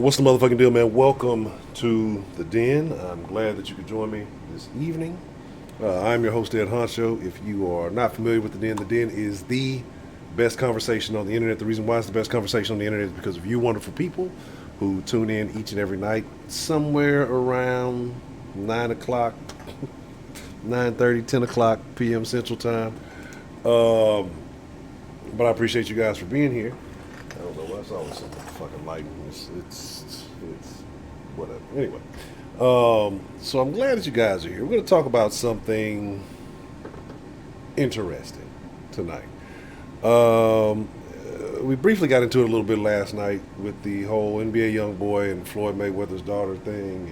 What's the motherfucking deal, man? Welcome to the Den. I'm glad that you could join me this evening. I'm your host, Ed Honcho. If you are not familiar with the Den is the best conversation on the internet. The reason why it's the best conversation on the internet is because of you wonderful people who tune in each and every night, somewhere around 9 o'clock, 9:30, 10 o'clock p.m. Central Time. But I appreciate you guys for being here. I don't know why it's always something fucking light. It's whatever. Anyway, so I'm glad that you guys are here. We're going to talk about something interesting tonight. We briefly got into it a little bit last night with the whole NBA Youngboy and Floyd Mayweather's daughter thing,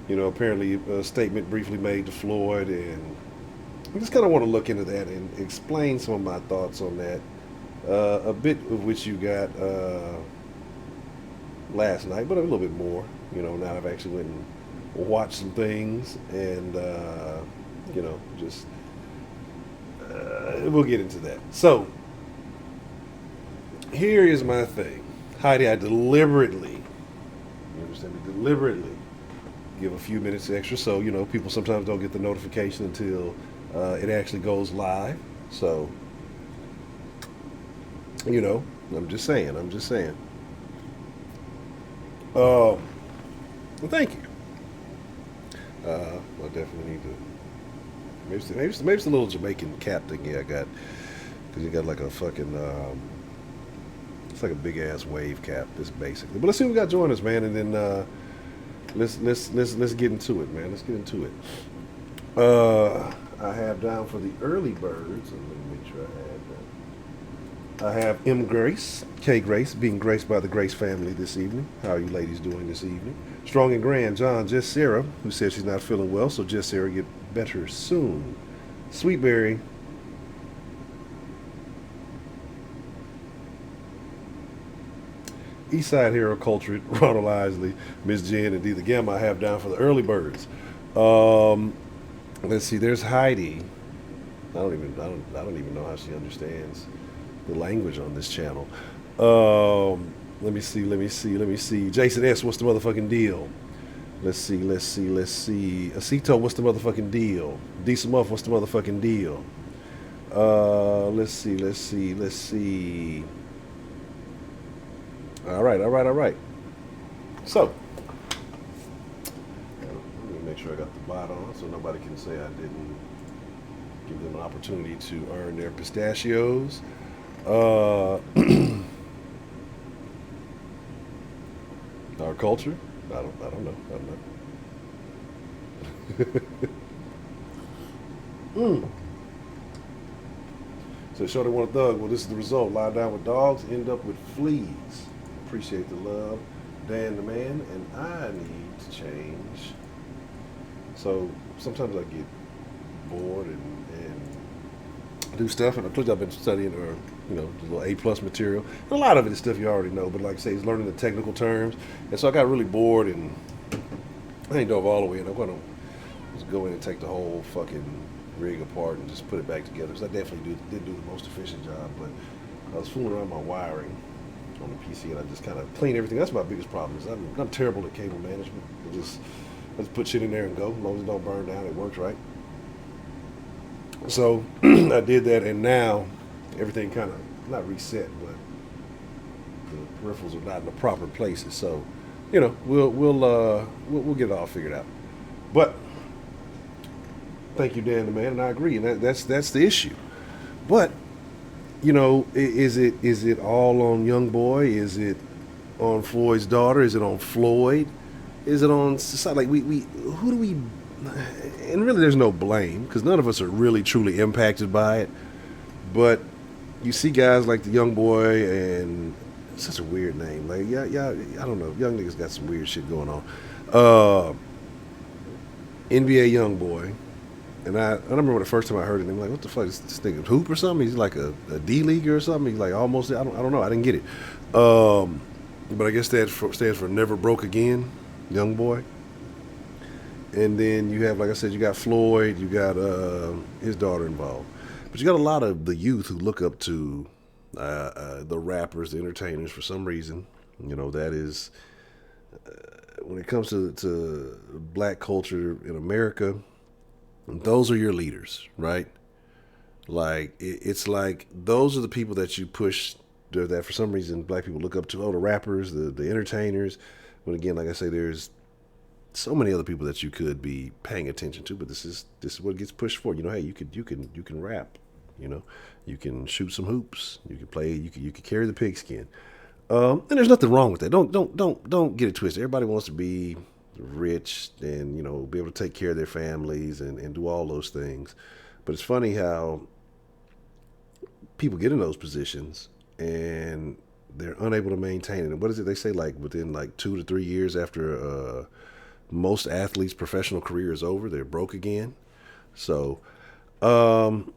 and apparently a statement briefly made to Floyd, and I just kind of want to look into that and explain some of my thoughts on that. A bit of which you got last night, but a little bit more. Now I've actually went and watched some things, and just we'll get into that. So here is my thing, Heidi. I deliberately, you understand me, deliberately give a few minutes extra, so people sometimes don't get the notification until it actually goes live. So. I'm just saying. Well, thank you. I definitely need to. Maybe it's a little Jamaican cap thing I got, because you got like a fucking. It's like a big ass wave cap. This basically. But let's see what we got join us, man, and then let's get into it, man. Let's get into it. I have down for the early birds, and let me make sure I have that. I have M. Grace, K. Grace, being graced by the Grace family this evening. How are you ladies doing this evening? Strong and Grand, John, Jess Sarah, who says she's not feeling well, so Jess Sarah get better soon. Sweetberry. Eastside Hero Cultured, Ronald Isley, Miss Jen, and D the Gamma I have down for the early birds. Let's see, there's Heidi. I don't even know how she understands the language on this channel. Let me see. Jason S, what's the motherfucking deal? Let's see. Acito, what's the motherfucking deal? Decent Muff, what's the motherfucking deal? Let's see. All right. So, let me make sure I got the bot on so nobody can say I didn't give them an opportunity to earn their pistachios. Our culture? I don't know. So show they want a thug. Well, this is the result. Lie down with dogs, end up with fleas. Appreciate the love, Dan the man, and I need to change. So sometimes I get bored and do stuff, and I've been studying the little A+ material. And a lot of it is stuff you already know, but like I say, it's learning the technical terms. And so I got really bored, and I ain't dove all the way, and I'm going to just go in and take the whole fucking rig apart and just put it back together. Because I definitely did do the most efficient job, but I was fooling around my wiring on the PC, and I just kind of clean everything. That's my biggest problem. Is I'm terrible at cable management. I just put shit in there and go. As long as it don't burn down, it works right. So I did that, and now everything kind of not reset, but the peripherals are not in the proper places. So, we'll get it all figured out. But thank you, Dan the man, and I agree, and that's the issue. But is it all on Youngboy? Is it on Floyd's daughter? Is it on Floyd? Is it on society? Like who do we? And really, there's no blame, because none of us are really truly impacted by it. But you see guys like the Youngboy, and it's such a weird name. Like yeah, I don't know. Young niggas got some weird shit going on. NBA Youngboy, and I remember the first time I heard it. I'm like, what the fuck is this nigga, hoop or something? He's like a D leaguer or something. He's like almost. I don't know. I didn't get it. But I guess that stands for Never Broke Again, Youngboy. And then you have, like I said, you got Floyd, you got his daughter involved. But you got a lot of the youth who look up to the rappers, the entertainers for some reason. That is when it comes to black culture in America, those are your leaders, right? Like it's like those are the people that you push that for some reason black people look up to. Oh, the rappers, the entertainers. But again, like I say, there's so many other people that you could be paying attention to. But this is what gets pushed for. You know, hey, you can rap. You know, you can shoot some hoops. You can play. You can carry the pigskin. And there's nothing wrong with that. Don't get it twisted. Everybody wants to be rich and be able to take care of their families and do all those things. But it's funny how people get in those positions and they're unable to maintain it. And what is it they say? Like within like 2 to 3 years after most athletes' professional career is over, they're broke again. So um,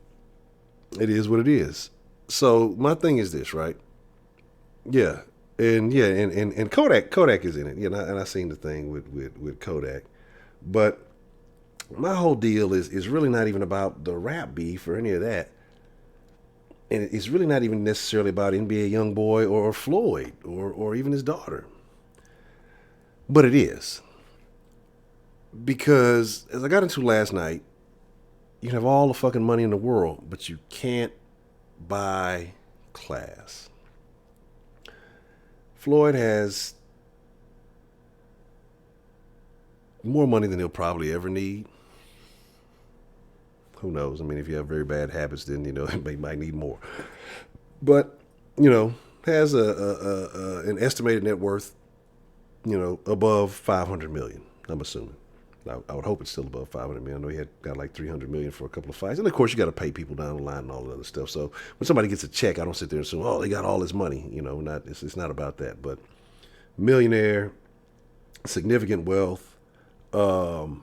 it is what it is. So my thing is this, right? Yeah, and Kodak is in it. And I seen the thing with Kodak, but my whole deal is really not even about the rap beef or any of that, and it's really not even necessarily about NBA Youngboy or Floyd or even his daughter, but it is because as I got into last night, you can have all the fucking money in the world, but you can't buy class. Floyd has more money than he'll probably ever need. Who knows? I mean, if you have very bad habits, then he might need more. But has an estimated net worth, above 500 million. I'm assuming. I would hope it's still above 500 million. I know he had got like 300 million for a couple of fights, and of course you got to pay people down the line and all that other stuff. So when somebody gets a check, I don't sit there and assume, oh, they got all this money. Not it's not about that. But millionaire, significant wealth. Um,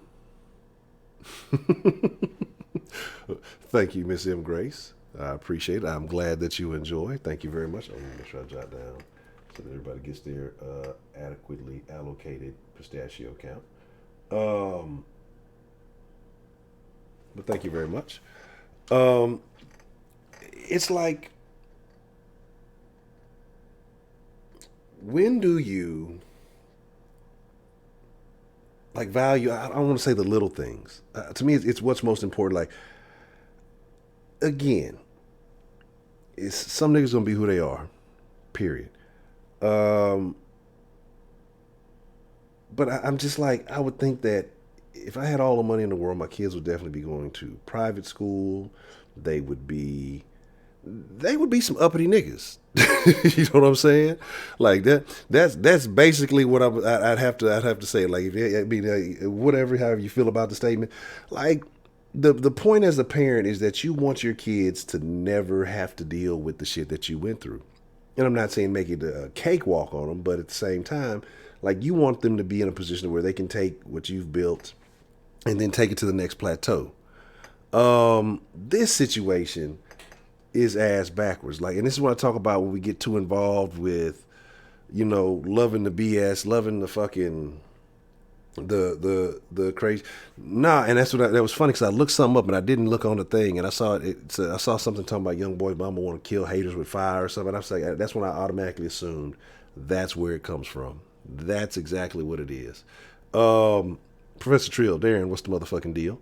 Thank you, Miss M. Grace. I appreciate it. I'm glad that you enjoy. Thank you very much. I'm going to make sure I jot down so that everybody gets their adequately allocated pistachio count. But thank you very much. Um, it's like, when do you like value? I don't want to say the little things. To me, it's what's most important. Like again, it's some niggas gonna be who they are. Period. Um, but I'm just like I would think that if I had all the money in the world, my kids would definitely be going to private school. They would be they would be some uppity niggas. You know what I'm saying? Like that. That's basically what I'd have to say. Like if I mean whatever, however you feel about the statement, like the point as a parent is that you want your kids to never have to deal with the shit that you went through. And I'm not saying make it a cakewalk on them, but at the same time, like you want them to be in a position where they can take what you've built and then take it to the next plateau. This situation is ass backwards. Like, and this is what I talk about when we get too involved with, loving the BS, loving the fucking the crazy. Nah, and that was funny because I looked something up and I didn't look on the thing and I saw I saw something talking about young boys mama want to kill haters with fire or something. And I was like, that's when I automatically assumed that's where it comes from. That's exactly what it is. Professor Trill, Darren, what's the motherfucking deal?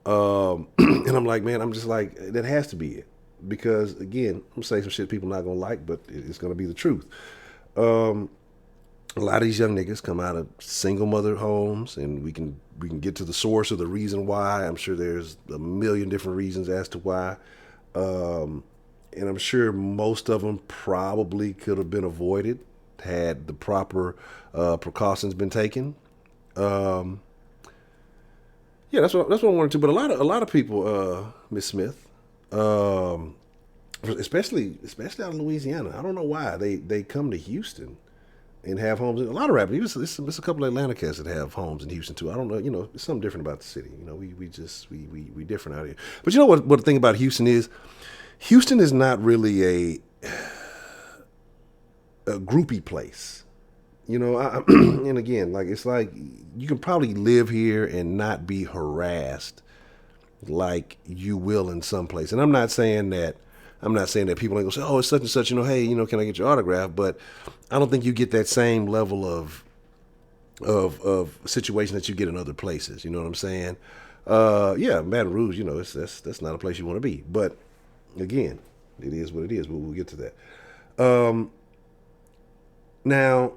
And I'm like, man, I'm just like, that has to be it. Because again, I'm gonna say some shit people not gonna like, but it's gonna be the truth. Um, a lot of these young niggas come out of single mother homes, and we can get to the source of the reason why. I'm sure there's a million different reasons as to why, um, and I'm sure most of them probably could have been avoided had the proper precautions been taken. Um, yeah, that's what I wanted to. But a lot of people, Miss Smith, um, especially out of Louisiana. I don't know why they come to Houston and have homes. A lot of rappers. There's a couple of Atlanta cats that have homes in Houston too. I don't know. There's something different about the city. We different out here. But you know what the thing about Houston is? Houston is not really a groupie place. And again, like it's like you can probably live here and not be harassed like you will in some place. And I'm not saying that people ain't gonna say, oh, it's such and such, hey, can I get your autograph? But I don't think you get that same level of of situations that you get in other places. You know what I'm saying? Yeah, Baton Rouge. You know, that's not a place you want to be. But again, it is what it is. We'll get to that. Um, Now,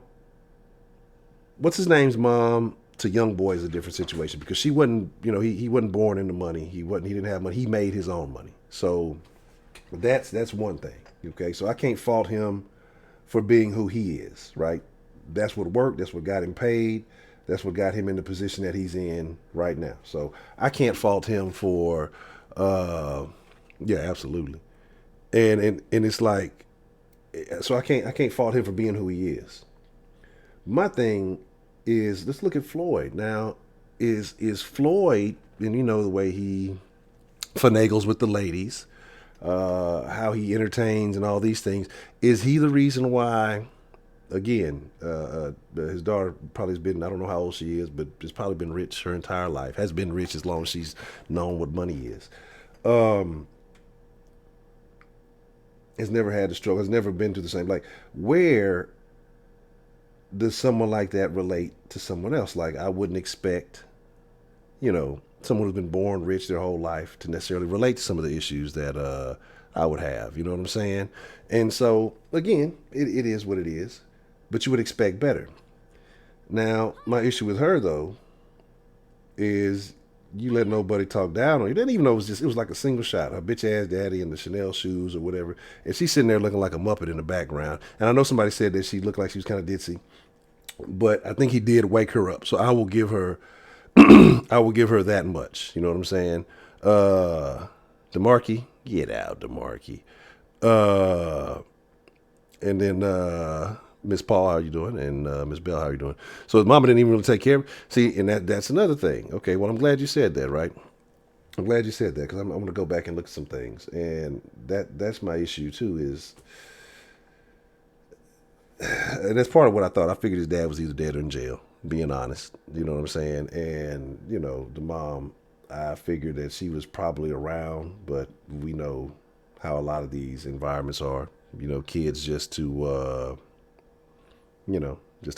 what's his name's mom to Youngboy is a different situation because she wasn't, he wasn't born into money. He didn't have money. He made his own money. So that's one thing. Okay, so I can't fault him for being who he is. Right? That's what worked. That's what got him paid. That's what got him in the position that he's in right now. So I can't fault him for, yeah, absolutely. And it's like, so I can't fault him for being who he is. My thing is, let's look at Floyd now. Is Floyd, and you know the way he finagles with the ladies, how he entertains and all these things. Is he the reason why? Again, his daughter probably has been, I don't know how old she is, but has probably been rich her entire life. Has been rich as long as she's known what money is. Um, has never had the struggle. Has never been to the same. Like, where does someone like that relate to someone else? Like, I wouldn't expect, someone who's been born rich their whole life to necessarily relate to some of the issues that I would have. You know what I'm saying? And so, again, it is what it is, but you would expect better. Now, my issue with her, though, is you let nobody talk down on you. They didn't even know it was like a single shot. Her bitch ass daddy in the Chanel shoes or whatever. And she's sitting there looking like a Muppet in the background. And I know somebody said that she looked like she was kind of ditzy, but I think he did wake her up. So I will give her that much. You know what I'm saying? DeMarkey, get out, DeMarkey. Uh, and then Miss Paul, how you doing? And Miss Bell, how you doing? So his mama didn't even really take care of him. See, and that's another thing. Okay, well, I'm glad you said that, right? I'm glad you said that because I'm going to go back and look at some things, and that's my issue too. And that's part of what I thought. I figured his dad was either dead or in jail. Being honest, you know what I'm saying. And the mom, I figured that she was probably around, but we know how a lot of these environments are. Kids just to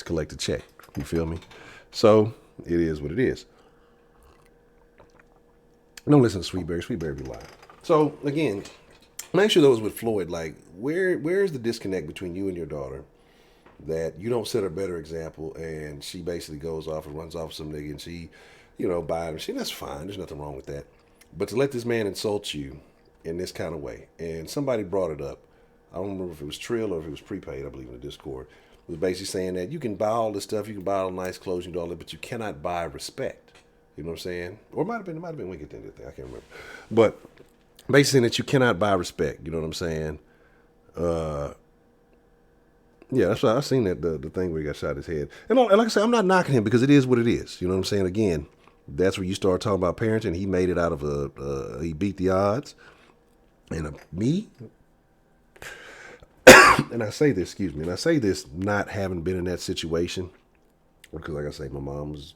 collect a check. You feel me? So it is what it is. Don't listen to Sweetberry. Sweetberry be lying. So again, make sure those with Floyd. Like, where's the disconnect between you and your daughter? That you don't set a better example, and she basically goes off and runs off with some nigga, and she, buying her shit. That's fine. There's nothing wrong with that. But to let this man insult you in this kind of way, and somebody brought it up. I don't remember if it was Trill or if it was prepaid. I believe in the Discord. It was basically saying that you can buy all this stuff, you can buy all the nice clothes, you can do all that, but you cannot buy respect. You know what I'm saying? Or it might have been Wicked thing. I can't remember. But basically saying that you cannot buy respect. You know what I'm saying? Uh, Yeah, that's why I seen that the thing where he got shot in his head. And like I said, I'm not knocking him because it is what it is. You know what I'm saying? Again, that's where you start talking about parenting. He made it out of he beat the odds. And me, and I say this, excuse me, and I say this not having been in that situation because, like I say, my mom was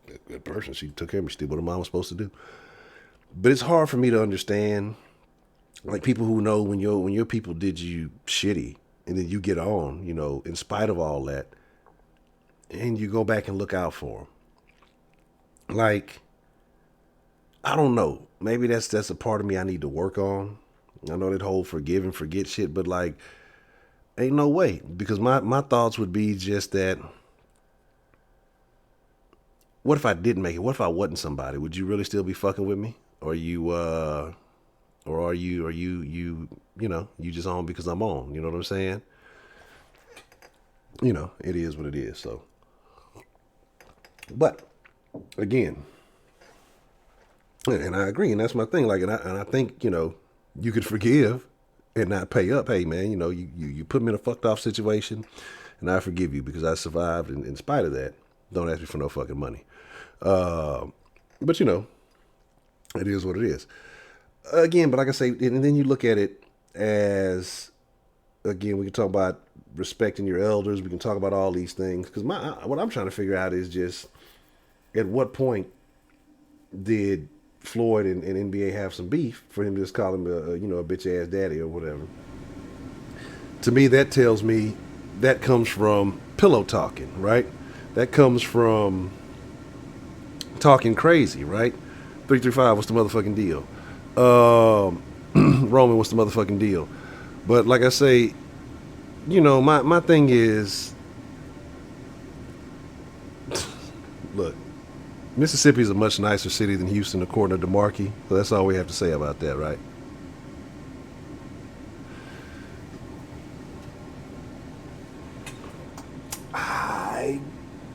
a good person. She took care of me. She did what a mom was supposed to do. But it's hard for me to understand, like people who know when your people did you shitty, and then you get on, in spite of all that, and you go back and look out for them. Like, I don't know. Maybe that's a part of me I need to work on. I know that whole forgive and forget shit, but like, ain't no way. Because my thoughts would be just that. What if I didn't make it? What if I wasn't somebody? Would you really still be fucking with me? Or you just on because I'm on? You know what I'm saying? It is what it is. So, but again, and I agree, and that's my thing. Like, and I think you could forgive and not pay up. Hey, man, you put me in a fucked off situation, and I forgive you because I survived. In spite of that, don't ask me for no fucking money. Uh, but it is what it is. Again, but like I say, and then you look at it as, again, we can talk about respecting your elders. We can talk about all these things because what I'm trying to figure out is just at what point did Floyd and NBA have some beef for him to just call him a bitch ass daddy or whatever. To me, that tells me that comes from pillow talking, right? That comes from talking crazy, right? 335, what's the motherfucking deal? Roman, what's the motherfucking deal? But like I say, my thing is, look, Mississippi is a much nicer city than Houston, according to DeMarkey. So that's all we have to say about that, right?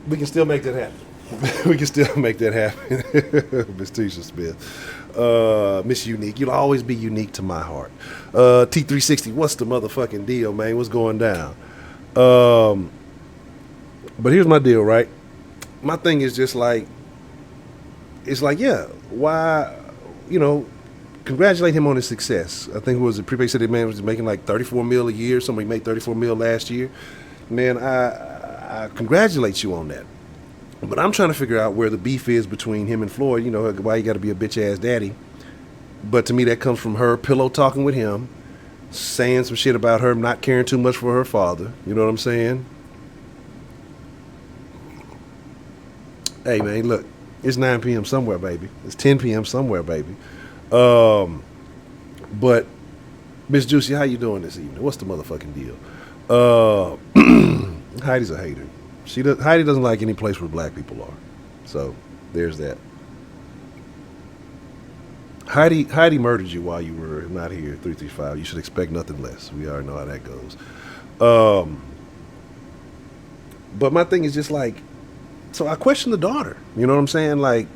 We can still make that happen. We can still make that happen. Miss Tisha Smith. Miss Unique. You'll always be unique to my heart. T360, what's the motherfucking deal, man? What's going down? But here's my deal, right? My thing is just like, it's like, yeah, why, congratulate him on his success. I think it was a prepaid said that man was making like 34 mil a year. Somebody made 34 mil last year. Man, I congratulate you on that. But I'm trying to figure out where the beef is between him and Floyd. Why you got to be a bitch ass daddy. But to me, that comes from her pillow talking with him, saying some shit about her not caring too much for her father. You know what I'm saying? Hey, man, look, it's 9 p.m. somewhere, baby. It's 10 p.m. somewhere, baby. But Miss Juicy, how you doing this evening? What's the motherfucking deal? Heidi's a hater. Heidi doesn't like any place where black people are. So there's that. Heidi murdered you while you were not here. 335. You should expect nothing less. We already know how that goes. But my thing is just like, so I question the daughter. You know what I'm saying? Like,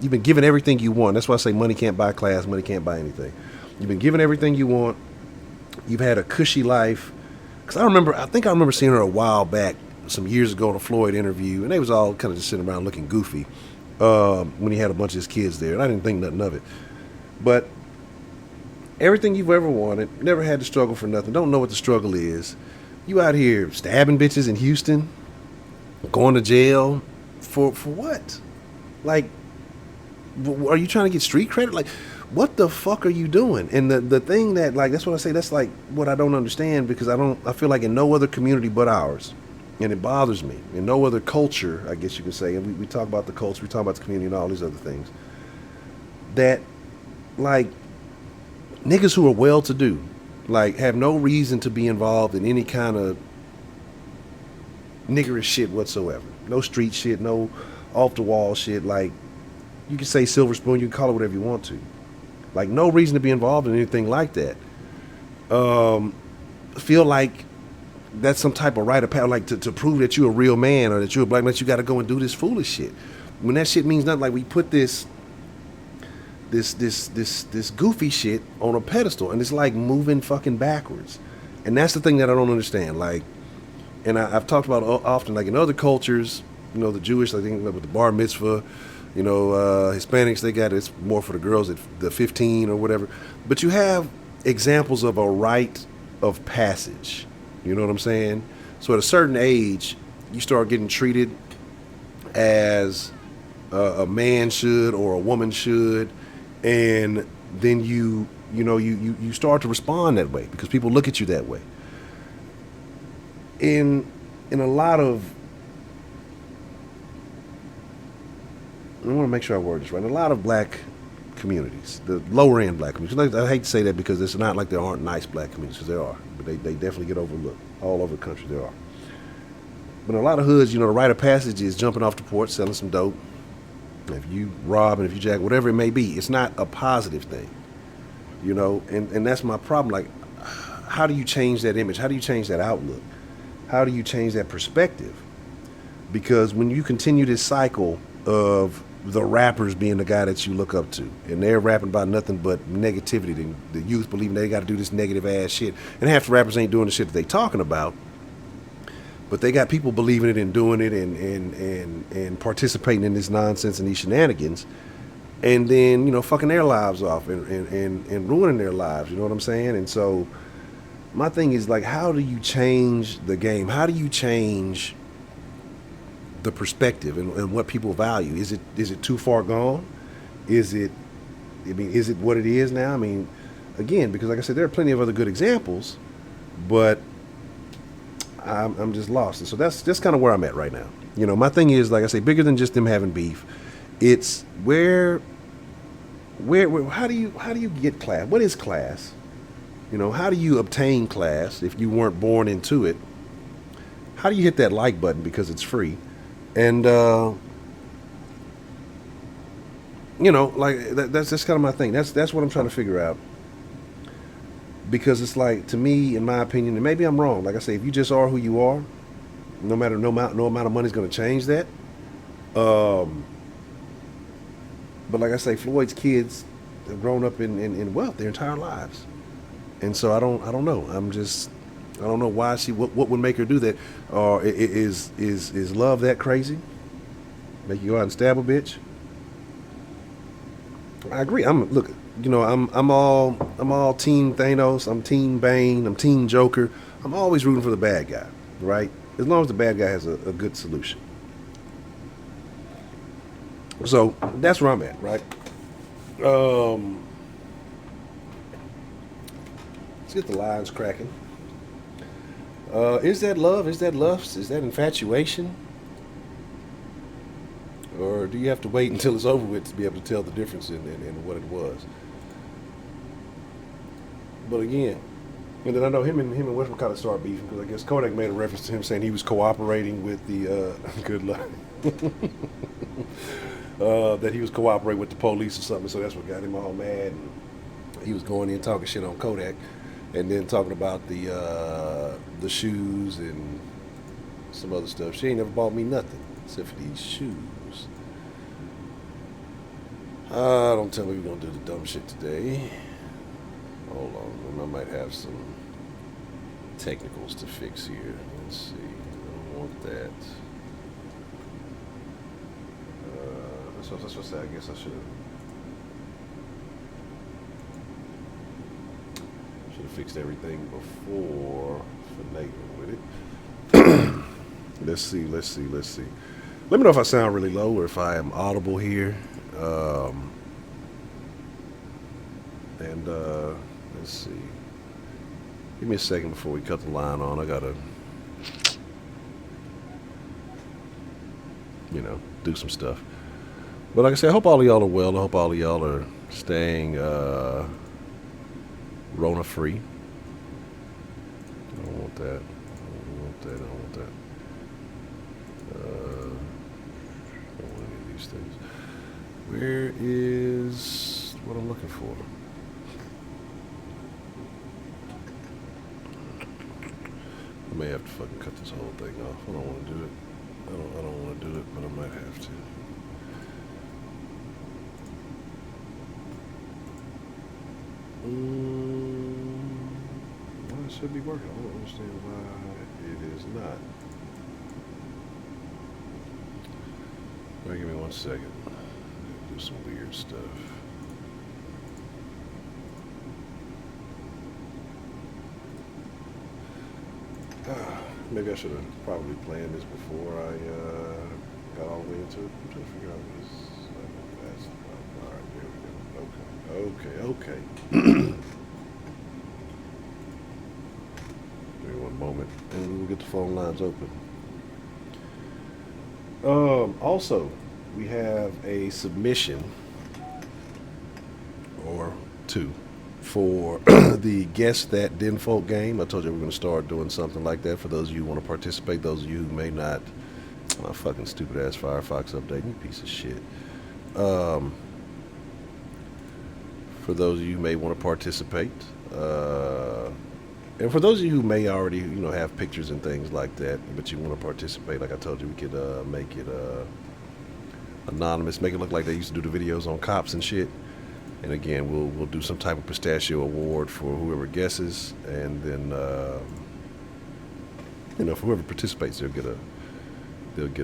you've been given everything you want. That's why I say money can't buy class. Money can't buy anything. You've been given everything you want. You've had a cushy life. Because I think I remember seeing her a while back, some years ago in a Floyd interview, and they was all kind of just sitting around looking goofy when he had a bunch of his kids there, and I didn't think nothing of it. But everything you've ever wanted, never had to struggle for nothing, don't know what the struggle is. You out here stabbing bitches in Houston, going to jail for what? Like, are you trying to get street credit? Like, what the fuck are you doing? And the thing that, like, that's what I say, that's like what I don't understand, because I feel like in no other community but ours, and it bothers me, in no other culture, I guess you could say, and we talk about the culture, we talk about the community and all these other things, that, like, niggas who are well-to-do, like, have no reason to be involved in any kind of niggerish shit whatsoever. No street shit, no off-the-wall shit. Like, you can say silver spoon, you can call it whatever you want to. Like, no reason to be involved in anything like that. Feel like that's some type of rite of passage, like to prove that you're a real man or that you're a black man, you got to go and do this foolish shit. When that shit means nothing, like, we put this goofy shit on a pedestal, and it's like moving fucking backwards. And that's the thing that I don't understand. Like, and I've talked about often, like in other cultures, the Jewish, I think with the bar mitzvah, Hispanics, they got it's more for the girls at the 15 or whatever. But you have examples of a rite of passage. You know what I'm saying? So at a certain age, you start getting treated as a man should or a woman should, and then you start to respond that way because people look at you that way. In a lot of, I want to make sure I word this right. In a lot of black communities, the lower end black communities, I hate to say that because it's not like there aren't nice black communities, because there are, but they definitely get overlooked all over the country. There are. But in a lot of hoods, the rite of passage is jumping off the porch, selling some dope. If you rob and if you jack, whatever it may be, it's not a positive thing, and that's my problem. Like, how do you change that image? How do you change that outlook? How do you change that perspective? Because when you continue this cycle of the rappers being the guy that you look up to, and they're rapping about nothing but negativity, the youth believing they got to do this negative ass shit, and half the rappers ain't doing the shit that they talking about, but they got people believing it and doing it and participating in this nonsense and these shenanigans, and then fucking their lives off and ruining their lives. You know what I'm saying? And so my thing is, like, how do you change the game? How do you change the perspective and what people value? Is it too far gone? Is it what it is now? I mean, again, because like I said, there are plenty of other good examples, but I'm just lost. And so that's kind of where I'm at right now. You know, my thing is, like I say, bigger than just them having beef. It's where how do you get class? What is class? You know, how do you obtain class if you weren't born into it? How do you hit that like button because it's free? And you know, like that's kind of my thing. That's what I'm trying to figure out. Because it's like, to me, in my opinion, and maybe I'm wrong. Like I say, if you just are who you are, no amount of money is going to change that. Um, but like I say, Floyd's kids have grown up in wealth their entire lives, and so I don't know. I don't know why what would make her do that. Or is love that crazy? Make you go out and stab a bitch? I agree. Look. You know, I'm all Team Thanos. I'm Team Bane. I'm Team Joker. I'm always rooting for the bad guy, right? As long as the bad guy has a good solution. So that's where I'm at, right? Let's get the lines cracking. Is that love? Is that lust? Is that infatuation? Or do you have to wait until it's over with to be able to tell the difference in what it was? But again, and then I know him and Westbrook kind of started beefing because I guess Kodak made a reference to him saying he was cooperating with the good luck. That he was cooperating with the police or something, so that's what got him all mad. And he was going in talking shit on Kodak, and then talking about the shoes and some other stuff. She ain't never bought me nothing except for these shoes. Don't tell me we're gonna do the dumb shit today. Hold on, I might have some technicals to fix here. Let's see. I don't want that. That's what I say. I guess I should have fixed everything before finagling with it. Let's see. Let me know if I sound really low or if I am audible here. Let's see. Give me a second before we cut the line on. I gotta, do some stuff. But like I said, I hope all of y'all are well. I hope all of y'all are staying Rona free. I don't want that. I don't want that. I don't want any of these things. Where is what I'm looking for? I may have to fucking cut this whole thing off. I don't want to do it. I don't want to do it, but I might have to. Well, it should be working. I don't understand why it is not. All right, give me 1 second. Do some weird stuff. Maybe I should have probably planned this before I got all the way into it. I'm trying to figure out this. All right, there we go. Okay. Give me 1 moment, and we'll get the phone lines open. Also, we have a submission or two for the Guess That Dinfolk game. I told you we're going to start doing something like that for those of you who want to participate. Those of you who may not. My fucking stupid ass Firefox update, you piece of shit. For those of you who may want to participate, and for those of you who may already, have pictures and things like that, but you want to participate, like I told you, we could make it anonymous, make it look like they used to do the videos on cops and shit. And again, we'll do some type of pistachio award for whoever guesses, and then for whoever participates, they'll get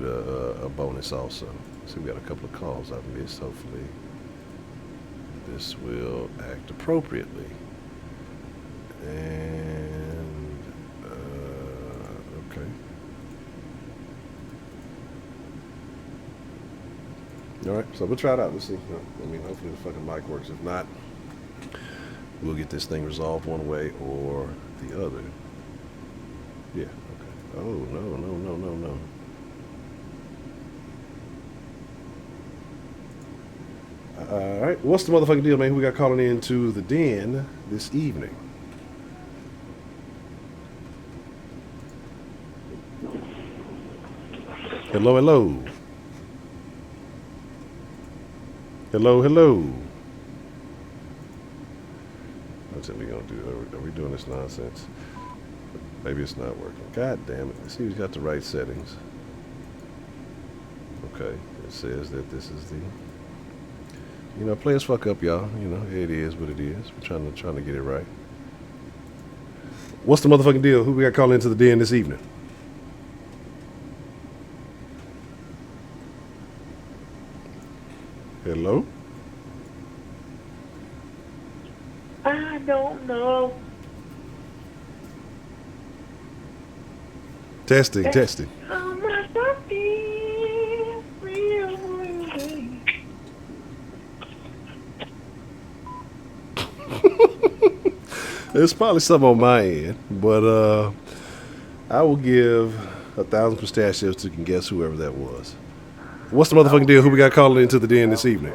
a bonus also. So we got a couple of calls I've missed. Hopefully, this will act appropriately. And okay. All right, so we'll try it out. Let's see. Hopefully the fucking mic works. If not, we'll get this thing resolved one way or the other. Yeah. Okay. Oh no. All right. What's the motherfucking deal, man? Who we got calling into the den this evening? Hello, hello. Hello, hello. What's it we gonna do? Are we doing this nonsense? Maybe it's not working. God damn it. Let's see who's got the right settings. Okay. It says that this is the, you know, players fuck up, y'all. You know, it is what it is. We're trying to get it right. What's the motherfucking deal? Who we got calling into the den this evening? Hello? I don't know. Testing, testing. There's probably some on my end, but I will give 1,000 pistachios to can guess whoever that was. What's the motherfucking deal? Who we got calling into the den this evening?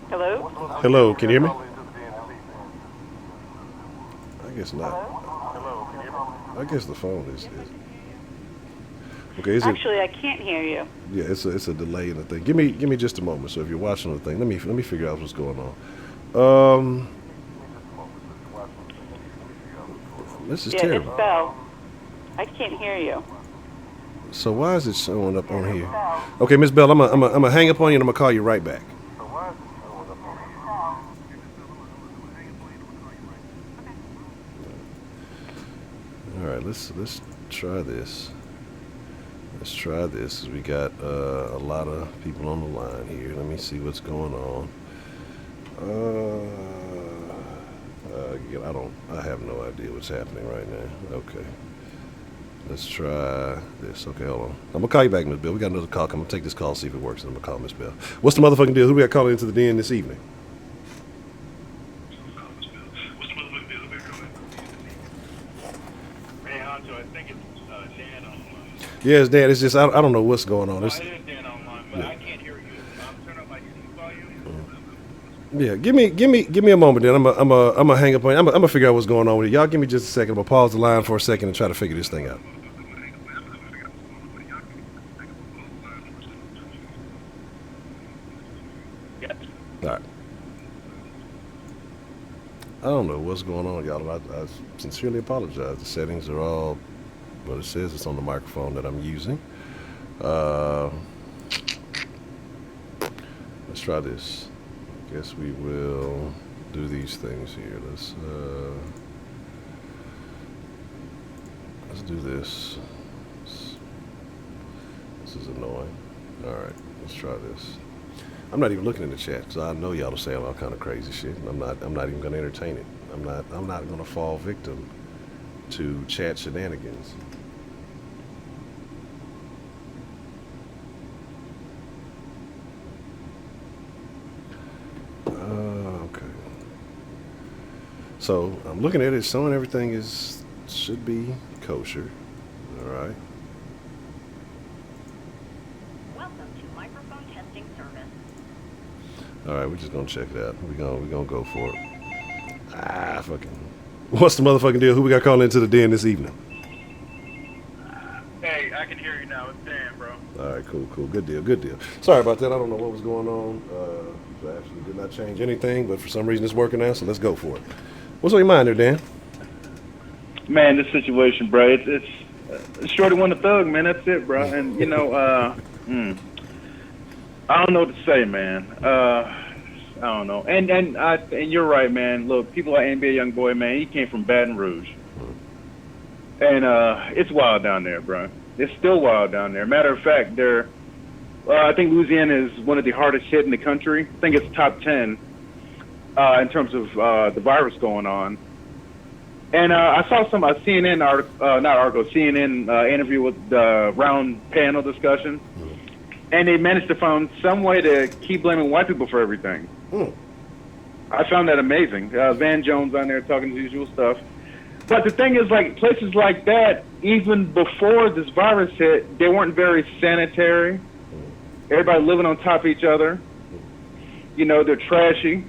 Hello? Hello, can you hear me? I guess not. I guess the phone is. Okay, is Actually, I can't hear you. Yeah, it's a delay in the thing. Give me just a moment. So if you're watching the thing, let me figure out what's going on. This is terrible. It's Bell. I can't hear you. So why is it showing up on here? Okay, Miss Bell, I'm gonna hang up on you and I'm gonna call you right back. All right, let's try this. Let's try this. We got a lot of people on the line here. Let me see what's going on. Again, I have no idea what's happening right now. Okay. Let's try this. Okay, hold on. I'm gonna call you back, Miss Bell. We got another call. I'm gonna take this call, see if it works, and I'm gonna call Miss Bell. What's the motherfucking deal? Who we got calling into the den this evening? Hey, Honcho, I think it's Dan online. Yeah, it's Dan. It's just I don't know what's going on. It is Dan online, but I can't hear you. Turn up my YouTube volume. Yeah, give me a moment. Then I'm gonna hang up on you. I'm gonna figure out what's going on with it. Y'all give me just a second. I'm gonna pause the line for a second and try to figure this thing out. All right. I don't know what's going on, y'all. I sincerely apologize. The settings are all, well, it says it's on the microphone that I'm using. Let's try this. I guess we will do these things here. Let's do this. This is annoying. All right, let's try this. I'm not even looking in the chat because I know y'all are saying all kind of crazy shit, and I'm not even going to entertain it. I'm not going to fall victim to chat shenanigans. Okay. So I'm looking at it, showing everything should be kosher. All right. All right, we're just gonna check it out. We're gonna go for it. Fucking. What's the motherfucking deal? Who we got calling into the den this evening? Hey, I can hear you now. It's Dan, bro. All right, cool. Good deal. Sorry about that. I don't know what was going on. I actually did not change anything, but for some reason it's working now, so let's go for it. What's on your mind there, Dan? Man, this situation, bro. It's Shorty won the thug, man. That's it, bro. And you know, I don't know what to say, man. I don't know. And you're right, man. Look, people like NBA Youngboy, man. He came from Baton Rouge, and it's wild down there, bro. It's still wild down there. Matter of fact, I think Louisiana is one of the hardest hit in the country. I think it's top 10 in terms of the virus going on. And I saw some CNN CNN interview with the round panel discussion. And they managed to find some way to keep blaming white people for everything. I found that amazing. Van Jones on there talking the usual stuff. But the thing is, like, places like that, even before this virus hit, they weren't very sanitary. Everybody living on top of each other. You know, they're trashy.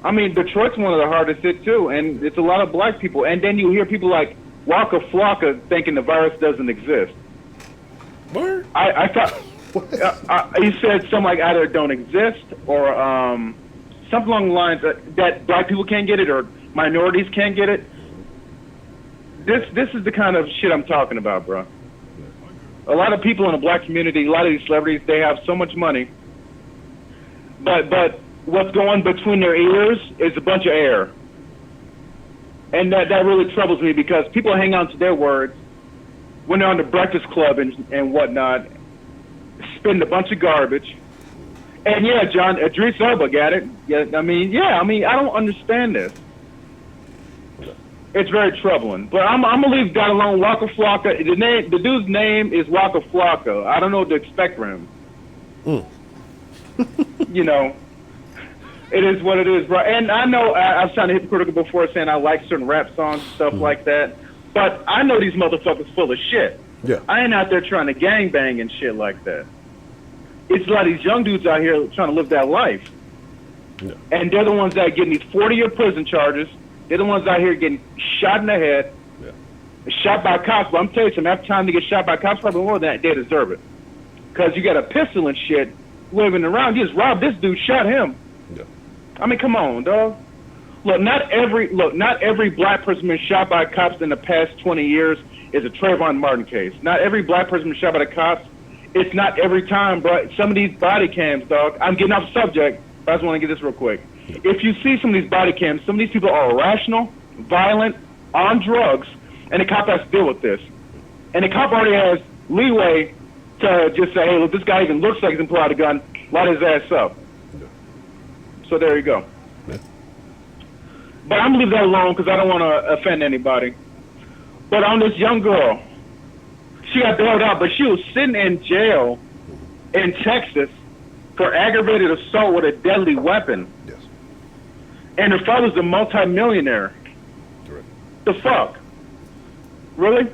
I mean, Detroit's one of the hardest hit too, and it's a lot of black people. And then you hear people like Waka Flocka thinking the virus doesn't exist. Word? I thought he said something like either it don't exist or something along the lines that black people can't get it or minorities can't get it. This is the kind of shit I'm talking about, bro. A lot of people in the black community, a lot of these celebrities, they have so much money, but what's going between their ears is a bunch of air. And that really troubles me because people hang on to their words when they're on the Breakfast Club and whatnot, spitting a bunch of garbage. And yeah, John, Idris Elba got it. Yeah, I mean, I don't understand this. It's very troubling. But I'm gonna leave that alone. Waka Flocka. The dude's name is Waka Flocka. I don't know what to expect from him. You know, it is what it is, bro. And I know I've sounded hypocritical before saying I like certain rap songs and stuff like that. But I know these motherfuckers full of shit. Yeah. I ain't out there trying to gangbang and shit like that. It's a lot of these young dudes out here trying to live that life. Yeah. And they're the ones that are getting these 40-year prison charges. They're the ones out here getting shot in the head, shot by cops. But I'm telling you something, after time to get shot by cops, probably more than that, they deserve it. Because you got a pistol and shit living around. You just robbed this dude, shot him. Yeah. I mean, come on, dog. Look, not every black person been shot by cops in the past 20 years is a Trayvon Martin case. Not every black person been shot by the cops. It's not every time, bro. Some of these body cams, dog. I'm getting off subject, but I just want to get this real quick. If you see some of these body cams, some of these people are irrational, violent, on drugs, and the cop has to deal with this. And the cop already has leeway to just say, hey, look, this guy even looks like he can pull out a gun, light his ass up. So there you go. But I'm going to leave that alone because I don't want to offend anybody. But on this young girl, she got bailed out, but she was sitting in jail in Texas for aggravated assault with a deadly weapon. Yes. And her father's a multi-millionaire. Correct. The fuck? Really?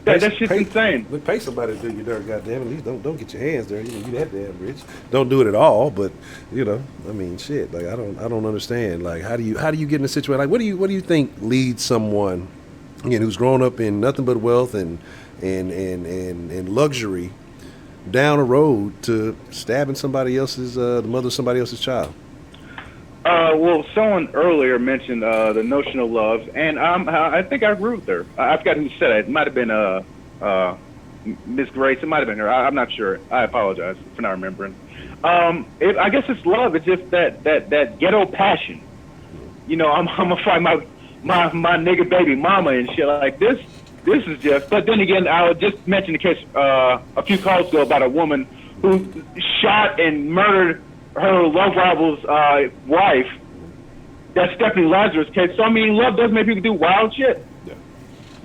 That shit's insane. Look, pay somebody to do your dirt, goddamn. At least don't get your hands dirty. You that damn rich. Don't do it at all. But I mean, shit. Like I don't understand. Like how do you get in a situation? Like what do you think leads someone, again, who's grown up in nothing but wealth and luxury, down a road to stabbing somebody else's the mother of somebody else's child? Well, someone earlier mentioned the notion of love, and I think I agree with her. I forgot who said it. It might have been Miss Grace. It might have been her. I'm not sure. I apologize for not remembering. I guess it's love. It's just that ghetto passion. You know, I'm gonna find my nigga baby mama and shit like this. This is just. But then again, I would just mention the case a few calls ago about a woman who shot and murdered her love rival's wife. That's Stephanie Lazarus' case. So I mean, love does make people do wild shit.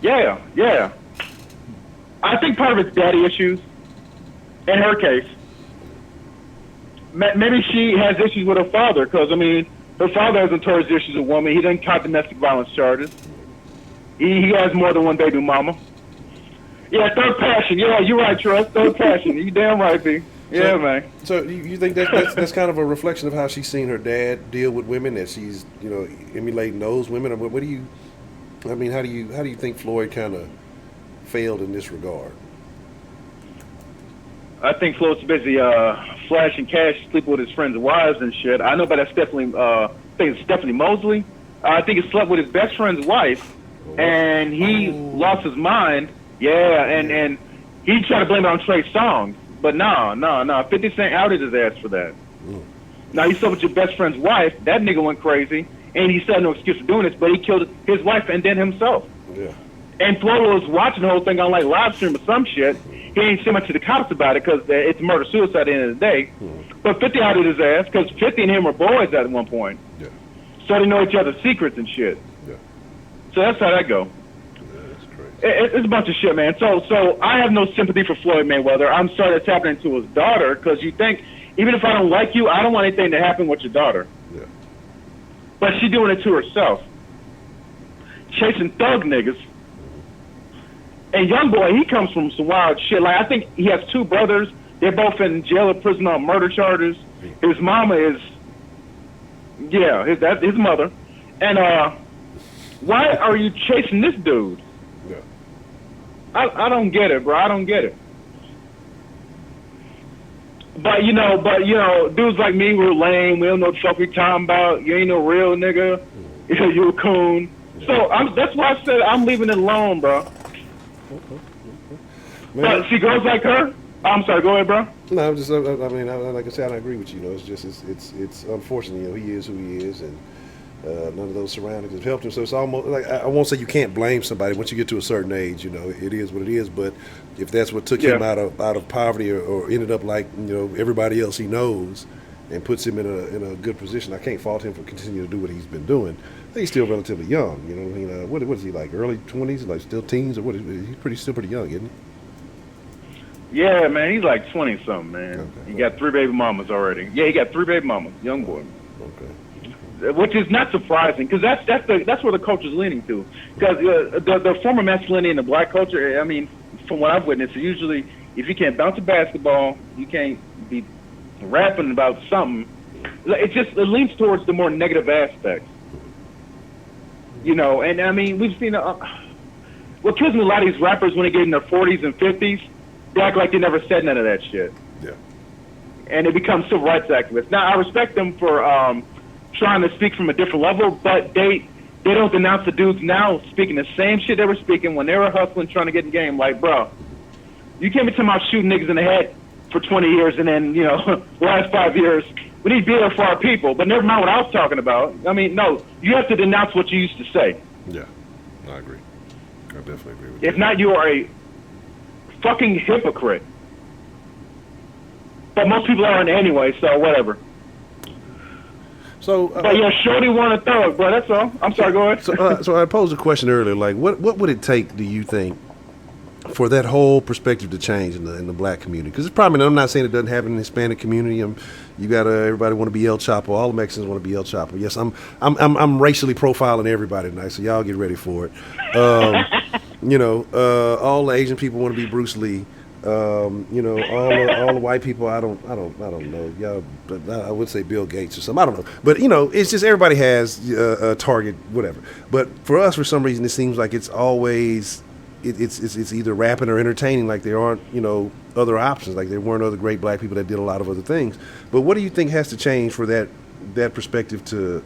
Yeah. I think part of it's daddy issues. In her case, maybe she has issues with her father because I mean, her father has notorious issues with women. He doesn't caught domestic violence charges. He has more than one baby mama. Yeah, third passion. Yeah, you're right, Trust. Third passion. You damn right, B. Yeah, man. So you think that's kind of a reflection of how she's seen her dad deal with women, that she's emulating those women? Or what do you? I mean, how do you think Floyd kind of failed in this regard? I think Floyd's busy flashing cash, sleeping with his friends' wives and shit. I know, but that's definitely I think it's Stephanie Mosley. I think he slept with his best friend's wife, and he lost his mind. Yeah, and he tried to blame it on Trey Songz. But no. 50 Cent outed his ass for that. Now, you slept with your best friend's wife. That nigga went crazy, and he said no excuse for doing this, but he killed his wife and then himself. Yeah. And Floyd was watching the whole thing on, like, live stream or some shit. He ain't saying much to the cops about it because it's murder-suicide at the end of the day. But 50 outed his ass because 50 and him were boys at one point. Yeah. So they know each other's secrets and shit. Yeah. So that's how that go. It's a bunch of shit, man. So I have no sympathy for Floyd Mayweather. I'm sorry that's happening to his daughter because you think, even if I don't like you, I don't want anything to happen with your daughter. Yeah. But she's doing it to herself. Chasing thug niggas. And Youngboy, he comes from some wild shit. Like, I think he has two brothers They're both in jail or prison on murder charges. His mama is, that's his mother. And why are you chasing this dude? Yeah. I don't get it, bro. I don't get it. But you know, dudes like me, we're lame. We don't know what the fuck we talking about. You ain't no real nigga. You a coon. So that's why I said I'm leaving it alone, bro. But see, girls like her. I'm sorry. Go ahead, bro. No, I'm just. I mean, like I said, I agree with you. It's just it's unfortunate. He is who he is, and none of those surroundings have helped him. So it's almost like I won't say you can't blame somebody once you get to a certain age. It is what it is. But if that's what took him out of poverty or ended up like everybody else he knows, and puts him in a good position, I can't fault him for continuing to do what he's been doing. I think he's still relatively young. What is he like? Early 20s, like still teens, or what? He's still pretty young, isn't he? Yeah, man, he's like 20-something, man. Okay. He got 3 baby mamas already. Yeah, he got 3 baby mamas, young boy. Okay. Which is not surprising, because that's where the culture's leaning to. Because the former masculinity in the black culture, I mean, from what I've witnessed, usually if you can't bounce a basketball, you can't be rapping about something. It leans towards the more negative aspects. And I mean, we've seen what kills me a lot of these rappers when they get in their 40s and 50s. They act like they never said none of that shit. Yeah. And they become civil rights activists. Now, I respect them for trying to speak from a different level, but they don't denounce the dudes now speaking the same shit they were speaking when they were hustling, trying to get in the game. Like, bro, you can't be talking about shooting niggas in the head for 20 years and then, last 5 years, we need to be there for our people. But never mind what I was talking about. I mean, no, you have to denounce what you used to say. Yeah, I agree. I definitely agree with you. If not, you are a fucking hypocrite. But most people aren't anyway, so whatever. So, but yeah, Shorty want to throw it, bro. That's all. I'm sorry. Go ahead. So I posed a question earlier. Like, what would it take? Do you think for that whole perspective to change in the black community? Because it's probably. I'm not saying it doesn't happen in the Hispanic community. You got everybody want to be El Chapo. All the Mexicans want to be El Chapo. Yes, I'm racially profiling everybody tonight, so y'all get ready for it. All the Asian people want to be Bruce Lee. All the white people. I don't know. Y'all, but I would say Bill Gates or something. I don't know. But it's just everybody has a target, whatever. But for us, for some reason, it seems like it's always it's either rapping or entertaining. Like there aren't other options. Like there weren't other great black people that did a lot of other things. But what do you think has to change for that perspective to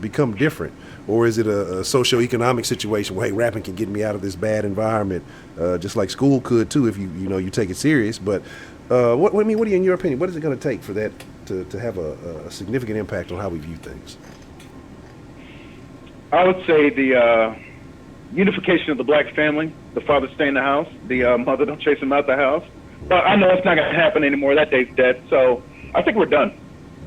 become different? Or is it a socioeconomic situation where, hey, rapping can get me out of this bad environment, just like school could too if you take it serious. But what do you, in your opinion, what is it going to take for that to have a significant impact on how we view things? I would say the unification of the black family. The father stay in the house. The mother don't chase him out the house. But I know it's not going to happen anymore. That day's dead. So I think we're done.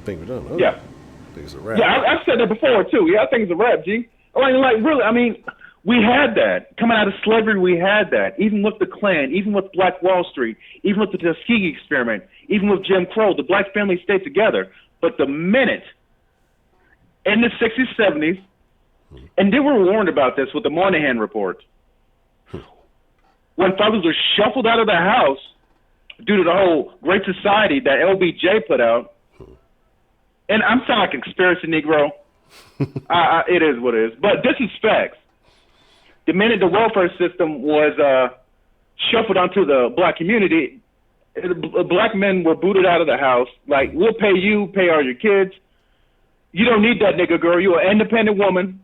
I think we're done. Okay. Yeah. I think it's a wrap. Yeah, I've said that before too. Yeah, I think it's a wrap, G. Like really, I mean, we had that coming out of slavery. We had that, even with the Klan, even with Black Wall Street, even with the Tuskegee experiment, even with Jim Crow. The black family stayed together. But the minute in the 60s, 70s, and they were warned about this with the Moynihan Report, when fathers were shuffled out of the house due to the whole Great Society that LBJ put out. And I'm sounding like a conspiracy Negro. It is what it is. But this is facts. The minute the welfare system was shuffled onto the black community, black men were booted out of the house. Like, we'll pay you, pay all your kids. You don't need that nigga, girl. You're an independent woman.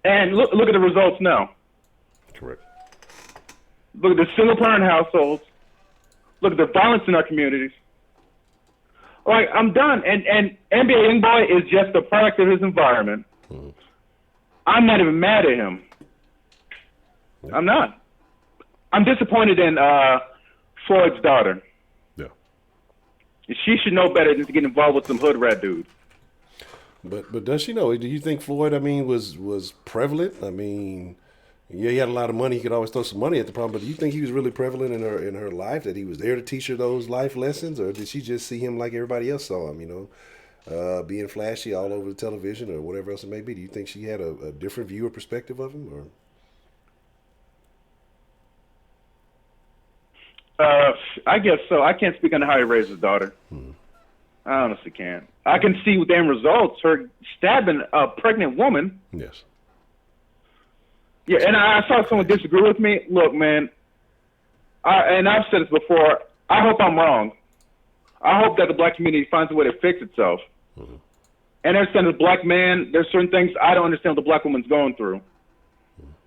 And look at the results now. Correct. Look at the single-parent households. Look at the violence in our communities. Like, I'm done. And NBA Youngboy is just a product of his environment. I'm not even mad at him. I'm not. I'm disappointed in Floyd's daughter. Yeah. She should know better than to get involved with some hood rat dude. But does she know? Do you think Floyd, was prevalent? I mean, yeah, he had a lot of money. He could always throw some money at the problem. But do you think he was really prevalent in her life? That he was there to teach her those life lessons, or did she just see him like everybody else saw him? Being flashy all over the television or whatever else it may be. Do you think she had a different view or perspective of him? Or I guess so. I can't speak on how he raised his daughter. I honestly can't. I can see with the end results, her stabbing a pregnant woman. Yes. Yeah, and I saw someone disagree with me. Look, man, and I've said this before, I hope I'm wrong. I hope that the black community finds a way to fix itself. And I understand as a black man, there's certain things I don't understand what the black woman's going through.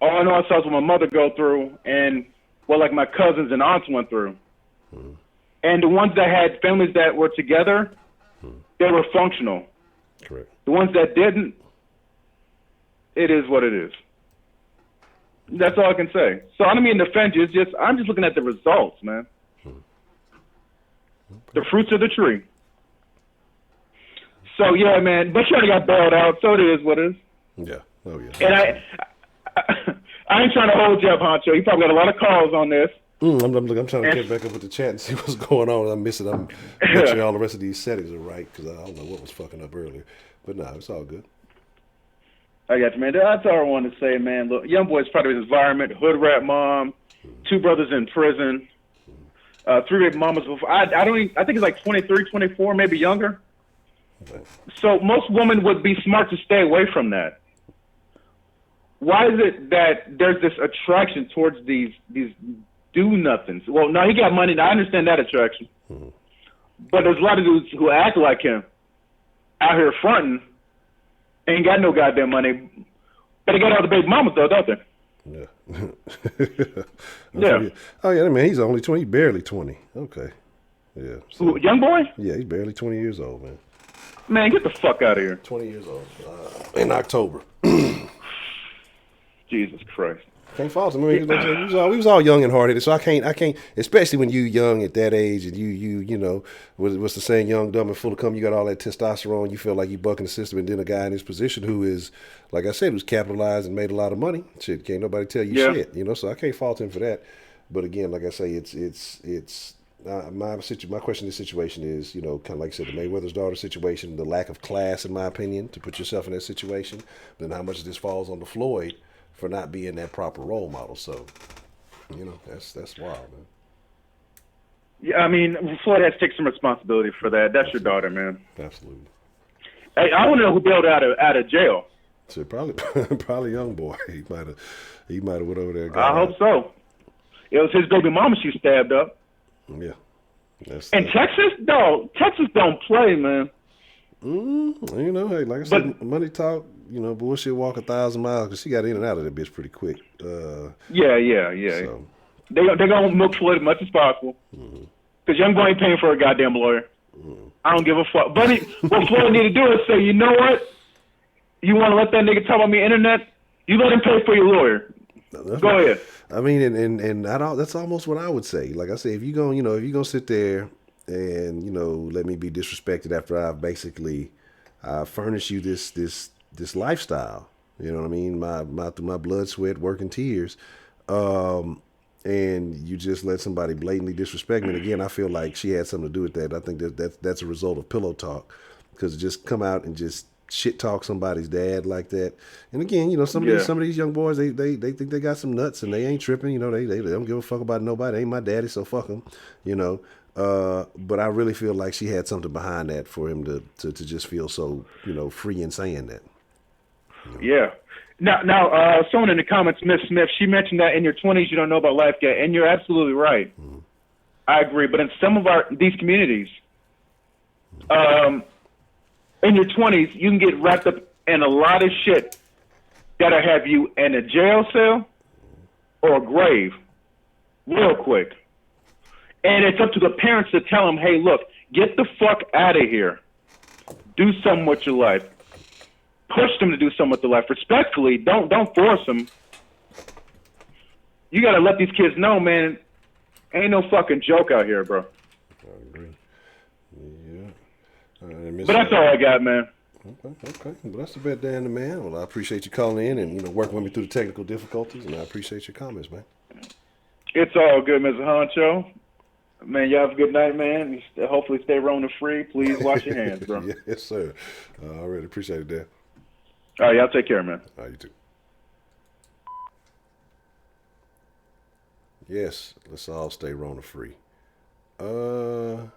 All I know I saw is what my mother go through and what like my cousins and aunts went through. And the ones that had families that were together, they were functional. Correct. The ones that didn't, it is what it is. That's all I can say. So I don't mean to offend you. It's just I'm just looking at the results, man. The fruits of the tree. So yeah, man. But she already got bailed out, so it is what it is. Yeah. Oh yeah. And I ain't trying to hold you up, Honcho. You probably got a lot of calls on this. I'm trying to catch back up with the chat and see what's going on. I'm missing. I'm making sure all the rest of these settings are right because I don't know what was fucking up earlier. But no, it's all good. I got you, man. That's all I wanted to say, man. Look, Youngboy's part of his environment. Hood rat mom, 2 brothers in prison, 3 baby mamas before. I think it's like 23, 24, maybe younger. Okay. So most women would be smart to stay away from that. Why is it that there's this attraction towards these do-nothings? Well, no, he got money. Now, I understand that attraction. But there's a lot of dudes who act like him out here fronting, ain't got no goddamn money. But they got all the baby mamas, though, don't they? Yeah. Yeah. Oh, yeah, man, he's only 20. He's barely 20. Okay. Yeah. So, Who, Youngboy? yeah, he's barely 20 years old, man. Man, get the fuck out of here. 20 years old in October. Jesus Christ. Can't fault him. I mean, we was all young and hard-headed, so I can't, especially when you young at that age and you know, what's the saying, young, dumb, and full of cum, you got all that testosterone, you feel like you bucking the system, and then a guy in his position who is, like I said, who's capitalized and made a lot of money. Shit, can't nobody tell you shit, you know, so I can't fault him for that. But again, like I say, it's my question in this situation is, you know, kind of like I said, the Mayweather's daughter situation, the lack of class, in my opinion, to put yourself in that situation, then how much of this falls on the Floyd for not being that proper role model. So, you know, that's wild, man. Yeah, I mean, Floyd has to take some responsibility for that. That's your daughter, man. Absolutely. Hey, I want to know who bailed out of jail. So probably Youngboy. He might have went over there. And I hope so. It was his baby mama she stabbed up. Yeah. And Texas, dog. Texas don't play, man. You know, hey, like I said, money talk. You know, bullshit walk 1,000 miles because she got in and out of that bitch pretty quick. Yeah. So. They gonna milk Floyd as much as possible. Because Youngboy ain't paying for a goddamn lawyer. I don't give a fuck. But what Floyd need to do is say, you know what? You want to let that nigga talk about me internet? You let him pay for your lawyer. Go ahead. I mean, and I don't. That's almost what I would say. Like I say, if you gonna sit there and let me be disrespected after I've basically furnished you this lifestyle. You know what I mean? Through my blood, sweat, work, and tears. And you just let somebody blatantly disrespect me. And again, I feel like she had something to do with that. I think that's a result of pillow talk, because just come out and just shit talk somebody's dad like that. And again, some of these young boys, they think they got some nuts and they ain't tripping. They don't give a fuck about nobody. They ain't my daddy, so fuck them. But I really feel like she had something behind that for him to just feel so free in saying that. Yeah. Now, someone in the comments, Miss Smith, she mentioned that in your 20s you don't know about life yet, and you're absolutely right. I agree. But in some of these communities, in your 20s, you can get wrapped up in a lot of shit that'll have you in a jail cell or a grave real quick. And it's up to the parents to tell them, hey, look, get the fuck out of here. Do something with your life. Push them to do something with their life. Respectfully, don't force them. You got to let these kids know, man, ain't no fucking joke out here, bro. I agree. Yeah. But that's all I got, man. Okay. Well, that's the bet, Dan the man. Well, I appreciate you calling in and working with me through the technical difficulties, and I appreciate your comments, man. It's all good, Mr. Honcho. Man, y'all have a good night, man. Hopefully stay Rona free. Please wash your hands, bro. Yes, sir. I really appreciate it, Dan. All right, y'all take care, man. All right, you too. Yes, let's all stay Rona free. Let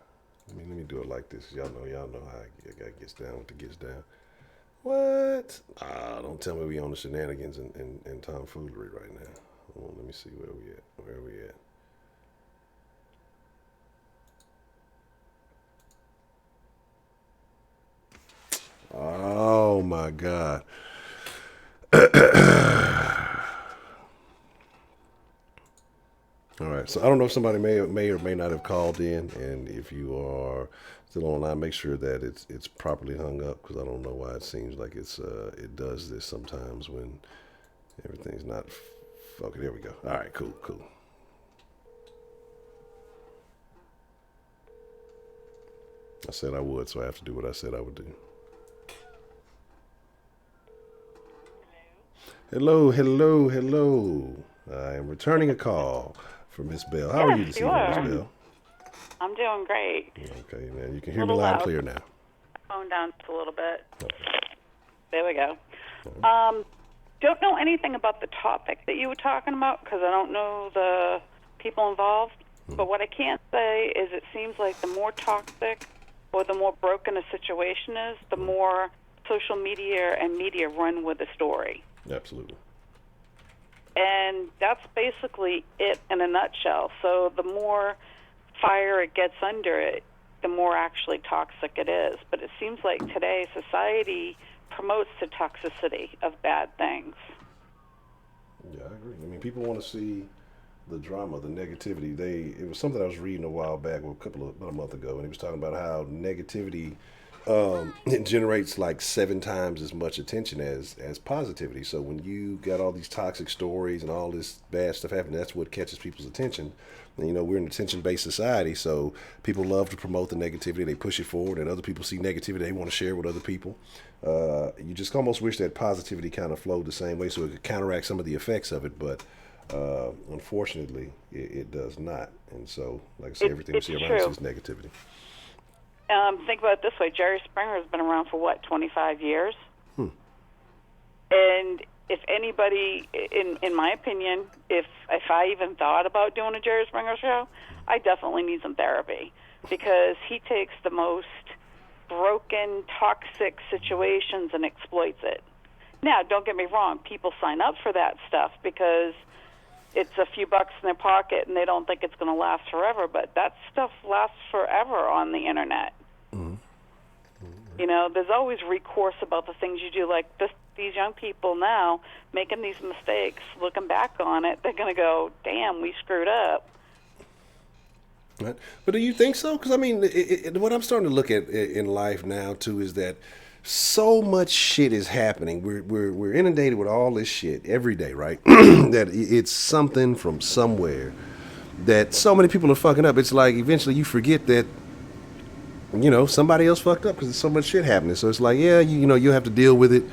me do it like this. Y'all know how a guy gets down with the gets down. What? Don't tell me we on the shenanigans and tomfoolery right now. Hold on, let me see where we at. Where we at? Oh my God. All right, so I don't know if somebody may or may not have called in, and if you are still online, make sure that it's properly hung up because I don't know why it seems like it does this sometimes when everything's not. Okay, there we go. All right, cool. I said I would, so I have to do what I said I would do. Hello. I am returning a call from Miss Bell. How are you Yes, this you evening, Miss are. Bell? I'm doing great. Okay, man. You can A hear me little loud and loud. clear now. Phone down just a little bit. Oh. There we go. Don't know anything about the topic that you were talking about because I don't know the people involved. But what I can say is it seems like the more toxic or the more broken a situation is, the more social media and media run with the story. Absolutely. And that's basically it in a nutshell. So the more fire it gets under it, the more actually toxic it is. But it seems like today society promotes the toxicity of bad things. Yeah, I agree. I mean, people want to see the drama, the negativity. It was something I was reading a while back, or about a month ago, and he was talking about how negativity it generates like 7 times as much attention as positivity. So when you got all these toxic stories and all this bad stuff happening, that's what catches people's attention. And, you know, we're an attention-based society, so people love to promote the negativity. They push it forward, and other people see negativity they want to share with other people. You just almost wish that positivity kind of flowed the same way so it could counteract some of the effects of it, but unfortunately, it does not. And so, like I say, everything we see around us is negativity. Think about it this way. Jerry Springer has been around for, 25 years? Hmm. And if anybody, in my opinion, if I even thought about doing a Jerry Springer show, I definitely need some therapy because he takes the most broken, toxic situations and exploits it. Now, don't get me wrong. People sign up for that stuff because it's a few bucks in their pocket and they don't think it's going to last forever, but that stuff lasts forever on the internet. Mm-hmm. You know, there's always recourse about the things you do. Like these young people now making these mistakes, looking back on it, they're going to go, damn, we screwed up. Right. But do you think so? Because, I mean, what I'm starting to look at in life now, too, is that so much shit is happening. We're inundated with all this shit every day, right? That it's something from somewhere that so many people are fucking up. It's like eventually you forget that, you know, somebody else fucked up because there's so much shit happening. So it's like, yeah, you know, you have to deal with it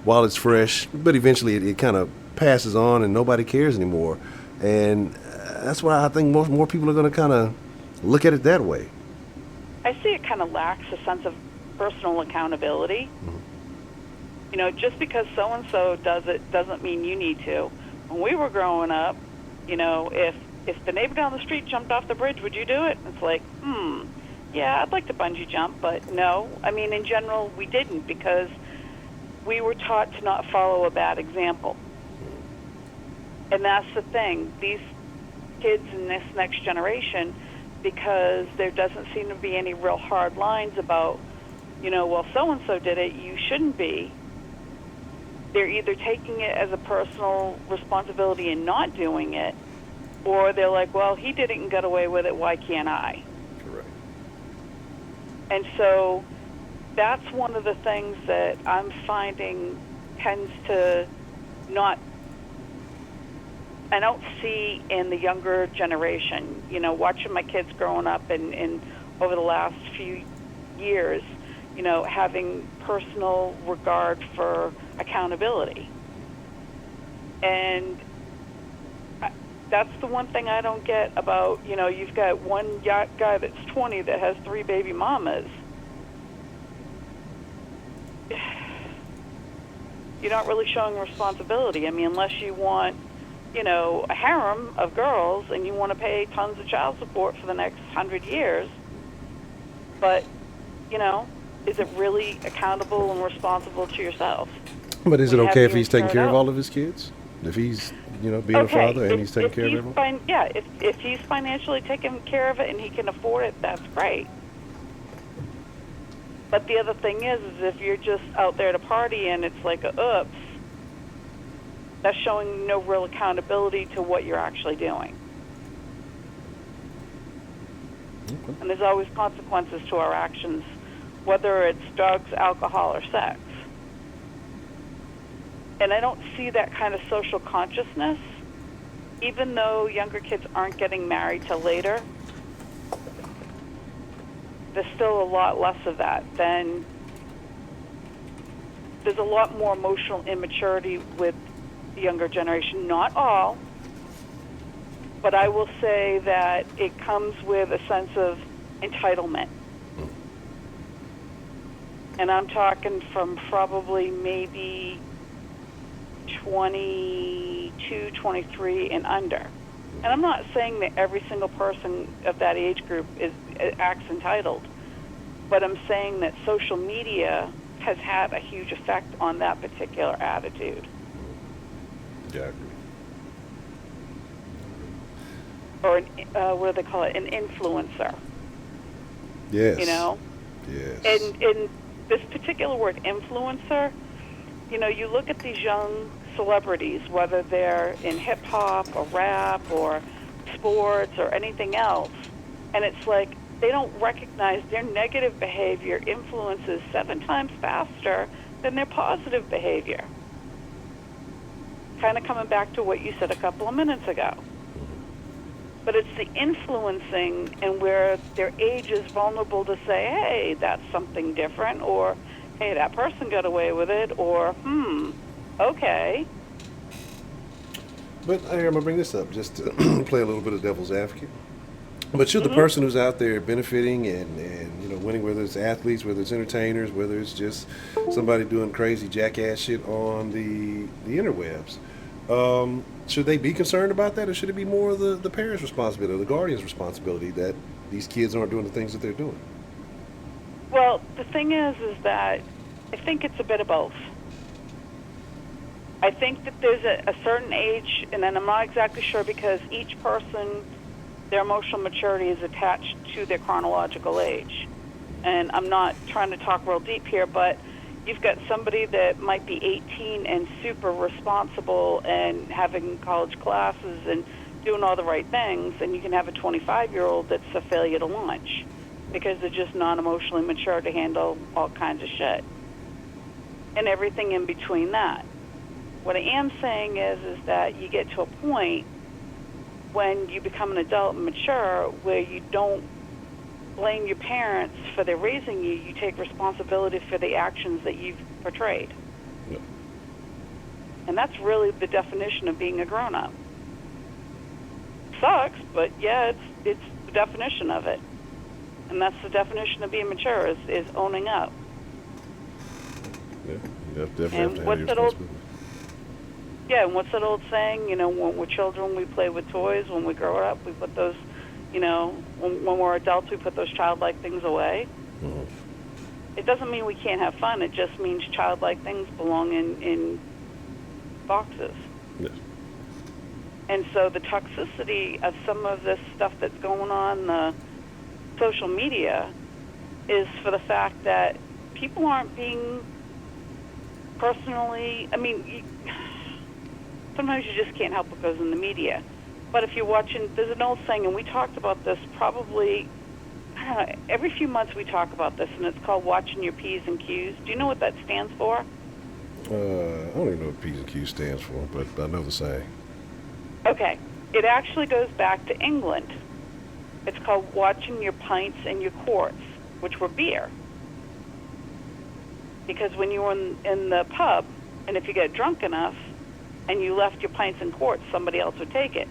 while it's fresh, but eventually it kind of passes on and nobody cares anymore. And that's why I think more people are going to kind of look at it that way. I see it kind of lacks a sense of personal accountability. Mm-hmm. You know, just because so-and-so does it doesn't mean you need to. When we were growing up, you know, if the neighbor down the street jumped off the bridge, would you do it? It's like, yeah, I'd like to bungee jump, but no. I mean, in general, we didn't because we were taught to not follow a bad example. And that's the thing. These kids in this next generation, because there doesn't seem to be any real hard lines about, you know, well, so-and-so did it, you shouldn't be. They're either taking it as a personal responsibility and not doing it, or they're like, well, he did it and got away with it, why can't I? Correct. And so that's one of the things that I'm finding tends to not, I don't see in the younger generation. You know, watching my kids growing up and over the last few years, you know, having personal regard for accountability. And that's the one thing I don't get about, you know, you've got one guy that's 20 that has 3 baby mamas. You're not really showing responsibility. I mean, unless you want a harem of girls and you want to pay tons of child support for the next 100 years, but, is it really accountable and responsible to yourself? But is it We have okay if you he's taking care of out. all of his kids? If he's, being a father and he's taking care of everyone? If he's financially taking care of it and he can afford it, that's great. But the other thing is if you're just out there to party and it's like oops, that's showing no real accountability to what you're actually doing. Okay. And there's always consequences to our actions, whether it's drugs, alcohol, or sex. And I don't see that kind of social consciousness, even though younger kids aren't getting married till later. There's still a lot less of that than there's a lot more emotional immaturity with the younger generation. Not all, but I will say that it comes with a sense of entitlement. And I'm talking from probably maybe 22, 23 and under. And I'm not saying that every single person of that age group acts entitled, but I'm saying that social media has had a huge effect on that particular attitude. Yeah, I agree. Or what do they call it? An influencer. Yes. Yes. And this particular word, influencer, you look at these young celebrities, whether they're in hip-hop or rap or sports or anything else, and it's like they don't recognize their negative behavior influences 7 times faster than their positive behavior. Kind of coming back to what you said a couple of minutes ago. But it's the influencing and where their age is vulnerable to say, hey, that's something different, or hey, that person got away with it, or okay. But I'm going to bring this up just to play a little bit of devil's advocate. But should the person who's out there benefiting and winning, whether it's athletes, whether it's entertainers, whether it's just somebody doing crazy jackass shit on the interwebs, should they be concerned about that, or should it be more the parents' responsibility or the guardian's responsibility that these kids aren't doing the things that they're doing? Well, the thing is that I think it's a bit of both. I think that there's a certain age, and then I'm not exactly sure because each person, their emotional maturity is attached to their chronological age. And I'm not trying to talk real deep here, but you've got somebody that might be 18 and super responsible and having college classes and doing all the right things, and you can have a 25-year-old that's a failure to launch because they're just not emotionally mature to handle all kinds of shit and everything in between that. What I am saying is that you get to a point when you become an adult and mature where you don't blame your parents for their raising you. You take responsibility for the actions that you've portrayed. Yep. And that's really the definition of being a grown-up. Sucks, but yeah, it's the definition of it. And that's the definition of being mature is owning up. Yeah, you definitely And have to have what's your that old- responsibility. Yeah, and what's that old saying? When we're children, we play with toys. When we grow up, we put those, when we're adults, we put those childlike things away. Mhm. It doesn't mean we can't have fun. It just means childlike things belong in boxes. Yes. And so the toxicity of some of this stuff that's going on social media is for the fact that people aren't being personally, sometimes you just can't help what goes in the media. But if you're watching, there's an old saying, and we talked about this probably, I don't know, every few months we talk about this, and it's called watching your P's and Q's. Do you know what that stands for? I don't even know what P's and Q's stands for, but I know the saying. Okay. It actually goes back to England. It's called watching your pints and your quarts, which were beer. Because when you were in the pub, and if you get drunk enough, and you left your pints and quarts, somebody else would take it.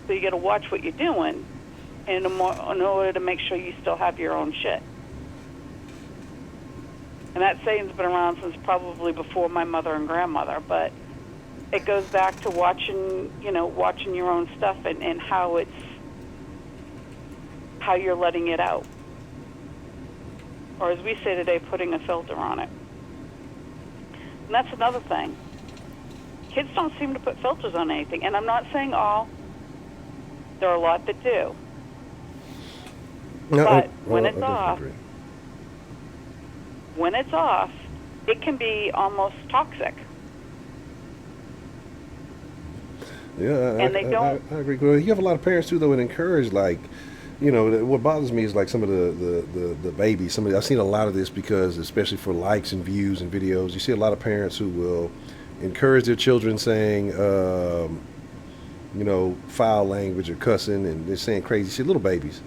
So you got to watch what you're doing in order to make sure you still have your own shit. And that saying's been around since probably before my mother and grandmother, but it goes back to watching your own stuff and how you're letting it out. Or as we say today, putting a filter on it. And that's another thing. Kids don't seem to put filters on anything. And I'm not saying all. There are a lot that do. No, But I definitely agree. when it's off, it can be almost toxic. Yeah, And they don't. I agree. Well, you have a lot of parents too, though, that encourage, like, what bothers me is like some of the babies. I've seen a lot of this because, especially for likes and views and videos, you see a lot of parents who will encourage their children saying, foul language or cussing, and they're saying crazy shit. Little babies,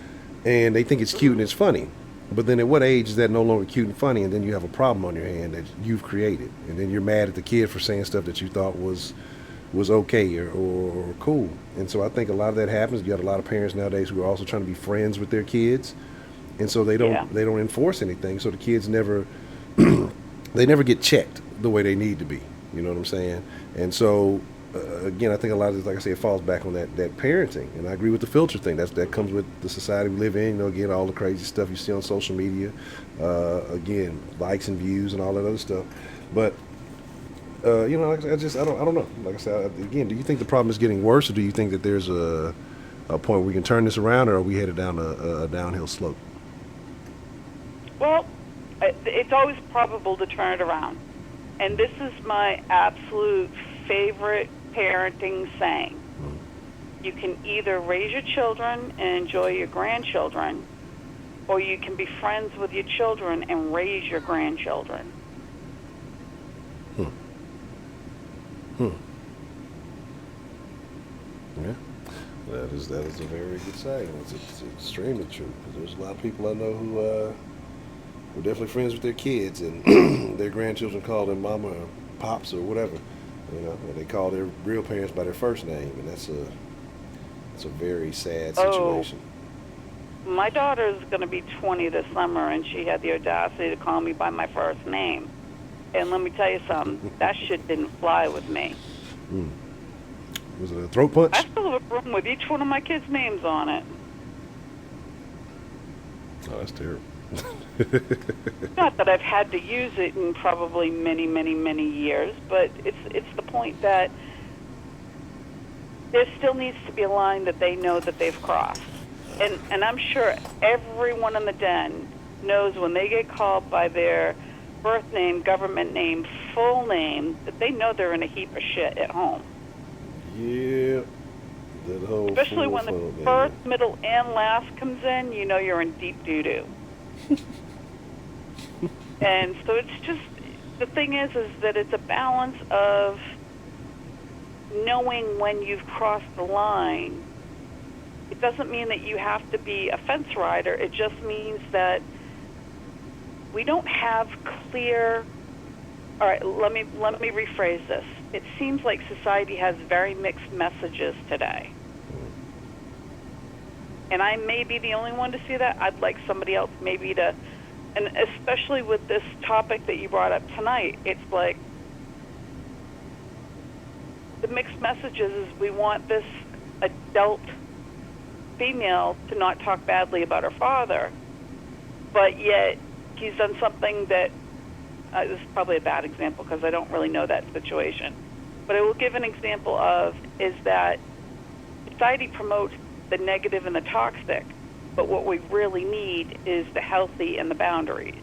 and they think it's cute and it's funny. But then at what age is that no longer cute and funny? And then you have a problem on your hand that you've created, and then you're mad at the kid for saying stuff that you thought was okay or cool. And so I think a lot of that happens. You got a lot of parents nowadays who are also trying to be friends with their kids, and so they don't enforce anything. So the kids never they never get checked the way they need to be. You know what I'm saying? And so again, I think a lot of this, like I say, it falls back on that parenting. And I agree with the filter thing. That comes with the society we live in. Again, all the crazy stuff you see on social media. Again, likes and views and all that other stuff. But like I don't know. Like I said, again, do you think the problem is getting worse, or do you think that there's a point where we can turn this around, or are we headed down a downhill slope? Well, it's always probable to turn it around. And this is my absolute favorite parenting saying. You can either raise your children and enjoy your grandchildren, or you can be friends with your children and raise your grandchildren. Yeah, that is a very good saying. It's extremely true, because there's a lot of people I know who were definitely friends with their kids, and their grandchildren call them mama or pops or whatever. And they call their real parents by their first name, and that's a very sad situation. Oh, my daughter's going to be 20 this summer, and she had the audacity to call me by my first name. And let me tell you something, that shit didn't fly with me. Was it a throat punch? I still have a room with each one of my kids' names on it. Oh, that's terrible. Not that I've had to use it in probably many, many, many years, but it's the point that there still needs to be a line that they know that they've crossed. And I'm sure everyone in the den knows when they get called by their birth name, government name, full name, that they know they're in a heap of shit at home. Yeah. That whole Especially when the first, middle, and last comes in, you know you're in deep doo-doo. And so it's just, the thing is that it's a balance of knowing when you've crossed the line. It doesn't mean that you have to be a fence rider. It just means that we don't have clear. All right, let me rephrase this. It seems like society has very mixed messages today. And I may be the only one to see that. I'd like somebody else maybe to, and especially with this topic that you brought up tonight, it's like the mixed messages is we want this adult female to not talk badly about her father, but yet he's done something that, this is probably a bad example because I don't really know that situation, but I will give an example of is that society promotes the negative and the toxic, but what we really need is the healthy and the boundaries.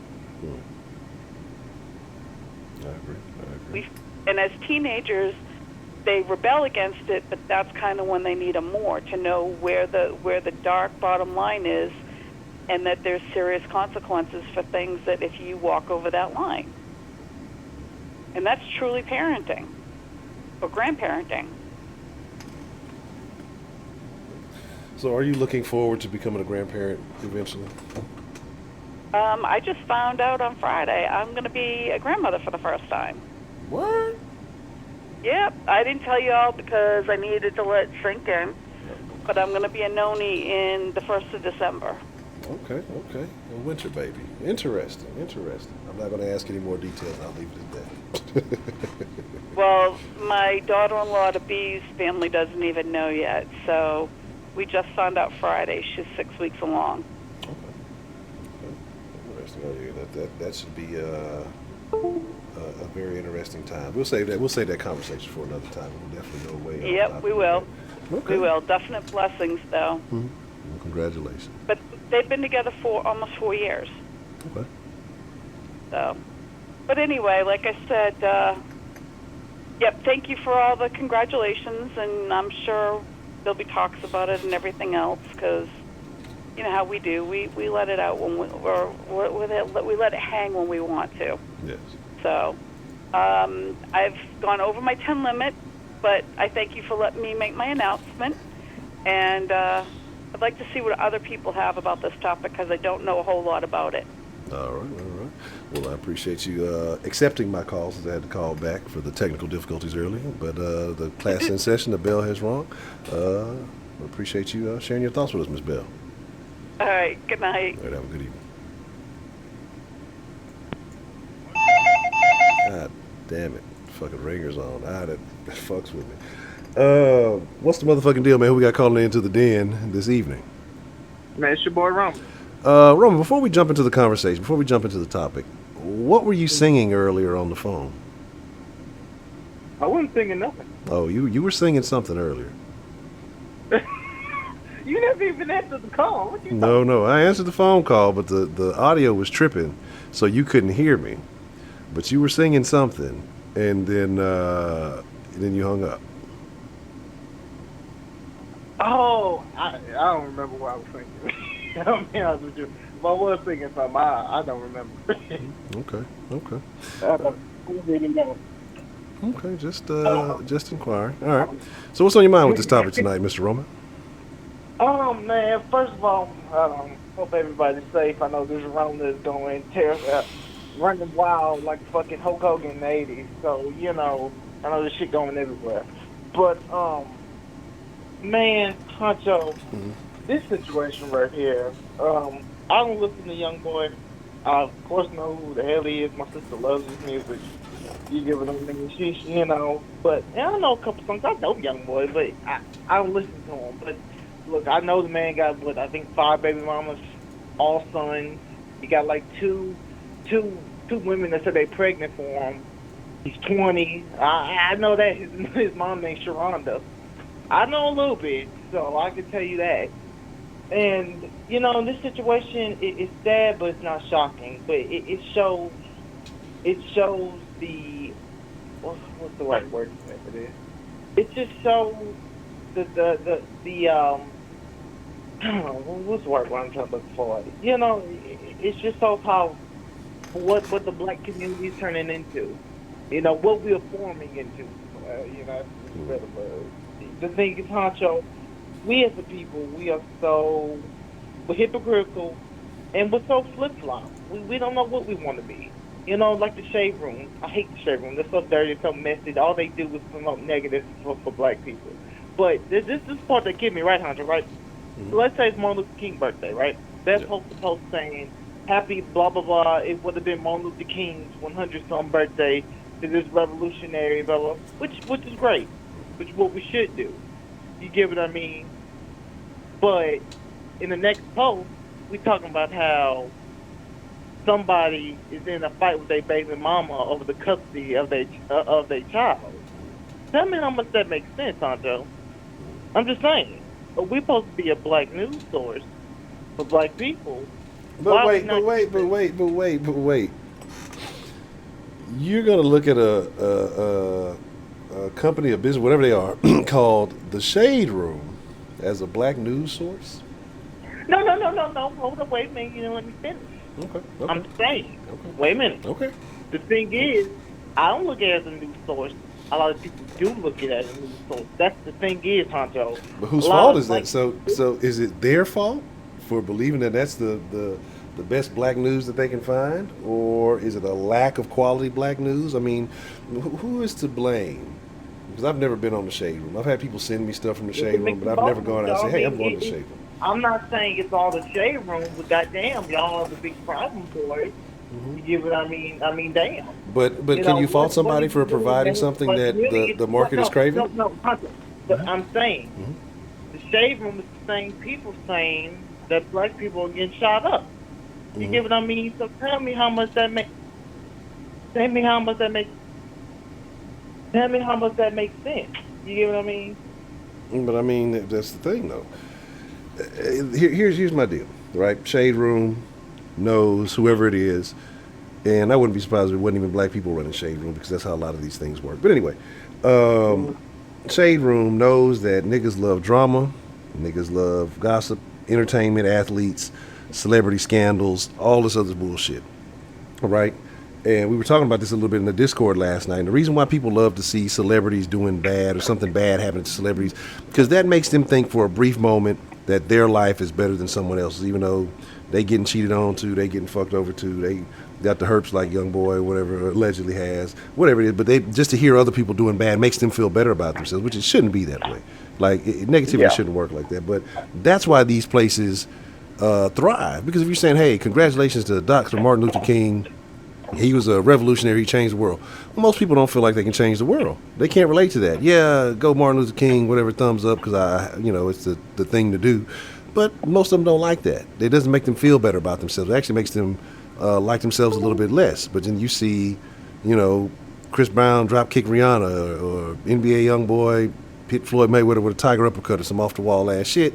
I agree. And as teenagers, they rebel against it, but that's kind of when they need them more to know where the dark bottom line is, and that there's serious consequences for things that if you walk over that line. And that's truly parenting or grandparenting. So are you looking forward to becoming a grandparent eventually? I just found out on Friday I'm going to be a grandmother for the first time. What? Yep, I didn't tell you all because I needed to let it sink in, but I'm going to be a noni in the 1st of December. Okay, okay. A winter baby. Interesting, interesting. I'm not going to ask any more details. I'll leave it at that. Well, my daughter-in-law to B's family doesn't even know yet, so we just found out Friday. She's 6 weeks along. Okay. Okay. Interesting. Oh, yeah, that should be a very interesting time. We'll save that conversation for another time. We'll definitely go away. Yep, we will. Okay. We will. Definite blessings, though. Mm-hmm. Well, congratulations. But they've been together for almost 4 years. Okay. So, but anyway, like I said, yep. Thank you for all the congratulations, and I'm sure there'll be talks about it and everything else, because you know how we do. We let it out when we let it hang when we want to. Yes. So, I've gone over my 10 limit, but I thank you for letting me make my announcement, and I'd like to see what other people have about this topic, because I don't know a whole lot about it. All right, all right. Well, I appreciate you accepting my calls, as I had to call back for the technical difficulties earlier. But the class in session, the bell has rung. I appreciate you sharing your thoughts with us, Miss Bell. All right, good night. All right, have a good evening. God damn it. Fucking ringer's on. That fucks with me. What's the motherfucking deal, man? Who we got calling into the den this evening? Man, it's your boy Roman. Roman, before we jump into the conversation, before we jump into the topic, what were you singing earlier on the phone? I wasn't singing nothing. Oh, you were singing something earlier. You never even answered the call. What you No, I answered the phone call, but the audio was tripping, so you couldn't hear me. But you were singing something, and then you hung up. Oh, I don't remember what I was thinking. I'll be honest with you. If I was thinking something, I don't remember. Okay. I really don't. Okay, just inquire. All right. So what's on your mind with this topic tonight, Mr. Roman? Man, first of all, hope everybody's safe. I know this Rona is going running wild like fucking Hulk Hogan in the 80s. So, you know, I know this shit going everywhere. But, man, Honcho, this situation right here, I don't listen to Youngboy. I, of course, know who the hell he is. My sister loves his music. You give it a minute, you know. But and I know a couple songs. I know Youngboy, but I don't listen to him. But look, I know the man got what I think 5 baby mamas, all sons. He got like two women that said they pregnant for him. He's 20. I know that his mom named Sharonda. I know a little bit, so I can tell you that. And you know, in this situation, it's sad, but it's not shocking. But it shows the what's the right word for this? It just shows the I don't know what's the word I'm trying to look for. You know, it just shows how what the black community is turning into. You know what we are forming into. You know, the thing is, Honcho, we as a people, we're hypocritical, and we're so flip-flop. We don't know what we want to be. You know, like the shade room. I hate the shade room. They're so dirty, so messy. All they do is promote negative for black people. But this is the part that get me, right, Hunter, right? Mm-hmm. So let's say it's Martin Luther King's birthday, right? They're supposed to post saying, happy blah, blah, blah. It would have been Martin Luther King's 100th birthday to this revolutionary, blah, blah, which is great, which is what we should do. You get what I mean? But in the next post, we talking about how somebody is in a fight with their baby mama over the custody of their child. Tell me how much that makes sense, Honcho. I'm just saying. But we're supposed to be a black news source for black people. But wait. You're gonna look at a company, a business, whatever they are, called the Shade Room as a black news source? No. Hold on, wait a minute. You know, let me finish. Okay. I'm saying. Okay. Wait a minute. Okay. The thing is, I don't look at it as a news source. A lot of people do look at it as a news source. That's the thing is, Honcho. But whose fault is that? So is it their fault for believing that that's the best black news that they can find? Or is it a lack of quality black news? I mean, who is to blame? Because I've never been on the Shade Room. I've had people send me stuff from the Shade Room, but I've never gone out and say, hey, I'm going to the Shade Room. I'm not saying it's all the shade room, but goddamn, y'all are the big problem boys. You get what I mean? I mean, damn. But You can know you fault what are somebody you for doing, providing man? something But that really, the it's what market is craving? no, Hunter. But I'm saying the shade room is the same people saying that black people are getting shot up. You get what I mean? So tell me how much that makes. Tell me how much that makes. Tell me how much that makes sense. You get what I mean? But I mean, that's the thing, though. Here's my deal, right? Shade room knows whoever it is, and I wouldn't be surprised if it wasn't even black people running shade room because that's how a lot of these things work. But anyway, um, shade room knows that niggas love drama, niggas love gossip, entertainment, athletes, celebrity scandals, all this other bullshit. All right. And we were talking about this a little bit in the Discord last night. And the reason why people love to see celebrities doing bad or something bad happening to celebrities, because that makes them think for a brief moment that their life is better than someone else's, even though they getting cheated on too, they getting fucked over too, they got the herpes like Youngboy, whatever allegedly has, whatever it is. But they just to hear other people doing bad makes them feel better about themselves, which it shouldn't be that way. Like negativity Yeah. shouldn't work like that. But that's why these places thrive. Because if you're saying, hey, congratulations to Dr. Martin Luther King, he was a revolutionary. He changed the world. Well, most people don't feel like they can change the world. They can't relate to that. Yeah, go Martin Luther King, whatever, thumbs up, because it's the thing to do. But most of them don't like that. It doesn't make them feel better about themselves. It actually makes them like themselves a little bit less. But then you see, Chris Brown drop kick Rihanna or NBA Youngboy hit Floyd Mayweather with a tiger uppercut or some off the wall ass shit.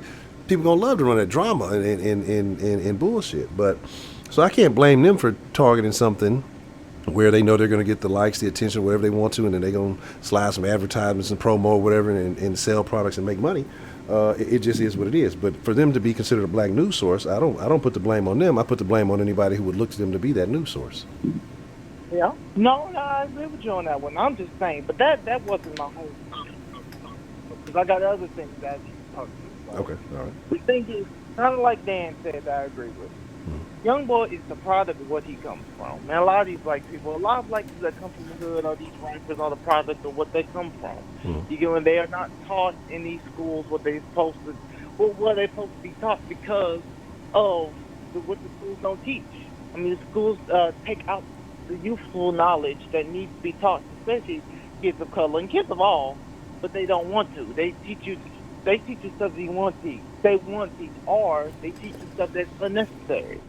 People gonna love to run that drama and bullshit. But so I can't blame them for targeting something where they know they're going to get the likes, the attention, whatever they want to, and then they're going to slide some advertisements and promo or whatever and sell products and make money. It just is what it is. But for them to be considered a black news source, I don't put the blame on them. I put the blame on anybody who would look to them to be that news source. Yeah. No, I agree with you on that one. I'm just saying, but that wasn't my whole topic because I got other things that I need to talk to. So Okay, all right. the thing is, kind of like Dan said, I agree with. Young boy is the product of what he comes from. And a lot of these black people, a lot of black people that come from the hood, or these rappers, are the product of what they come from. You get when they are not taught in these schools what they're supposed to, what they're supposed to be taught because of what the schools don't teach. I mean, the schools take out the useful knowledge that needs to be taught, especially kids of color and kids of all, but they don't want to. They teach you stuff that you want to teach. They want to teach, or they teach you stuff that's unnecessary.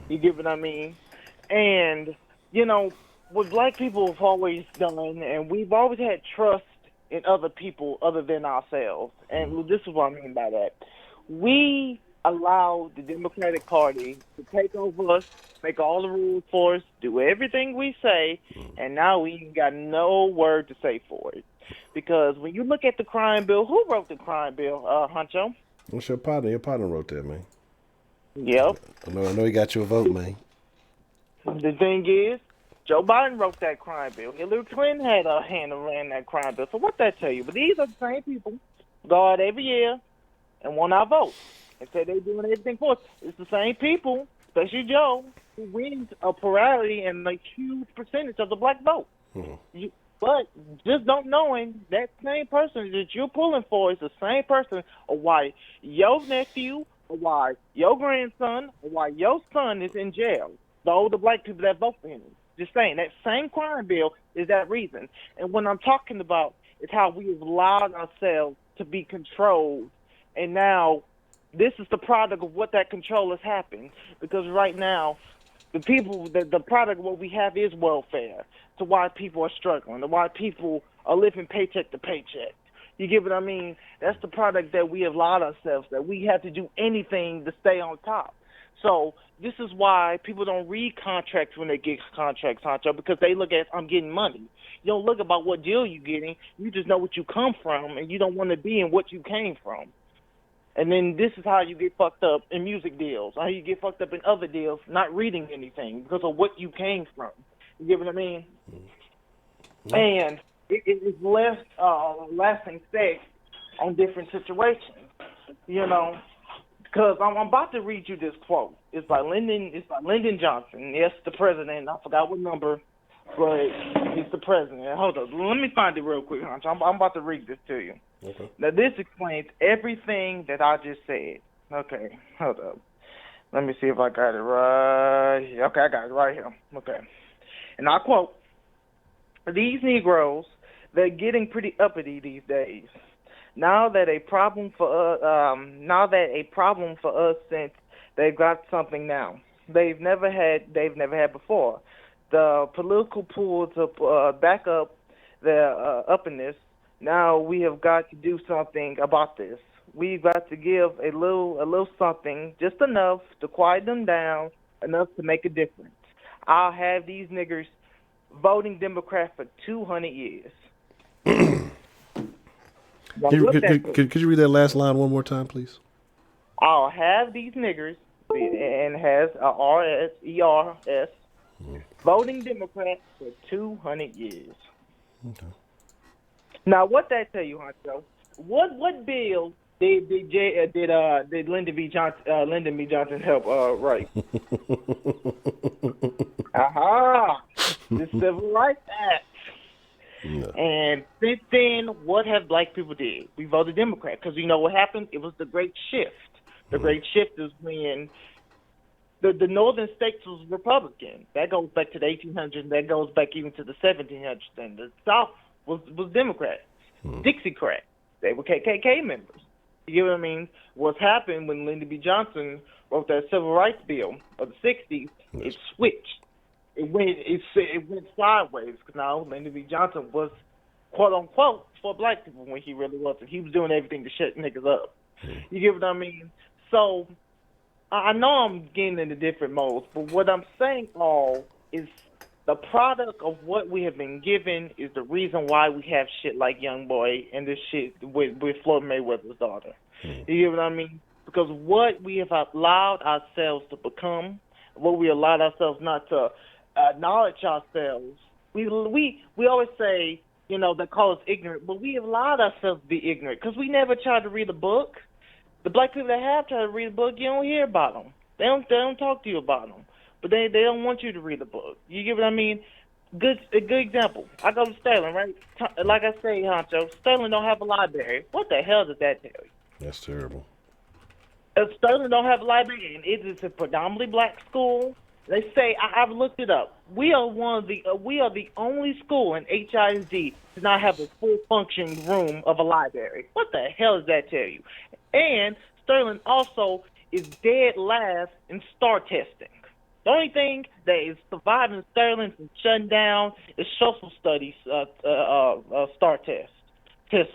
You get what I mean? And, what black people have always done, and we've always had trust in other people other than ourselves. And this is what I mean by that. We allow the Democratic Party to take over us, make all the rules for us, do everything we say, and now we ain't got no word to say for it. Because when you look at the crime bill, who wrote the crime bill, Honcho? What's your partner? Your partner wrote that, man. Yep. I know he got you a vote, man. The thing is, Joe Biden wrote that crime bill. Hillary Clinton had a hand around that crime bill. So what that tell you? But these are the same people who go out every year and want our vote and say they're doing everything for us. It's the same people, especially Joe, who wins a plurality and a huge percentage of the black vote. But just don't knowing that same person that you're pulling for is the same person or why your nephew or why your grandson or why your son is in jail. The older black people that vote for him. Just saying, that same crime bill is that reason. And what I'm talking about is how we have allowed ourselves to be controlled. And now this is the product of what that control has happened. Because right now, the product of what we have is welfare. To why people are struggling, to why people are living paycheck to paycheck. You get what I mean? That's the product that we have allowed ourselves, that we have to do anything to stay on top. So this is why people don't read contracts when they get contracts, Honcho, because they look at, I'm getting money. You don't look about what deal you're getting. You just know what you come from, and you don't want to be in what you came from. And then this is how you get fucked up in music deals, how you get fucked up in other deals, not reading anything because of what you came from. You get what I mean? And it is left lasting effect on different situations, Because I'm about to read you this quote. It's by Lyndon Johnson. Yes, the president. I forgot what number, but he's the president. Hold on. Let me find it real quick, Hunch. I'm about to read this to you. Okay. Now, this explains everything that I just said. Okay, hold up. Let me see if I got it right. Okay, I got it right here. Okay. And I quote, "These Negroes, they're getting pretty uppity these days. Now that a problem for us since they've got something now they've never had before. The political pull to back up their uppiness. Now we have got to do something about this. We've got to give a little something, just enough to quiet them down, enough to make a difference. I'll have these niggers voting Democrat for 200 years." Now, Could you read that last line one more time, please? I'll have these niggers, and has a R-S-E-R-S, voting Democrat for 200 years. Okay. Now, what that tell you, Honcho? What bill did Lyndon B. Johnson help write? Aha! The Civil Rights Act. No. And since then, what have black people did? We voted Democrat because you know what happened? It was the Great Shift. The Great Shift is when the northern states was Republican. That goes back to the 1800s. That goes back even to the 1700s. And the South was Democrat, Dixiecrat. They were KKK members. You know what I mean? What's happened when Lyndon B. Johnson wrote that Civil Rights Bill of the 60s, it switched. It went sideways because now Lyndon B. Johnson was quote unquote for black people when he really wasn't. He was doing everything to shut niggas up. You get what I mean? So I know I'm getting into different modes, but what I'm saying all is the product of what we have been given is the reason why we have shit like Youngboy and this shit with Floyd Mayweather's daughter. You get what I mean? Because what we have allowed ourselves to become, what we allowed ourselves not to acknowledge ourselves. We always say, you know, they call us ignorant, but we have allowed ourselves to be ignorant because we never tried to read a book. The black people that have tried to read a book, you don't hear about them. They don't talk to you about them, but they don't want you to read the book. You get what I mean? A good example. I go to Sterling, right? Like I say, Honcho, Sterling don't have a library. What the hell does that tell you? That's terrible. Sterling don't have a library, and it is a predominantly black school. They say I've looked it up. We are the only school in HISD to not have a full functioning room of a library. What the hell does that tell you? And Sterling also is dead last in STAR testing. The only thing that is surviving Sterling from shutting down is social studies STAR test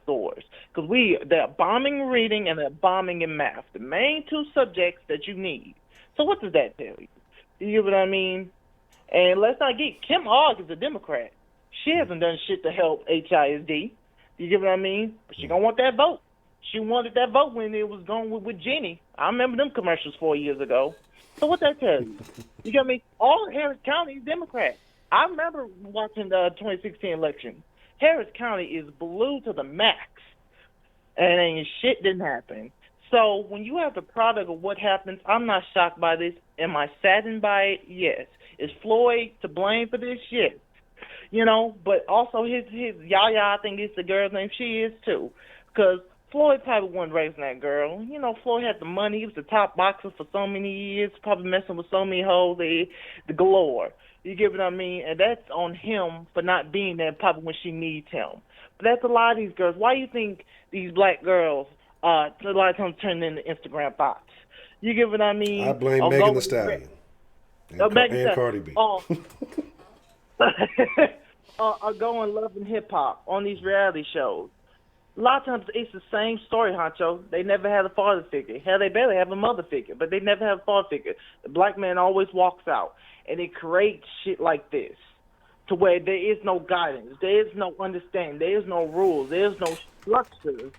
scores. Because they're bombing reading and they're bombing in math, the main two subjects that you need. So what does that tell you? You get what I mean? And let's not get Kim Hogg is a Democrat. She hasn't done shit to help HISD. You get what I mean? But she gonna want that vote. She wanted that vote when it was going with Jenny. I remember them commercials 4 years ago. So what that tell you? You get me? All of Harris County is Democrat. I remember watching the 2016 election. Harris County is blue to the max, and shit didn't happen. So when you have the product of what happens, I'm not shocked by this. Am I saddened by it? Yes. Is Floyd to blame for this? Yes. You know, but also his Yaya, I think it's the girl's name. She is too, because Floyd probably wasn't raising that girl. You know, Floyd had the money. He was the top boxer for so many years, probably messing with so many hoes, the galore. You get what I mean? And that's on him for not being there probably when she needs him. But that's a lot of these girls. Why do you think these black girls a lot of times turn into Instagram bots? You get what I mean? I blame Megan Thee Stallion and Cardi B. Are going Love and Hip Hop on these reality shows. A lot of times it's the same story, Honcho. They never had a father figure. Hell, they barely have a mother figure, but they never have a father figure. The black man always walks out, and it creates shit like this, to where there is no guidance, there is no understanding, there is no rules, there is no structure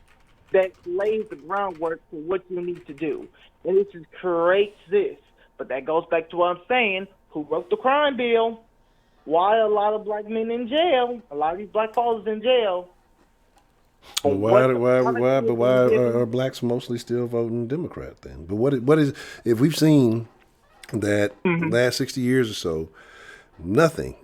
that lays the groundwork for what you need to do. And it just creates this. But that goes back to what I'm saying. Who wrote the crime bill? Why a lot of black men in jail? A lot of these black fathers in jail. Well, why are blacks mostly still voting Democrat then? But what is if we've seen that last 60 years or so, nothing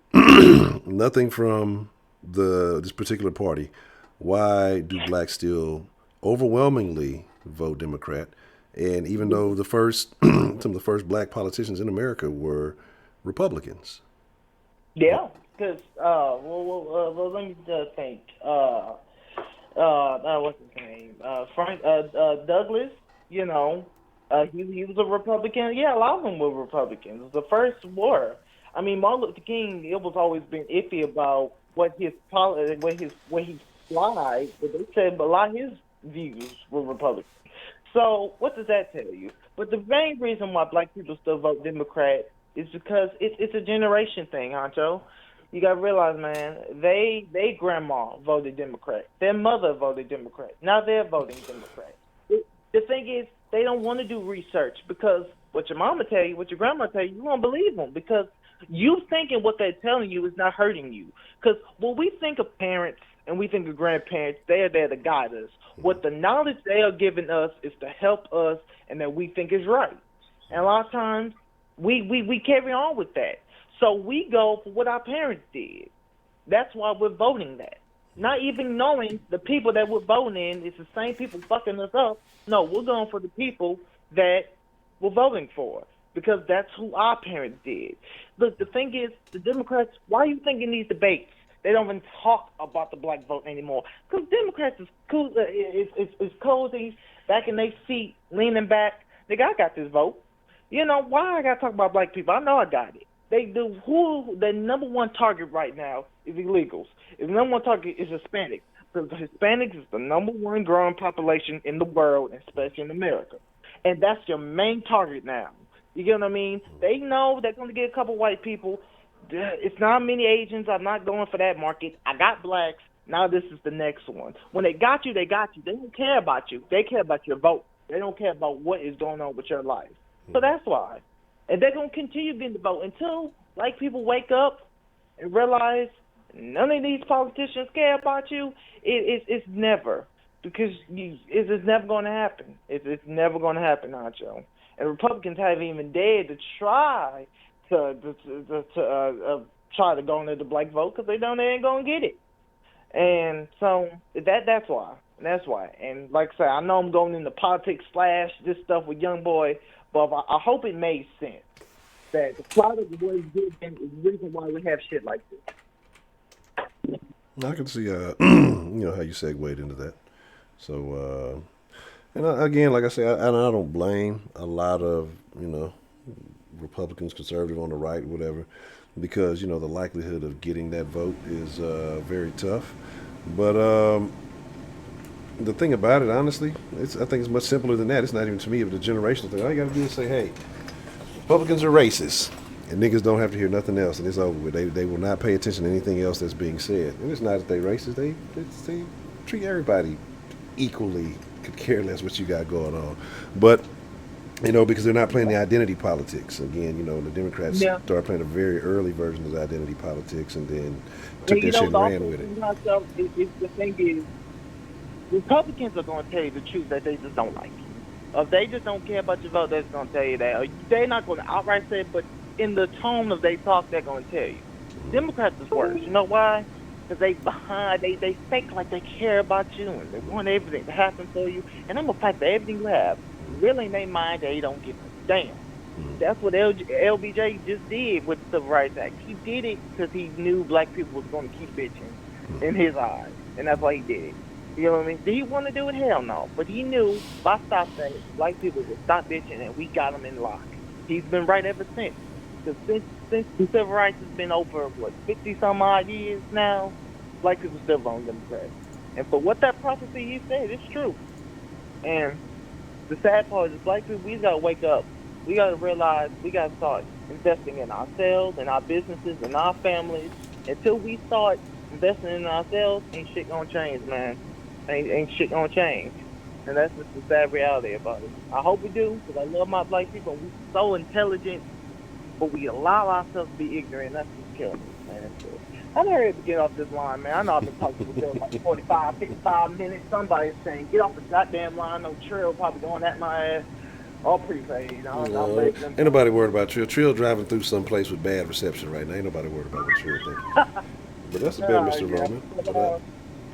from this particular party, why do blacks still overwhelmingly vote Democrat? And even though the first, some of the first black politicians in America were Republicans. Yeah, because let me think. What's his name? Frank Douglas. You know, he was a Republican. Yeah, a lot of them were Republicans. The first were. I mean, Martin Luther King. It was always been iffy about what his what he lied, but they said a lot of his views were Republican. So what does that tell you? But the main reason why black people still vote Democrat is because it's a generation thing, Honcho. You gotta realize, man, they grandma voted Democrat. Their mother voted Democrat. Now they're voting Democrat. The thing is, they don't want to do research because what your mama tell you, what your grandma tell you, you won't believe them because you thinking what they're telling you is not hurting you. Because when we think of parents and we think of grandparents, they are there to guide us. What the knowledge they are giving us is to help us and that we think is right. And a lot of times we carry on with that. So we go for what our parents did. That's why we're voting that. Not even knowing the people that we're voting in is the same people fucking us up. No, we're going for the people that we're voting for because that's who our parents did. Look, the thing is, the Democrats, why are you thinking these debates? They don't even talk about the black vote anymore. Because Democrats is cool, is cozy, back in their seat, leaning back. Nigga, I got this vote. You know, why I got to talk about black people? I know I got it. The number one target right now is illegals. The number one target is Hispanics. Because the Hispanics is the number one growing population in the world, especially in America. And that's your main target now. You get what I mean? They know they're going to get a couple white people. It's not many Asians. I'm not going for that market. I got blacks. Now this is the next one. When they got you, they got you. They don't care about you. They care about your vote. They don't care about what is going on with your life. So that's why. And they're going to continue getting the vote until black people wake up and realize none of these politicians care about you. It's never. Because it's never going to happen. It's never going to happen, Honcho. And Republicans haven't even dared to try to try to go into the black vote because they know they ain't going to get it. And so that's why. That's why. And like I said, I know I'm going into politics / this stuff with Youngboy, but I hope it made sense that the product of what he did is the reason why we have shit like this. I can see, you know, how you segued into that. So, and again, like I say, I don't blame a lot of, you know, Republicans, conservative on the right, whatever, because, you know, the likelihood of getting that vote is very tough. But the thing about it, honestly, I think it's much simpler than that. It's not even to me of the generational thing. All you got to do is say, hey, Republicans are racist, and niggas don't have to hear nothing else, and it's over with. They will not pay attention to anything else that's being said. And it's not that they racist. They treat everybody equally, could care less what you got going on. But, you know, because they're not playing the identity politics. Again, you know, the Democrats started playing a very early version of the identity politics and then took that shit and ran with it. The thing is, Republicans are going to tell you the truth that they just don't like you. If they just don't care about your vote, they're just going to tell you that. They're not going to outright say it, but in the tone of their talk, they're going to tell you. Democrats is worse. You know why? Because they fake like they care about you and they want everything to happen for you. And I'm going to fight for everything you have. Really, in their mind, they don't give a damn. That's what LBJ just did with the Civil Rights Act. He did it because he knew black people was going to keep bitching in his eyes. And that's why he did it. You know what I mean? Did he want to do it? Hell no. But he knew if I stopped saying it, black people would stop bitching and we got him in lock. He's been right ever since. Because since the civil rights has been over, 50-some odd years now, black people still voting Democrats. And for what that prophecy he said, it's true. And the sad part is black people, we got to wake up. We got to realize we got to start investing in ourselves and our businesses and our families. Until we start investing in ourselves, ain't shit gonna change, man. Ain't shit gonna change. And that's just the sad reality about it. I hope we do, because I love my black people. We're so intelligent, but we allow ourselves to be ignorant. That's just killing us, man. So, I'm ready to get off this line, man. I know I've been talking for like 45, 55 minutes. Somebody's saying, get off the goddamn line. No Trill probably going at my ass. All prepaid. Ain't nobody worried about Trill. Trill driving through some place with bad reception right now. Ain't nobody worried about what Trill thinking. But that's a bit, Mr. Roman.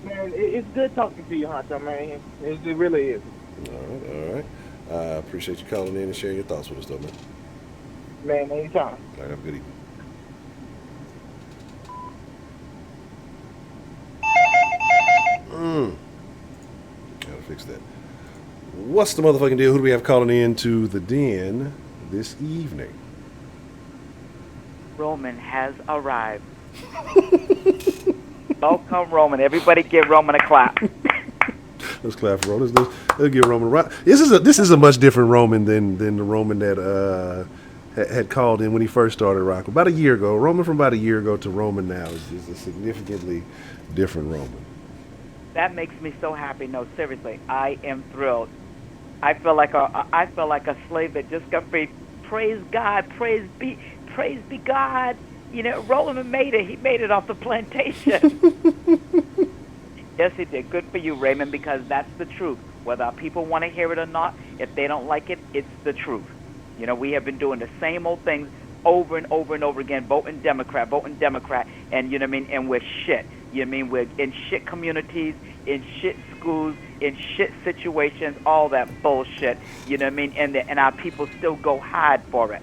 Man, it's good talking to you, Honcho, man. It really is. All right. I appreciate you calling in and sharing your thoughts with us, though, man. Man, anytime. All right, have a good evening. Gotta fix that. What's the motherfucking deal? Who do we have calling in to the den this evening? Roman has arrived. Welcome, Roman. Everybody give Roman a clap. Let's clap for Roman. Let's give Roman a round. This is a much different Roman than the Roman that had called in when he first started rocking. About a year ago. Roman from about a year ago to Roman now is a significantly different Roman. That makes me so happy. No, seriously, I am thrilled. I feel like a slave that just got free. Praise God, praise be God. You know, Roman made it. He made it off the plantation. Yes, he did. Good for you, Raymond, because that's the truth. Whether people want to hear it or not, if they don't like it, it's the truth. You know, we have been doing the same old things over and over and over again, voting Democrat, and you know what I mean, and we're shit. You know what I mean? We're in shit communities, in shit schools, in shit situations, all that bullshit. You know what I mean? And our people still go hard for it.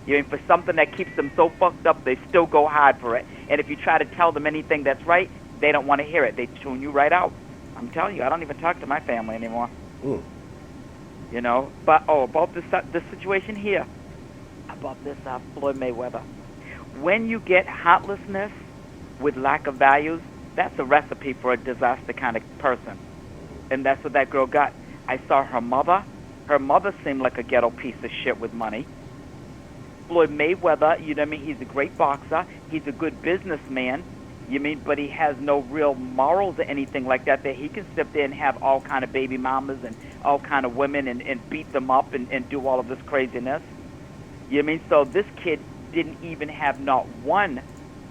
You know, for something that keeps them so fucked up, they still go hard for it. And if you try to tell them anything that's right, they don't want to hear it. They tune you right out. I'm telling you, I don't even talk to my family anymore. Mm. You know, but about this situation here, about this Floyd Mayweather. When you get heartlessness with lack of values, that's a recipe for a disaster kind of person. And that's what that girl got. I saw her mother. Her mother seemed like a ghetto piece of shit with money. Floyd Mayweather, you know what I mean? He's a great boxer. He's a good businessman. You mean, but he has no real morals or anything like that he can sit there and have all kind of baby mamas and all kind of women and beat them up and do all of this craziness. You mean, so this kid didn't even have not one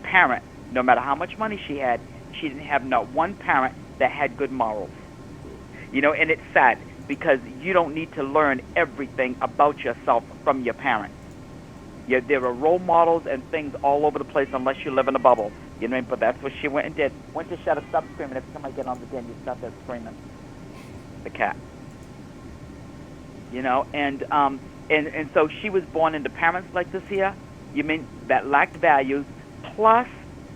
parent, no matter how much money she had, she didn't have not one parent that had good morals. You know, and it's sad because you don't need to learn everything about yourself from your parents. Yeah, there are role models and things all over the place unless you live in a bubble. You know what I mean? But that's what she went and did. Went to shut up, stop screaming. Every time I get on the den, you stop there screaming. The cat. You know, and so she was born into parents like this here. You mean that lacked values. Plus,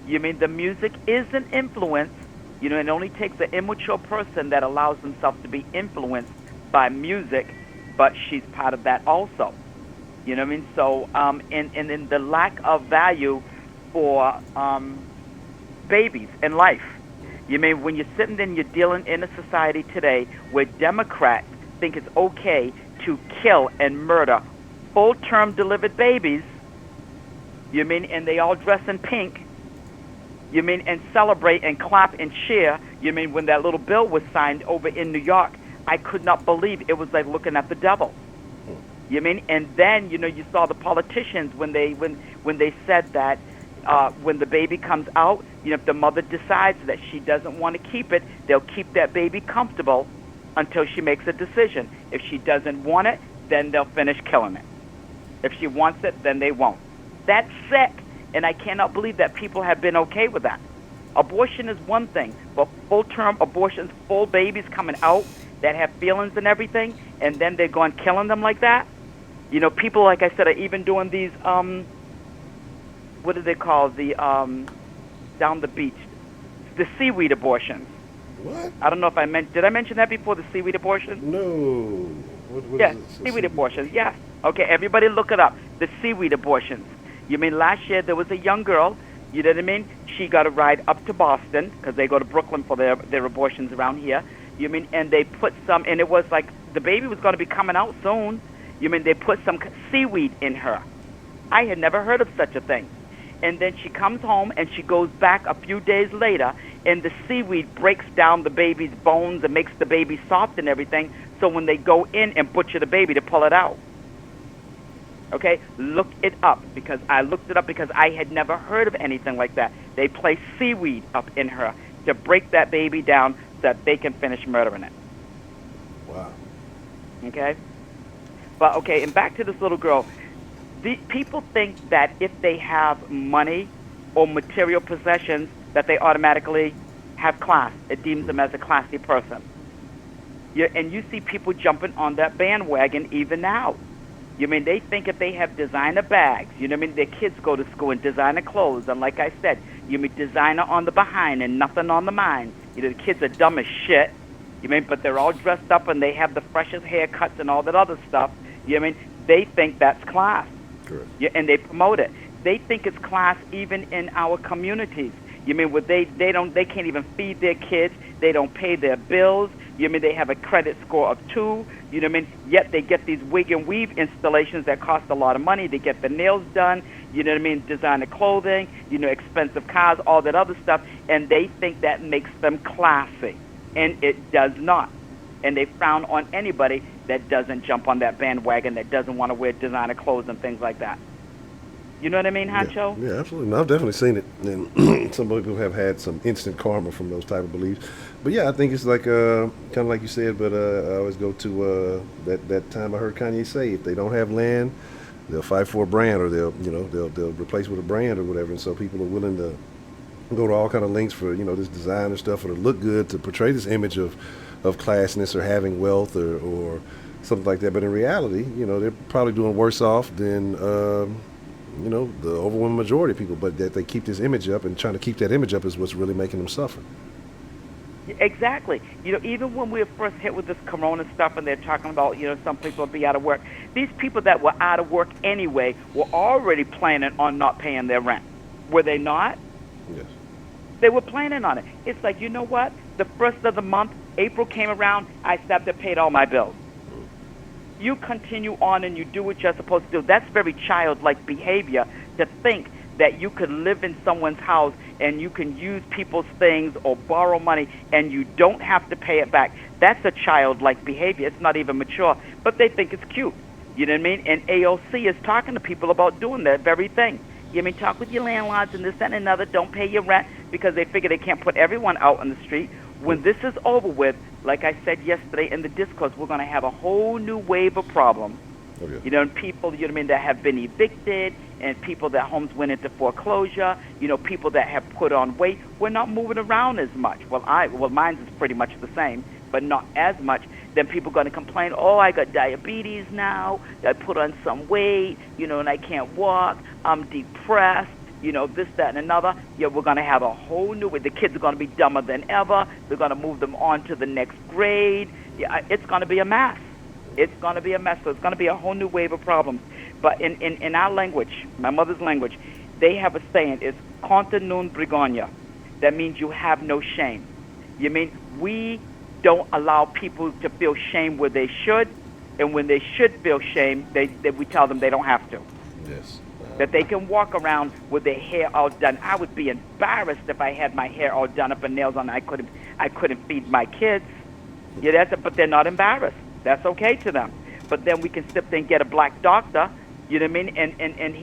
you mean the music is an influence. You know, it only takes an immature person that allows themselves to be influenced by music, but she's part of that also. You know what I mean? So, and in the lack of value for babies in life. You mean when you're sitting there and you're dealing in a society today where Democrats think it's okay to kill and murder full-term delivered babies, you mean, and they all dress in pink, you mean, and celebrate and clap and cheer, you mean, when that little bill was signed over in New York, I could not believe it was like looking at the devil. You mean, and then, you know, you saw the politicians when they said that when the baby comes out, you know, if the mother decides that she doesn't want to keep it, they'll keep that baby comfortable until she makes a decision. If she doesn't want it, then they'll finish killing it. If she wants it, then they won't. That's sick, and I cannot believe that people have been okay with that. Abortion is one thing, but full-term abortions, full babies coming out that have feelings and everything, and then they're going killing them like that. You know, people, like I said, are even doing these, what do they call the, down the beach, the seaweed abortions. What? I don't know if did I mention that before, the seaweed abortion? No. What yeah, is it? seaweed abortions, yeah. Okay, everybody look it up, the seaweed abortions. You mean last year there was a young girl, you know what I mean? She got a ride up to Boston, because they go to Brooklyn for their abortions around here. You mean, and they put some, and it was like, the baby was going to be coming out soon. You mean they put some seaweed in her. I had never heard of such a thing. And then she comes home and she goes back a few days later and the seaweed breaks down the baby's bones and makes the baby soft and everything. So when they go in and butcher the baby to pull it out. Okay, look it up because I looked it up because I had never heard of anything like that. They place seaweed up in her to break that baby down so that they can finish murdering it. Wow. Okay? But, okay, and back to this little girl. The people think that if they have money or material possessions, that they automatically have class. It deems them as a classy person. And you see people jumping on that bandwagon even now. You mean they think if they have designer bags, you know what I mean, their kids go to school in designer clothes, and like I said, you mean designer on the behind and nothing on the mind. You know, the kids are dumb as shit. You mean, but they're all dressed up and they have the freshest haircuts and all that other stuff. You know what I mean? They think that's class. Correct. Yeah, and they promote it. They think it's class even in our communities. You mean what they can't even feed their kids, they don't pay their bills, you mean they have a credit score of 2, you know what I mean? Yet they get these wig and weave installations that cost a lot of money, they get the nails done, you know what I mean, designer clothing, you know, expensive cars, all that other stuff, and they think that makes them classy. And it does not. And they frown on anybody that doesn't jump on that bandwagon, that doesn't want to wear designer clothes and things like that. You know what I mean, Honcho? Yeah, absolutely. No, I've definitely seen it, and some people have had some instant karma from those type of beliefs. But yeah, I think it's like kind of like you said. But I always go to that time I heard Kanye say, if they don't have land, they'll fight for a brand, or they'll replace with a brand or whatever. And so people are willing to go to all kind of lengths for this designer stuff, or to look good, to portray this image of classiness or having wealth or something like that. But in reality, they're probably doing worse off than the overwhelming majority of people, but that they keep this image up, and trying to keep that image up is what's really making them suffer. Exactly. Even when we were first hit with this corona stuff and they're talking about, some people will be out of work, these people that were out of work anyway were already planning on not paying their rent. Were they not? Yes. They were planning on it. It's like, you know what? The first of the month, April came around, I stopped and paid all my bills. You continue on and you do what you're supposed to do. That's very childlike behavior, to think that you could live in someone's house and you can use people's things or borrow money and you don't have to pay it back. That's a childlike behavior. It's not even mature, but they think it's cute. You know what I mean? And AOC is talking to people about doing that very thing. You mean, talk with your landlords and this, that, and another. Don't pay your rent, because they figure they can't put everyone out on the street. When this is over with, like I said yesterday in the discourse, we're going to have a whole new wave of problems. Okay. And people, that have been evicted, and people that homes went into foreclosure, people that have put on weight. We're not moving around as much. Well, mine is pretty much the same, but not as much. Then people are going to complain, oh, I got diabetes now, I put on some weight, and I can't walk, I'm depressed. This, that, and another. Yeah, we're going to have a whole new way. The kids are going to be dumber than ever. They're going to move them on to the next grade. Yeah, it's going to be a mess. It's going to be a mess. So it's going to be a whole new wave of problems. But in our language, my mother's language, they have a saying, it's conta non vergogna. That means you have no shame. You mean we don't allow people to feel shame where they should, and when they should feel shame, we tell them they don't have to. Yes. That they can walk around with their hair all done. I would be embarrassed if I had my hair all done up and nails on. I couldn't feed my kids. Yeah, but they're not embarrassed. That's okay to them. But then we can sit there and get a black doctor, you know what I mean? And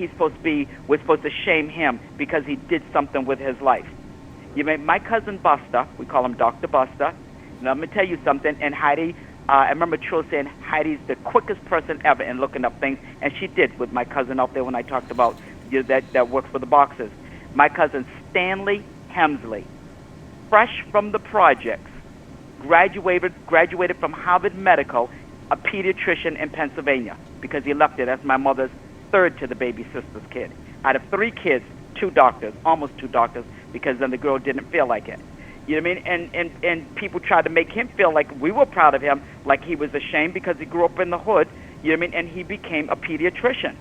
we're supposed to shame him because he did something with his life. You mean, my cousin Buster, we call him Dr. Buster, and I'm going to tell you something, and Heidi, I remember Trill saying Heidi's the quickest person ever in looking up things, and she did with my cousin out there when I talked about that worked for the boxers. My cousin Stanley Hemsley, fresh from the projects, graduated from Harvard Medical, a pediatrician in Pennsylvania, because he left it as my mother's third to the baby sister's kid. Out of 3 kids, 2 doctors, almost 2 doctors, because then the girl didn't feel like it. You know what I mean? And people tried to make him feel like we were proud of him, like he was ashamed because he grew up in the hood. You know what I mean? And he became a pediatrician.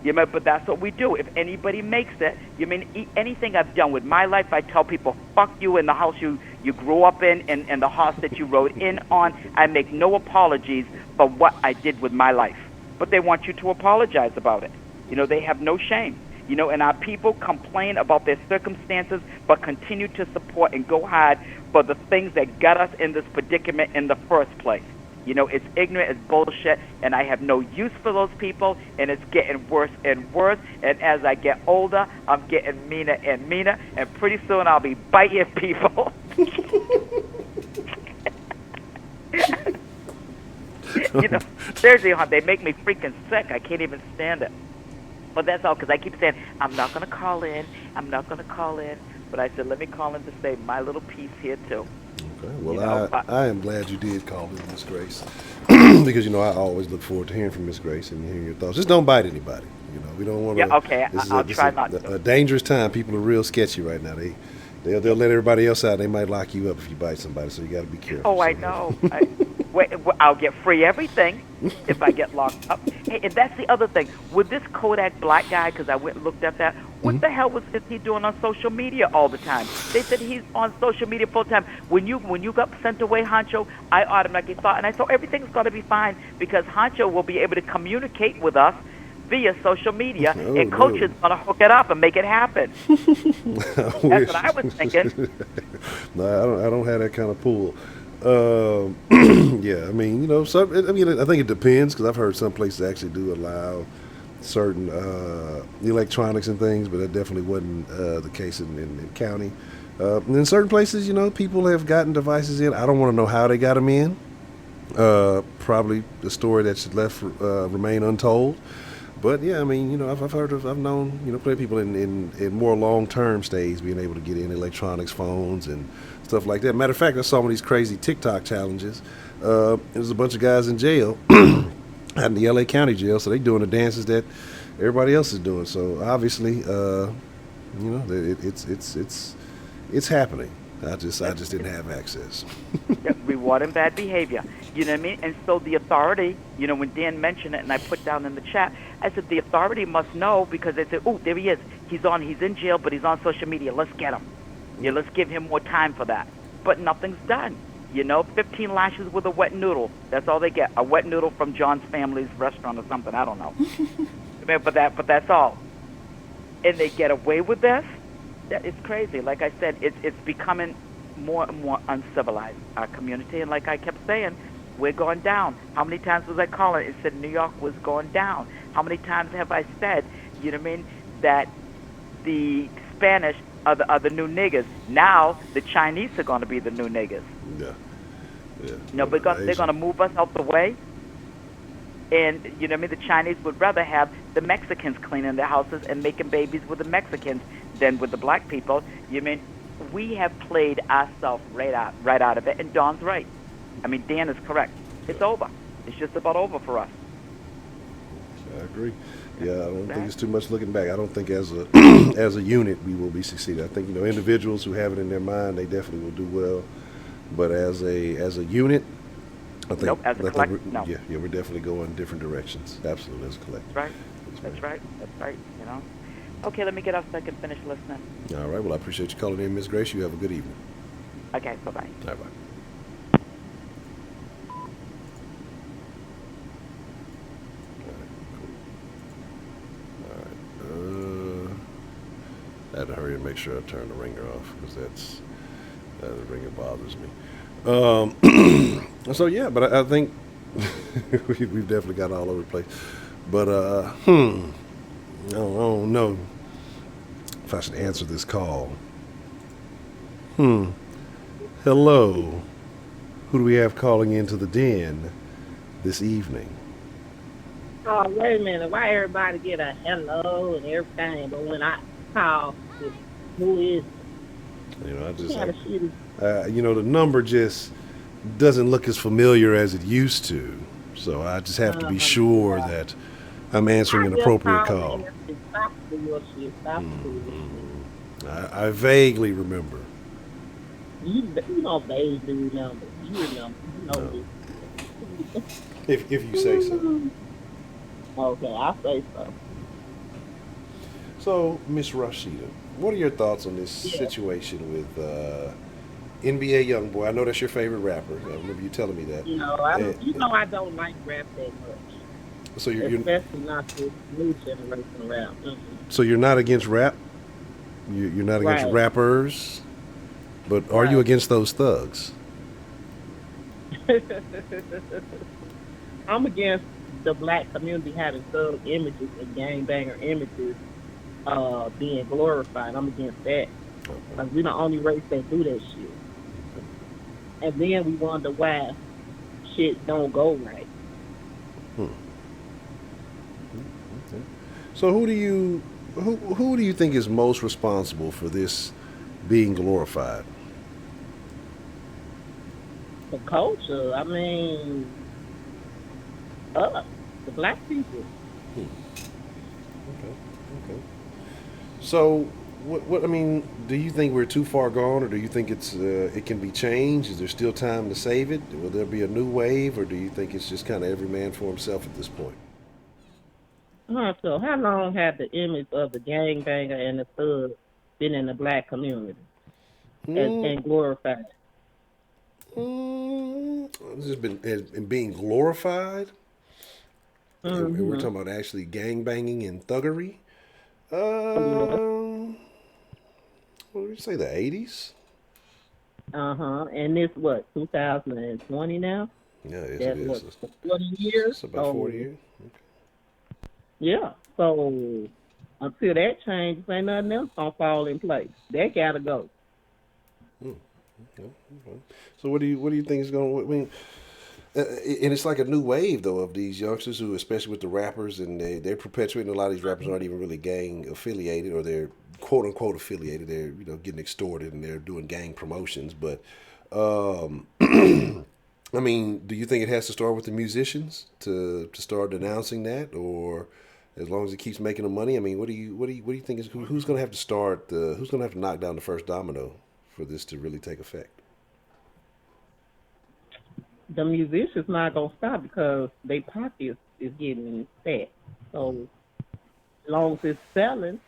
You know, but that's what we do. If anybody makes it, you mean anything I've done with my life, I tell people, fuck you in the house you grew up in and the house that you rode in on. I make no apologies for what I did with my life. But they want you to apologize about it. They have no shame. And our people complain about their circumstances, but continue to support and go hard for the things that got us in this predicament in the first place. It's ignorant, it's bullshit, and I have no use for those people, and it's getting worse and worse. And as I get older, I'm getting meaner and meaner, and pretty soon I'll be biting people. Seriously, they make me freaking sick. I can't even stand it. But that's all, because I keep saying, I'm not going to call in. But I said, let me call in to say my little piece here, too. Okay. Well, You know, but I am glad you did call in, Miss Grace, because I always look forward to hearing from Miss Grace and hearing your thoughts. Just don't bite anybody. We don't want yeah, to. okay, I'll This is try not to. a dangerous time. People are real sketchy right now. They'll let everybody else out. They might lock you up if you bite somebody. So you got to be careful. Oh, I So, know. I'll get free everything if I get locked up. Hey, and that's the other thing. With this Kodak black guy, because I went and looked at that, what the hell is he doing on social media all the time? They said he's on social media full time. When you got sent away, Honcho, I automatically thought, and I thought everything's going to be fine because Honcho will be able to communicate with us via social media, and Coach is going to hook it up and make it happen. That's what I was thinking. No, I don't have that kind of pull. Yeah, I mean, I think it depends because I've heard some places actually do allow certain electronics and things, but that definitely wasn't the case in county. And in certain places, people have gotten devices in. I don't want to know how they got them in. Probably the story that should remain untold. But yeah, I mean, I've known, plenty of people in more long-term stays being able to get in electronics, phones, and stuff like that. Matter of fact, I saw one of these crazy TikTok challenges. There's a bunch of guys in jail, out in the LA County jail, so they doing the dances that everybody else is doing. So obviously, it's happening. I just didn't have access. Reward and bad behavior. You know what I mean? And so the authority, when Dan mentioned it and I put down in the chat, I said the authority must know because they said, oh, there he is. He's in jail, but he's on social media. Let's get him. Yeah, let's give him more time for that. But nothing's done. 15 lashes with a wet noodle. That's all they get. A wet noodle from John's family's restaurant or something. I don't know. but that's all. And they get away with this? It's crazy. Like I said, it's becoming more and more uncivilized, our community. And like I kept saying, we're going down. How many times was I calling? It said New York was going down. How many times have I said, that the Spanish are the new niggas? Now the Chinese are going to be the new niggas. Yeah. They're going to move us out the way. And, the Chinese would rather have the Mexicans cleaning their houses and making babies with the Mexicans than with the black people. We have played ourselves right out of it. And Don's right. Dan is correct. It's over. It's just about over for us. I agree. Yeah, I don't think it's too much looking back. I don't think as a as a unit we will be succeeding. I think individuals who have it in their mind, they definitely will do well. But as a unit, I think, as a collective, no. Yeah, we're definitely going different directions. Absolutely, as a collective. That's right. Okay, let me get off so I can finish listening. All right. Well, I appreciate you calling in, Ms. Grace. You have a good evening. Okay. Bye bye. Bye bye. I had to hurry and make sure I turn the ringer off because the ringer bothers me. So yeah, but I think we've definitely got all over the place. But I don't know if I should answer this call. Hello. Who do we have calling into the den this evening? Oh, wait a minute. Why everybody get a hello and everything, but when I call, who is it? The number just doesn't look as familiar as it used to. So I just have to be sure that I'm answering an appropriate call. I vaguely remember. You don't vaguely remember. You remember. No. If you say so. Okay, I'll say so. So, Miss Rashida, what are your thoughts on this situation with NBA Youngboy? I know that's your favorite rapper. I remember you telling me that. I don't like rap that much. So especially not this new generation rap. Mm-hmm. So you're not against rap? You're not against rappers, but are you against those thugs? I'm against the black community having thug images and gangbanger images being glorified. I'm against that. Because we're the only race that do that shit. And then we wonder why shit don't go right. So who do you think is most responsible for this being glorified? The culture, I mean, us, the black people. Okay. Okay. So, what I mean, do you think we're too far gone, or do you think it can be changed? Is there still time to save it? Will there be a new wave, or do you think it's just kind of every man for himself at this point? So how long have the image of the gangbanger and the thug been in the black community Mm, and glorified? this has been and being glorified, and we're Mm-hmm. talking about actually gang banging and thuggery. Yeah. What would you say, the 80s? Uh-huh. And this what, 2020 now? Yeah, yes, it That's is. what, 40 years? It's about 40 So years. yeah. So until that changes, ain't nothing else gonna fall in place. That gotta go. Okay. Okay. So what do you think is going? I mean, and it's like a new wave though of these youngsters who, especially with the rappers, and they're perpetuating. A lot of these rappers aren't even really gang affiliated, or they're quote unquote affiliated. They're getting extorted and they're doing gang promotions. But I mean, do you think it has to start with the musicians to start announcing that, or as long as it keeps making them money? I mean, what do you think is who's going to have to start? Who's going to have to knock down the first domino for this to really take effect? The musicians not gonna stop because their pockets is getting fat. So as long as it's selling,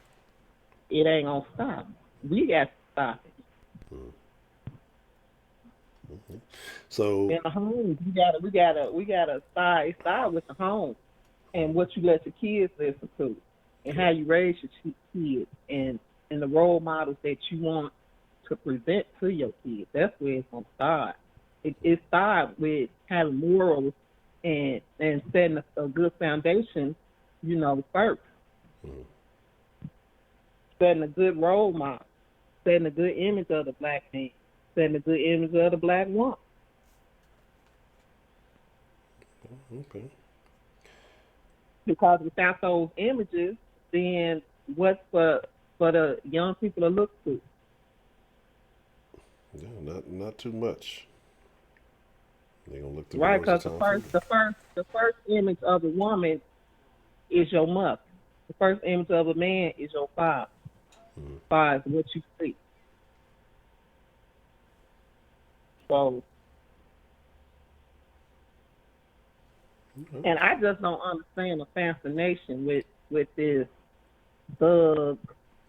it ain't gonna stop. We got to stop it. So In the home, we gotta start with the home and what you let your kids listen to, and how you raise your kids, and the role models that you want to present to your kids. That's where it's gonna start. It starts with having morals and setting a good foundation, first. Setting a good role model, setting a good image of the black man, setting a good image of the black woman. okay, Because without those images, then what's for the young people to look to? yeah, not too much. They're gonna look through the Right? rose of Because tomfoolery. the first image of a woman is your mother. The first image of a man is your father. Father is what you see. So, Okay. and I just don't understand the fascination with this thug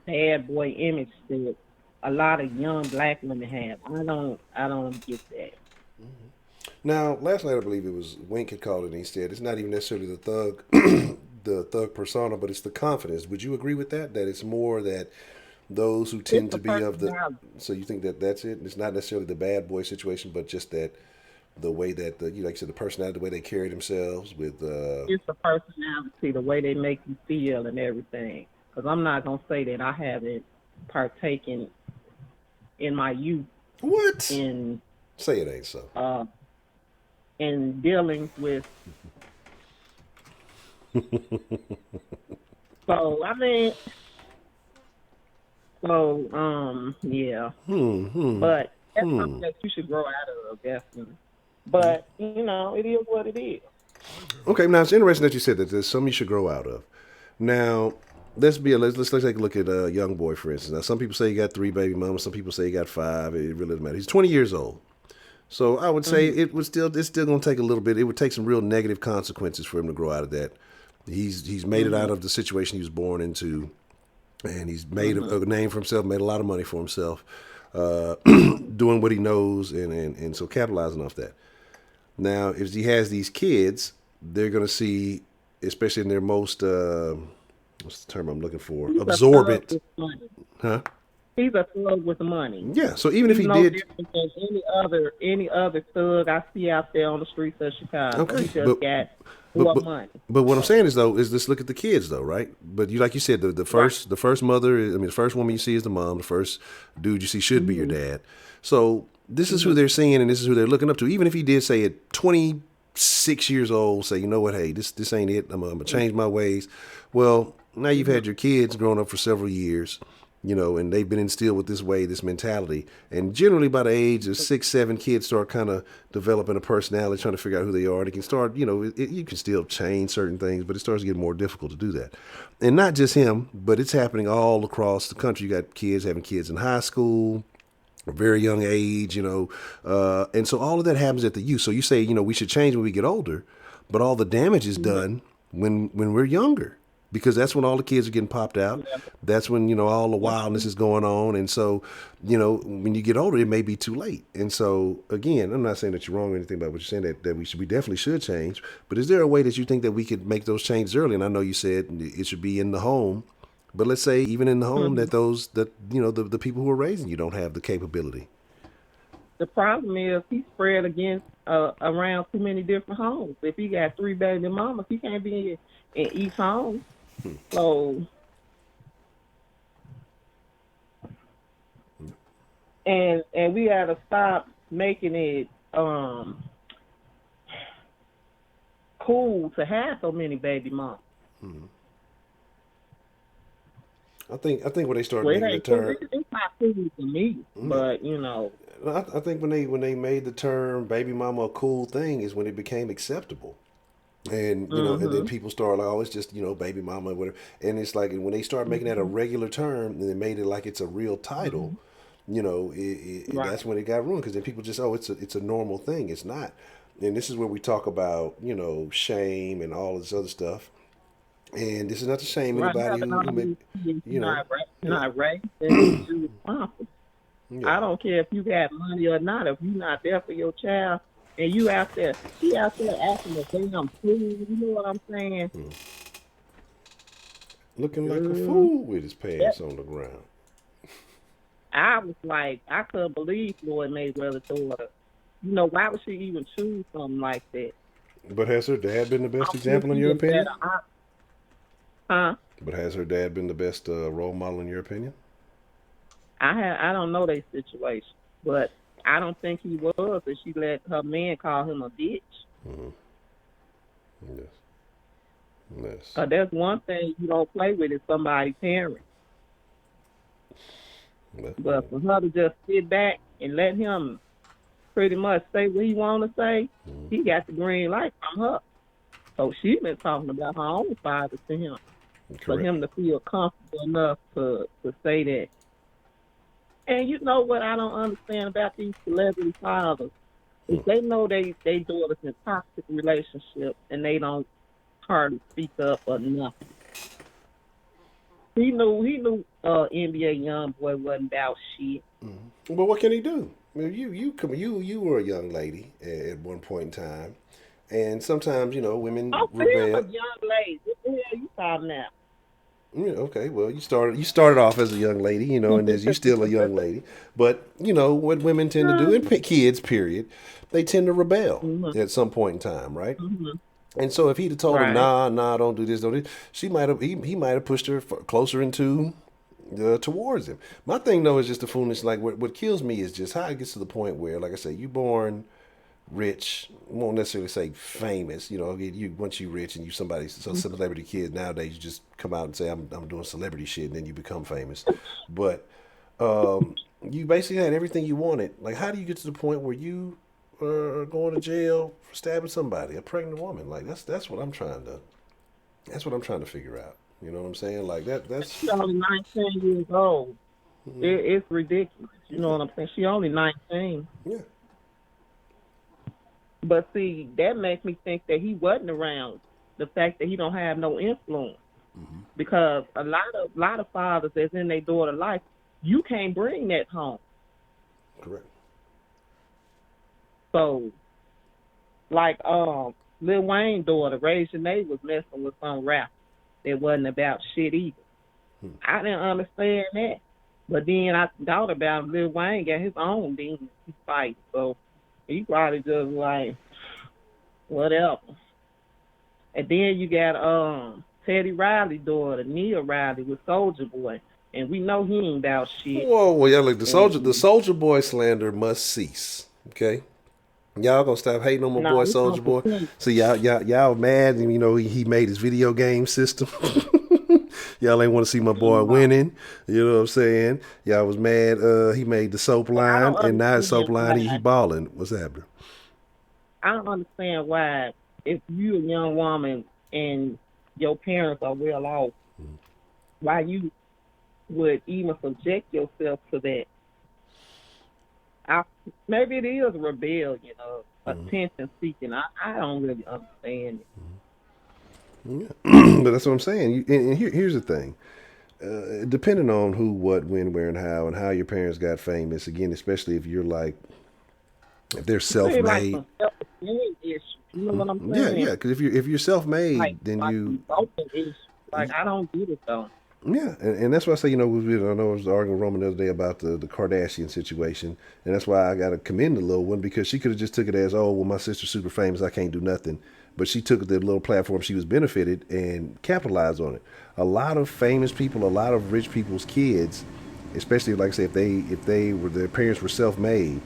bad boy image that a lot of young black women have. I don't get that. Now, last night I believe it was Wink had called it, and he said it's not even necessarily the thug, the thug persona, but it's the confidence. Would you agree with that? That it's more that those who It's tend the to be of the. personality. So you think that that's it? It's not necessarily the bad boy situation, but just that the way that like you said, the personality, the way they carry themselves with. It's the personality, the way they make you feel, and everything. Because I'm not gonna say that I haven't partaken in my youth What? in Say it ain't so. uh in dealing with. So I mean, yeah. But that's something that you should grow out of, definitely. But it is what it is. Okay, now it's interesting that you said that there's some you should grow out of. Now, let's take a look at young boy for instance. Now, some people say he got three baby mamas. Some people say he got five. It really doesn't matter. He's 20 years old. So I would say it's still going to take a little bit. It would take some real negative consequences for him to grow out of that. He's made it out of the situation he was born into, and he's made a name for himself, made a lot of money for himself, doing what he knows, and so capitalizing off that. Now, if he has these kids, they're going to see, especially in their most what's the term I'm looking for, He's a thug absorbent, with money. huh? He's a thug with money. Yeah. So even if He's he no did, different than any other thug I see out there on the streets of Chicago. okay, He just got but more but money. but what I'm saying is though is let's look at the kids though, right? But you like you said the Right. first mother, I mean the first woman you see is the mom, the first dude you see should be your dad. So this is who they're seeing and this is who they're looking up to. Even if he did say at 26 years old, say you know what, hey this ain't it. I'm gonna change my ways. Well, now you've had your kids growing up for several years. And they've been instilled with this mentality. And generally by the age of 6, 7, kids start kind of developing a personality, trying to figure out who they are. They can start, you can still change certain things, but it starts to get more difficult to do that. And not just him, but it's happening all across the country. You got kids having kids in high school, a very young age, and so all of that happens at the youth. So you say, we should change when we get older, but all the damage is done when we're younger, because that's when all the kids are getting popped out. Yeah. That's when, all the wildness is going on. And so, when you get older, it may be too late. And so, again, I'm not saying that you're wrong or anything about what you're saying, that we definitely should change. But is there a way that you think that we could make those changes early? And I know you said it should be in the home. But let's say even in the home that the people who are raising you don't have the capability. The problem is he's spread against around too many different homes. If he got 3 baby mamas, he can't be in each home. So, and we got to stop making it cool to have so many baby mamas. I think when they start making the term, it's not cool to me, but I think when they made the term baby mama a cool thing is when it became acceptable. And and then people start like, oh, it's just baby mama or whatever, and it's like when they start making that a regular term, and they made it like it's a real title, that's when it got ruined, because then people just, oh, it's a normal thing. It's not. And this is where we talk about shame and all this other stuff. And this is not to shame anybody who not right. Then you're responsible. I don't care if you got money or not. If you're not there for your child, and he out there acting a damn fool. You know what I'm saying? Looking like a fool with his pants on the ground. I was like, I couldn't believe Floyd Mayweather's daughter. Why would she even choose something like that? But has her dad been the best example in your opinion? Huh? But has her dad been the best role model in your opinion? I don't know their situation, but I don't think he was, and she let her man call him a bitch. Yes. That's one thing you don't play with is somebody's parent. But for her to just sit back and let him pretty much say what he want to say, he got the green light from her. So she been talking about her own father to him. Correct. For him to feel comfortable enough to say that. And you know what I don't understand about these celebrity fathers is they know they daughters in toxic relationships and they don't hardly speak up or nothing. He knew NBA Youngboy wasn't about shit. But what can he do? I mean, you were a young lady at one point in time, and sometimes women rebel. I'm a young lady. What the hell you talking about? Yeah, okay, well, you started off as a young lady, and as you're still a young lady. But, what women tend to do, and kids, period, they tend to rebel at some point in time, right? And so if he'd have told her, nah, don't do this, he might have pushed her closer towards him. My thing, though, is just the foolishness. Like, what kills me is just how it gets to the point where, like I say, you born rich, won't necessarily say famous, once you rich and you some celebrity kid nowadays, you just come out and say I'm doing celebrity shit, and then you become famous. But you basically had everything you wanted. Like, how do you get to the point where you are going to jail for stabbing somebody, a pregnant woman? Like, that's what I'm trying to figure out. You know what I'm saying? Like that's she's only 19 years old. It's ridiculous. You know what I'm saying? She only 19. Yeah. But see, that makes me think that he wasn't around. The fact that he don't have no influence, because a lot of fathers that's in their daughter's life, you can't bring that home. Correct. So, like Lil Wayne's daughter, Ray Janae, was messing with some rap that wasn't about shit either. I didn't understand that, but then I thought about Lil Wayne got his own demons he fight, so. He probably just like, whatever. And then you got Teddy Riley's daughter, Nia Riley, with Soulja Boy. And we know he ain't about shit. Whoa, well, yeah, look, the Soulja Boy slander must cease. Okay? Y'all gonna stop hating on my boy Soulja Boy. So y'all mad, and he made his video game system. Y'all ain't want to see my boy winning. You know what I'm saying? Y'all was mad. He made the soap line, and now his soap line, he balling. What's happening? I don't understand why, if you're a young woman and your parents are well off, why you would even subject yourself to that. Maybe it is rebellion or attention seeking. I don't really understand it. Yeah. But that's what I'm saying. And here's the thing. Depending on who, what, when, where, and how your parents got famous, again, especially if you're like, if they're self-made. Like some self-esteem issue. You know what I'm saying? Yeah. Because if you're self-made, like, then like you. Like, I don't get it though. Yeah, and that's why I say, I know I was arguing with Roman the other day about the Kardashian situation, and that's why I got to commend the little one, because she could have just took it as, oh, well, my sister's super famous, I can't do nothing. But she took the little platform she was benefited and capitalized on it. A lot of famous people, a lot of rich people's kids, especially, like I say, if their parents were self-made,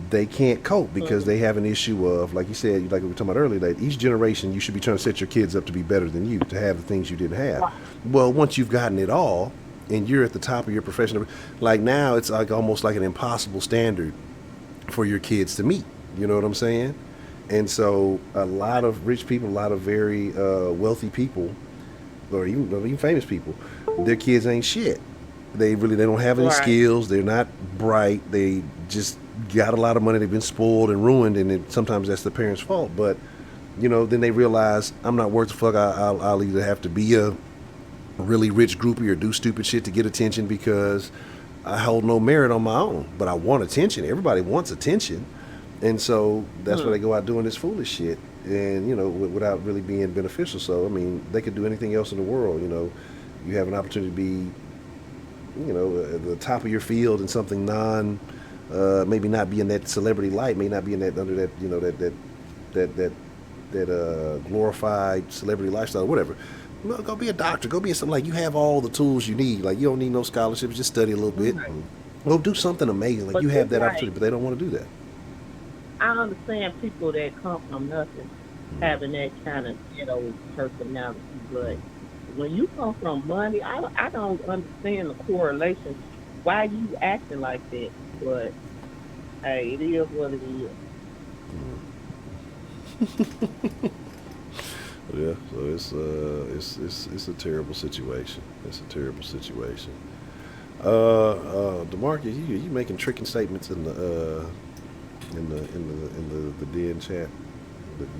they can't cope because they have an issue of, like you said, like we were talking about earlier, that each generation you should be trying to set your kids up to be better than you, to have the things you didn't have. Well, once you've gotten it all and you're at the top of your profession, like now it's like almost like an impossible standard for your kids to meet. You know what I'm saying? And so a lot of rich people, a lot of very wealthy people, or even famous people, their kids ain't shit. They don't have any skills. They're not bright. They just got a lot of money. They've been spoiled and ruined, and sometimes that's the parents' fault. But then they realize, I'm not worth the fuck. I'll either have to be a really rich groupie or do stupid shit to get attention, because I hold no merit on my own. But I want attention. Everybody wants attention, and so that's why they go out doing this foolish shit, and without really being beneficial. So I mean, they could do anything else in the world. You have an opportunity to be at the top of your field in something maybe not be in that celebrity light, may not be in that under that glorified celebrity lifestyle, whatever. Go be a doctor. Go be something, like, you have all the tools you need. Like, you don't need no scholarships. Just study a little bit. Go do something amazing. Like, you have that opportunity, but they don't want to do that. I understand people that come from nothing having that kind of personality, but when you come from money, I don't understand the correlation. Why you acting like that? But hey, it is what it is. Yeah, so it's a terrible situation. It's a terrible situation. DeMarcus, you making tricking statements in the DN chat.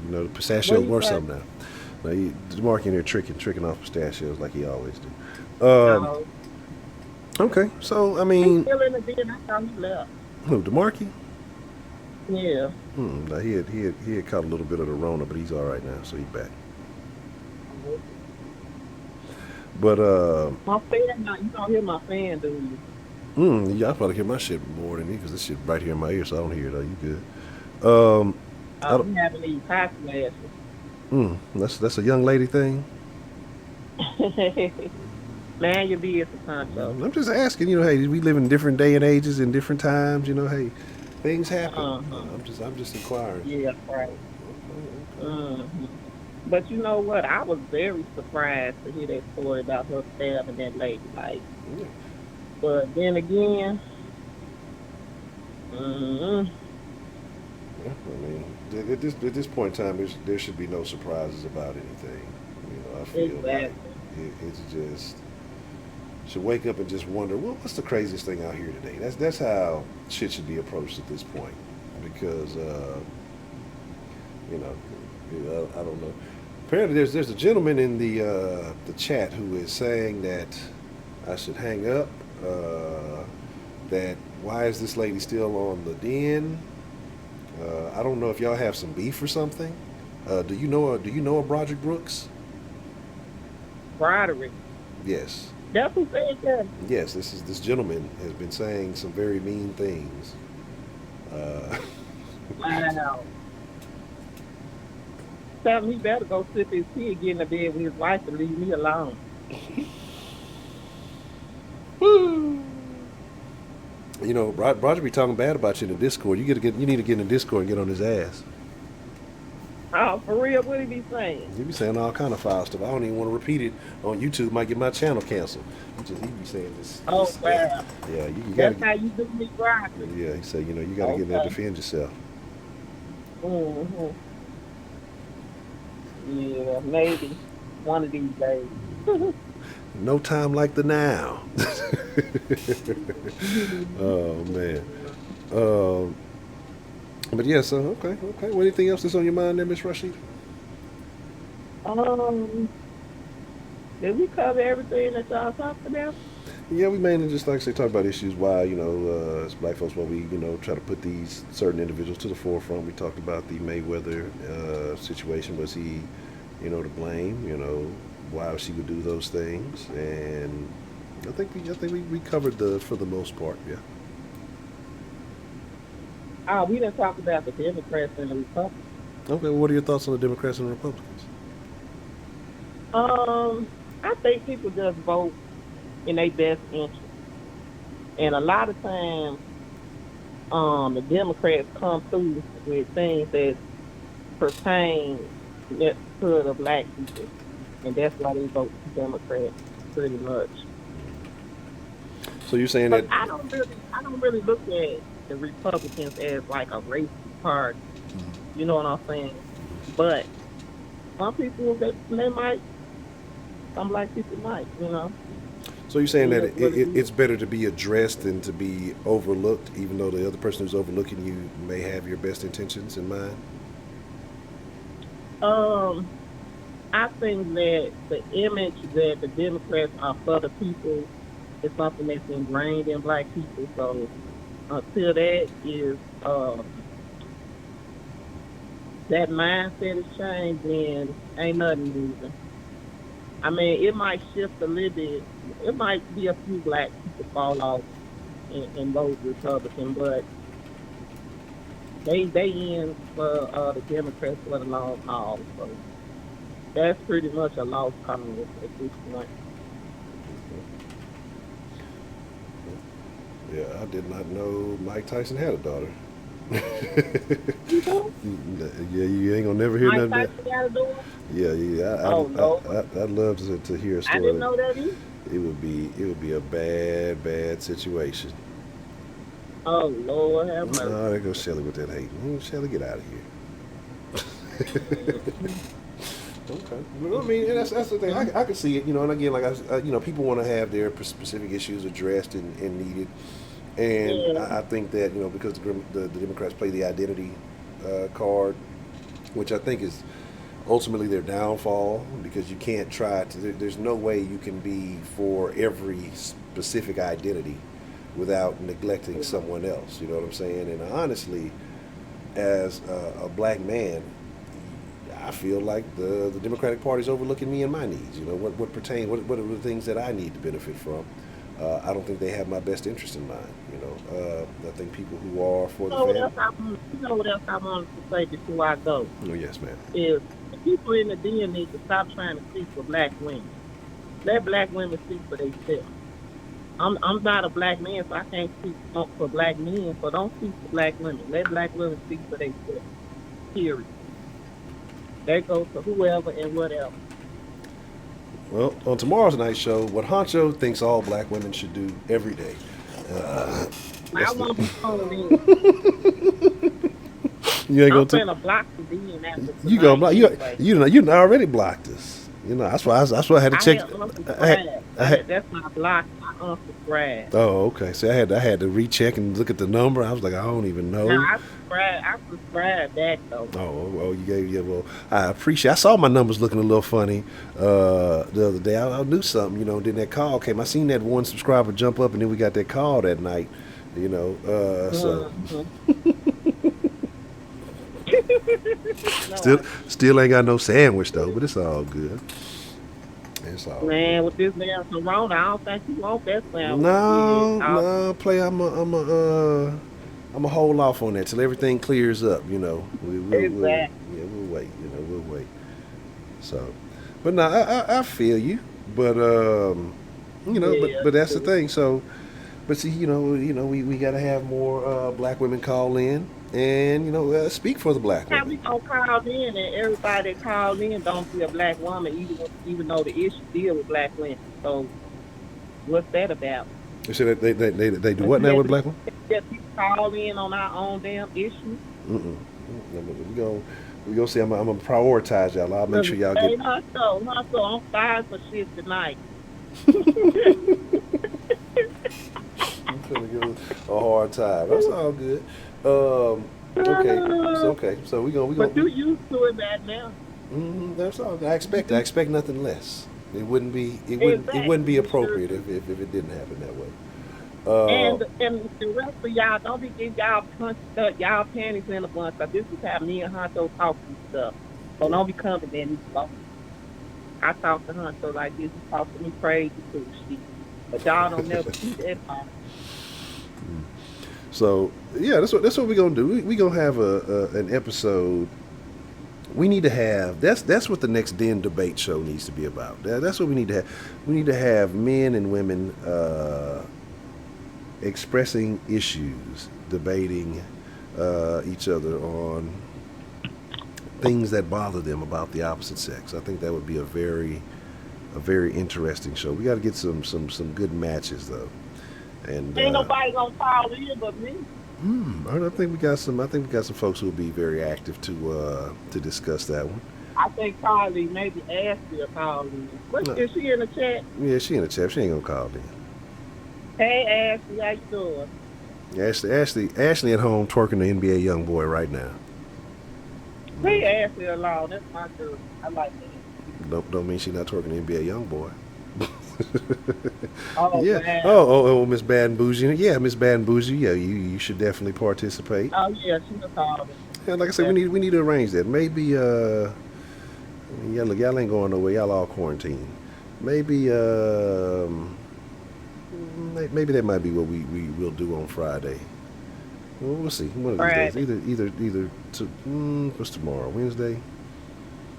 The pistachio worth something now. Now, DeMarcus in here tricking off pistachios like he always do. No. Okay, so I mean, he's still in the den. I thought he left. Who, DeMarcus? Yeah. No, he had caught a little bit of the Rona, but he's all right now, so he's back. But my fan, you don't hear my fan, do you? Yeah, I probably hear my shit more than you, because this shit right here in my ear, so I don't hear it. You good? I'm having these hot flashes. That's a young lady thing. Man, your business, Honcho. I'm just asking. Hey, we live in different day and ages in different times. Hey, things happen. I'm just inquiring. Yeah, right. But you know what? I was very surprised to hear that story about her stabbing that lady. Like, but then again, yeah, I mean, at this point in time, there should be no surprises about anything. I feel like it's just should wake up and just wonder, well, what's the craziest thing out here today? That's how shit should be approached at this point, because I don't know. Apparently, there's a gentleman in the chat who is saying that I should hang up. That why is this lady still on the den? I don't know if y'all have some beef or something. Do you know a Broderick Brooks? Broderick. Yes. That's who said that. Yes, this gentleman has been saying some very mean things. Wow. Tell me he better go sip his tea and get in the bed with his wife and leave me alone. Roger be talking bad about you in the Discord. You need to get in the Discord and get on his ass. Oh, for real? What he be saying? He be saying all kind of foul stuff. I don't even want to repeat it on YouTube. Might get my channel canceled. He be saying this. Oh, this wow. yeah, you That's gotta. how you do me right. Yeah, he said, you gotta get in there and Okay. defend yourself. Mm-hmm. Yeah, maybe one of these days. No time like the now. Oh man. Um, but yeah, so okay. What anything else that's on your mind there, Miss Rashid? Um, did we cover everything that y'all talked about? Yeah, we mainly just like I say talk about issues why as black folks why we try to put these certain individuals to the forefront. We talked about the Mayweather situation. Was he to blame? Why she would do those things, and I think we covered the for the most part. Yeah. We didn't talk about the Democrats and the Republicans. Okay. Well, what are your thoughts on the Democrats and the Republicans? I think people just vote in their best interest, and a lot of times, the Democrats come through with things that pertain to the black people, and that's why they vote Democrat pretty much. So you're saying But that? I don't really look at the Republicans as like a racist party. You know what I'm saying? But some people they might, some black people might. So you're saying that It is what it is. it's better to be addressed than to be overlooked, even though the other person who's overlooking you may have your best intentions in mind? Um, I think that the image that the Democrats are for the people is something that's ingrained in black people. So until that mindset is changed, then ain't nothing moving. I mean, it might shift a little bit. It might be a few black people fall off and vote Republican, but they in for the Democrats for the long haul. So that's pretty much a lost cause at this point. Yeah, I did not know Mike Tyson had a daughter. You know, Yeah, you ain't gonna never hear Mike nothing. Tyson got a door. Yeah. Oh no, I'd love to hear a I didn't story. know that either. It would be a bad situation. Oh Lord, have mercy. Oh, there goes Shelly with that hate. Shelly, get out of here. Okay. Well, I mean, and that's the thing. I can see it, and again, like people want to have their specific issues addressed and needed, and Yeah. I think that because the Democrats play the identity card, which I think is ultimately their downfall because you can't try to. There's no way you can be for every specific identity without neglecting someone else. You know what I'm saying? And honestly, as a black man, I feel like the Democratic Party is overlooking me and my needs. What are the things that I need to benefit from? I don't think they have my best interest in mind. I think people who are for the family. You know what else I wanted to say before I go Oh yes, ma'am. is the people in the den need to stop trying to speak for black women. Let black women speak for themselves. I'm not a black man, so I can't speak for black men. So don't speak for black women. Let black women speak for themselves. Period. That goes to whoever and whatever. Well, on tomorrow's night show, what Honcho thinks all black women should do every day. I won't be phoned in. You ain't I'm gonna. finna block the den after tonight. You gonna block? Anyway. You done already blocked us. That's why I had to check. I unsubscribed. That's my block. I unsubscribed. Oh, okay. See, I had to recheck and look at the number. I was like, I don't even know. No, I subscribed back though. Oh, you gave well. I appreciate. I saw my numbers looking a little funny the other day. I knew something. Then that call came. I seen that one subscriber jump up, and then we got that call that night. So. Still ain't got no sandwich though, but it's all good. It's all man, good. with this damn corona, I don't think you want that sandwich. No, play. I'm a hold off on that till everything clears up. We'll wait. We'll wait. So, but no, I feel you. But but that's the thing. So, But see, we got to have more black women call in and speak for the black How we women. gonna call in and everybody that called in don't be a black woman, even though the issue deal with black women. So what's that about? You say that they do Let's what now with let black women? let people call in on our own damn issue. Mm-mm. We gonna see. I'm gonna prioritize y'all. I'll make Look, sure y'all get. hey, Honcho, I'm fired for shit tonight. I'm gonna give it a hard time. That's all good. Okay. So we But you gonna. used to it that now. That's all. I expect nothing less. It wouldn't be Exactly, you sure appropriate do. if it didn't happen that way. And the rest of y'all, don't be getting y'all punched up, y'all panties in a bunch. Cause this is how me and Honcho talk and stuff. So Yeah. don't be coming in these phone. I talk to Honcho like this. He talk to me crazy too, shit. But y'all don't never see that part. So yeah, that's what we're gonna do. We gonna have an episode. We need to have that's what the next Den debate show needs to be about. That's what we need to have. We need to have men and women expressing issues, debating each other on things that bother them about the opposite sex. I think that would be a very interesting show. We got to get some good matches though, and Ain't nobody gonna call in but me. I think we got some. I think we got some folks who will be very active to discuss that one. I think probably maybe Ashley will call in. What No. is she in the chat? Yeah, she in the chat. She ain't gonna call Hey Ashley, how you doing? in. Ashley at home twerking the NBA Youngboy right now. Leave Ashley alone. That's my girl. I like that. Don't mean she not twerking the NBA Youngboy. Oh Yeah. man. Oh, Miss Bad and Bougie. Yeah, Miss Bad and Bougie. Yeah, you should definitely participate. Oh yeah, she was calling. Yeah, like I said, Yeah. we need to arrange that. Maybe yeah, look, y'all ain't going nowhere. Y'all all quarantined. Maybe maybe that might be what we will do on Friday. Well, we'll see. One of these days. Friday. Either to what's tomorrow? Wednesday?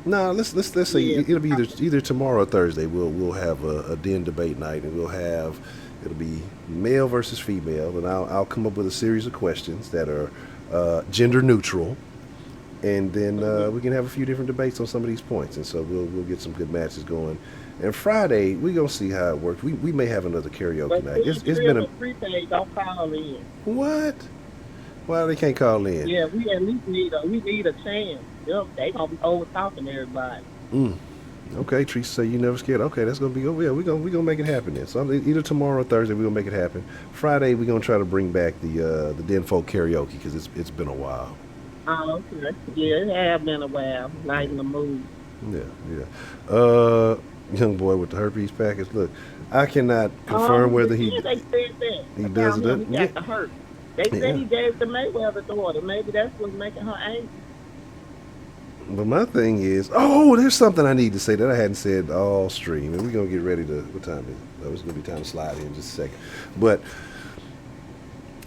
No, let's say Yeah. it'll be either tomorrow or Thursday. We'll have a den debate night, and it'll be male versus female, and I'll come up with a series of questions that are gender neutral, and then we can have a few different debates on some of these points, and so we'll get some good matches going. And Friday we're gonna see how it works. We may have another karaoke But night. It's please, been a prepaid, don't call in. what? Why they can't call in? Yeah, we at least need a chance. Yep, they gonna be over talking to everybody. Mm. Okay, Teresa say you never scared. Okay, that's gonna be yeah. We gonna make it happen then. So either tomorrow or Thursday we gonna make it happen. Friday we gonna try to bring back the Den Folk karaoke because it's been a while. Oh, okay. Yeah, it have been a while. Not in the mood. Yeah. Young boy with the herpes package. Look, I cannot confirm whether Yeah, they said that he about does it. him. He Yeah. got the hurt. They said Yeah. he gave the Mayweather daughter. Maybe that's what's making her angry. But my thing is, there's something I need to say that I hadn't said all stream, and we're gonna get ready to. What time is it? Oh, it's gonna be time to slide in just a second. But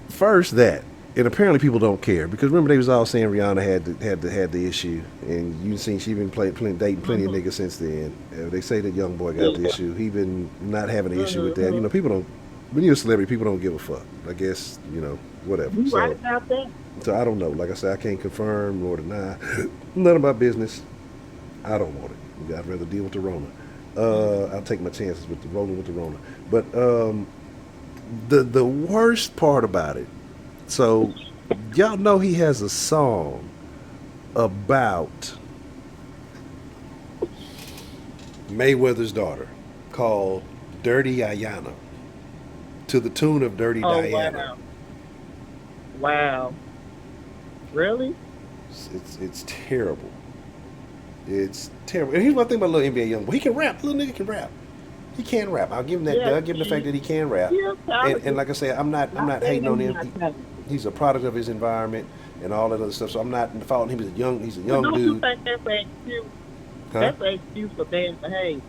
first, and apparently people don't care because remember they was all saying Rihanna had the issue, and you seen she been dating plenty of niggas since then. They say that young boy got the Yeah. issue. He been not having an issue with that. You know, people don't. When you're a celebrity, people don't give a fuck. I guess whatever. You So. right about that? So I don't know. Like I said, I can't confirm nor deny. None of my business. I don't want it. I'd rather deal with the Rona. I'll take my chances with the rolling with the Rona. But the worst part about it. So y'all know he has a song about Mayweather's daughter called "Dirty Ayana," to the tune of "Dirty Oh Diana." wow. Wow. Really? It's terrible. It's terrible. And here's one thing about little NBA Youngboy. He can rap. Little nigga can rap. He can rap. I'll give him that. Yeah, I'll give him the fact that he can rap. Yeah, And like I said, I'm not hating on him. He's a product of his environment and all that other stuff. So I'm not faulting him. He's a young don't you dude. think that's an excuse? Huh? That's an excuse for bad behavior.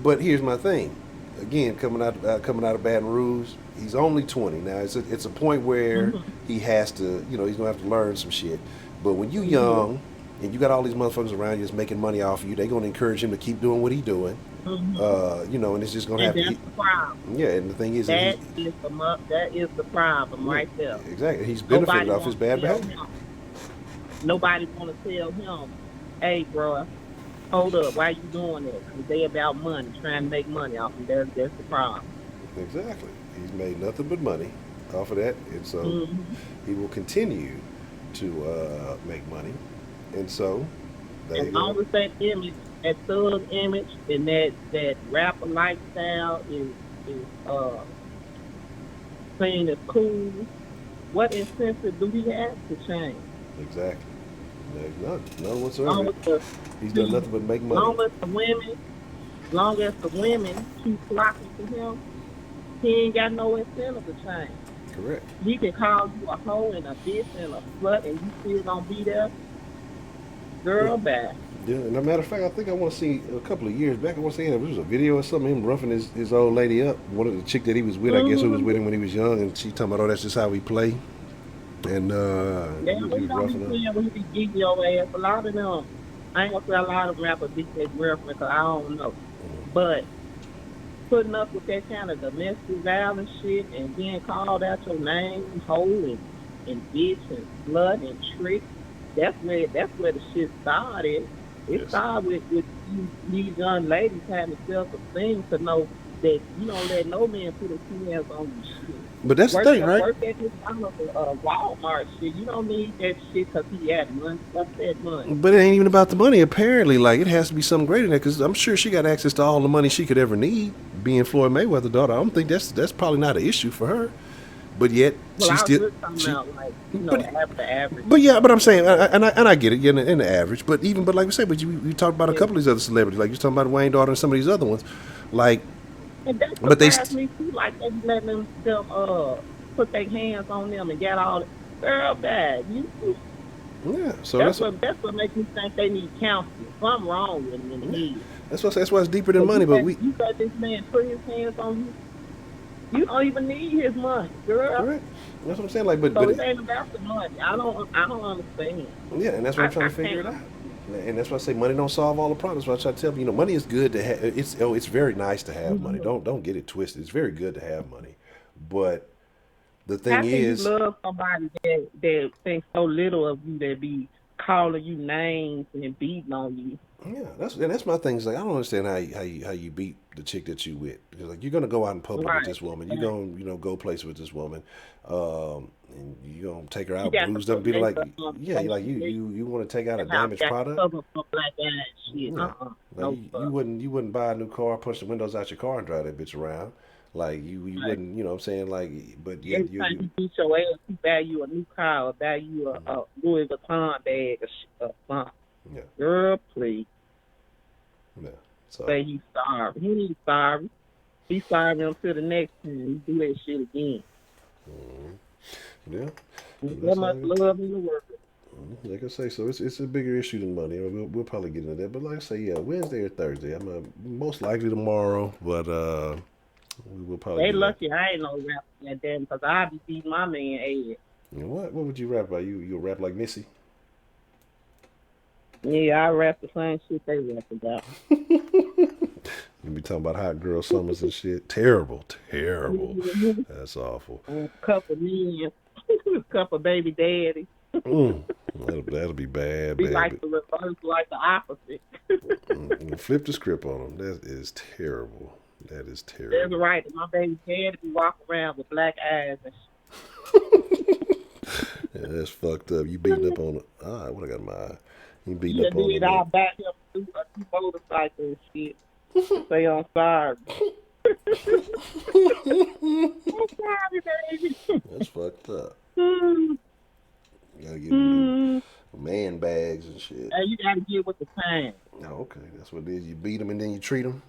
But here's my thing. Again, coming out of Baton Rouge, he's only 20 now. It's a point where he has to, he's gonna have to learn some shit. But when you young and you got all these motherfuckers around you that's making money off of you, they're gonna encourage him to keep doing what he's doing. Mm-hmm. You know, and it's just gonna And have to. that's the problem. Yeah, and the thing is that That is the problem yeah, right there. exactly. He's benefited Nobody off his wants bad to tell behavior. him. Nobody want to tell him, hey, bro, hold up, why you doing that? Because they about money, trying to make money off him. That's the problem. Exactly. He's made nothing but money off of that, and so Hmm. he will continue to make money. And so As they, long as that image, that thug image, and that rapper lifestyle is seen as cool, what incentive do we have to change? exactly. There's none Long whatsoever. as the He's done see, nothing but make money. long as the women, long as the women keep flocking to him, he ain't got no incentive to change. Correct. He can call you a hoe and a bitch and a slut, and you still gonna be there, Yeah. girl. Bye. Yeah, and a matter of fact, I think I want to see a couple of years back. I want to see it was a video or something him roughing his old lady up. One of the chick that he was with, I guess, who was with Hmm. him when he was young, and she talking about, oh, that's just how we play, and Yeah, he we was don't be roughing up. playing when he be getting your ass. A lot of them, I ain't gonna say a lot of rappers beat their girlfriend because I don't know, but putting up with that kind of domestic violence shit and being called out your name, hoe and bitch and slut and trick. That's where the shit started. It Yes, started with these young ladies having self esteem to know that you don't let no man put his hands on you shit. but that's the thing, right? Work at this Walmart shit. You don't need that shit because he had money. Fuck that money. But it ain't even about the money. Apparently, like it has to be something greater than that. Because I'm sure she got access to all the money she could ever need. Being Floyd Mayweather's daughter, I don't think that's probably not an issue for her. But yet Well, she I was still just talking she. about like But after average but yeah, but I'm people. saying, and I get it, yeah, in the average. But even but like we said, but you talked about a Yeah. couple of these other celebrities, like you're talking about Wayne daughter and some of these other ones, like, And that but they, surprised me too. Like they be letting them put their hands on them and get all girl bad. yeah. So That's what makes me think they need counseling. Something wrong with them in the yeah, head. that's why it's deeper than Cause money. But we you let this man put his hands on you. You don't even need his money, girl. correct. That's what I'm saying. Like, So it ain't about the money. I don't understand. yeah, and that's what I'm trying I to figure can't it out. understand. And that's why I say money don't solve all the problems. That's why I try to tell people, money is good to have. It's very nice to have money. Mhm. Don't get it twisted. It's very good to have money, but the thing How can you is, love somebody that thinks so little of you that be calling you names and beating on you? yeah, that's my thing. Is like I don't understand how you beat the chick that you with. Because like you're gonna go out in public with Right. this woman. You're Exactly. gonna go places with this woman, and you're gonna take her You out got to bruised up and put be like, makeup on yeah, you like social media. you want to take out a Your house damaged got to product. cover for black ass shit. Yeah, like No you fuck. wouldn't buy a new car, punch the windows out your car, and drive that bitch around. Like you Right. wouldn't, what I'm saying? Like, but yet Every time you beat your ass, he buy you a new car or buy you a Louis Vuitton bag or something. yeah, Girl, please yeah. So say he's sorry. He ain't sorry. He's sorry until the next time he do that shit again. yeah, and That that's much how. love in the world. Like I say, so it's a bigger issue than money. We'll probably get into that, but like I say, yeah, Wednesday or Thursday. I'm most likely tomorrow, but we will probably They get on. lucky I ain't no rapper that damn because I be beating my man ass. You know what would you rap about? You rap like Missy? Yeah, I rap the same shit they rap about. You be talking about hot girl summers and shit. Terrible, terrible. Mhm. That's awful. A couple men, a couple baby daddies. Mm, that'll be bad, We bad. like the reverse, like the opposite. Flip the script on them. That is terrible. That is That's terrible. right. My baby daddy be walking around with black eyes and Yeah, that's fucked up. You beating up on. All right, what I got in my eye? You beating yeah, up on did them. all back him through a new motorcycle and shit. Say I'm sorry. I'm sorry, baby. That's fucked up. Mm, You gotta give them mm. man bags and shit. Hey, you gotta get with the time. Oh, okay, that's what it is. You beat them and then you treat them.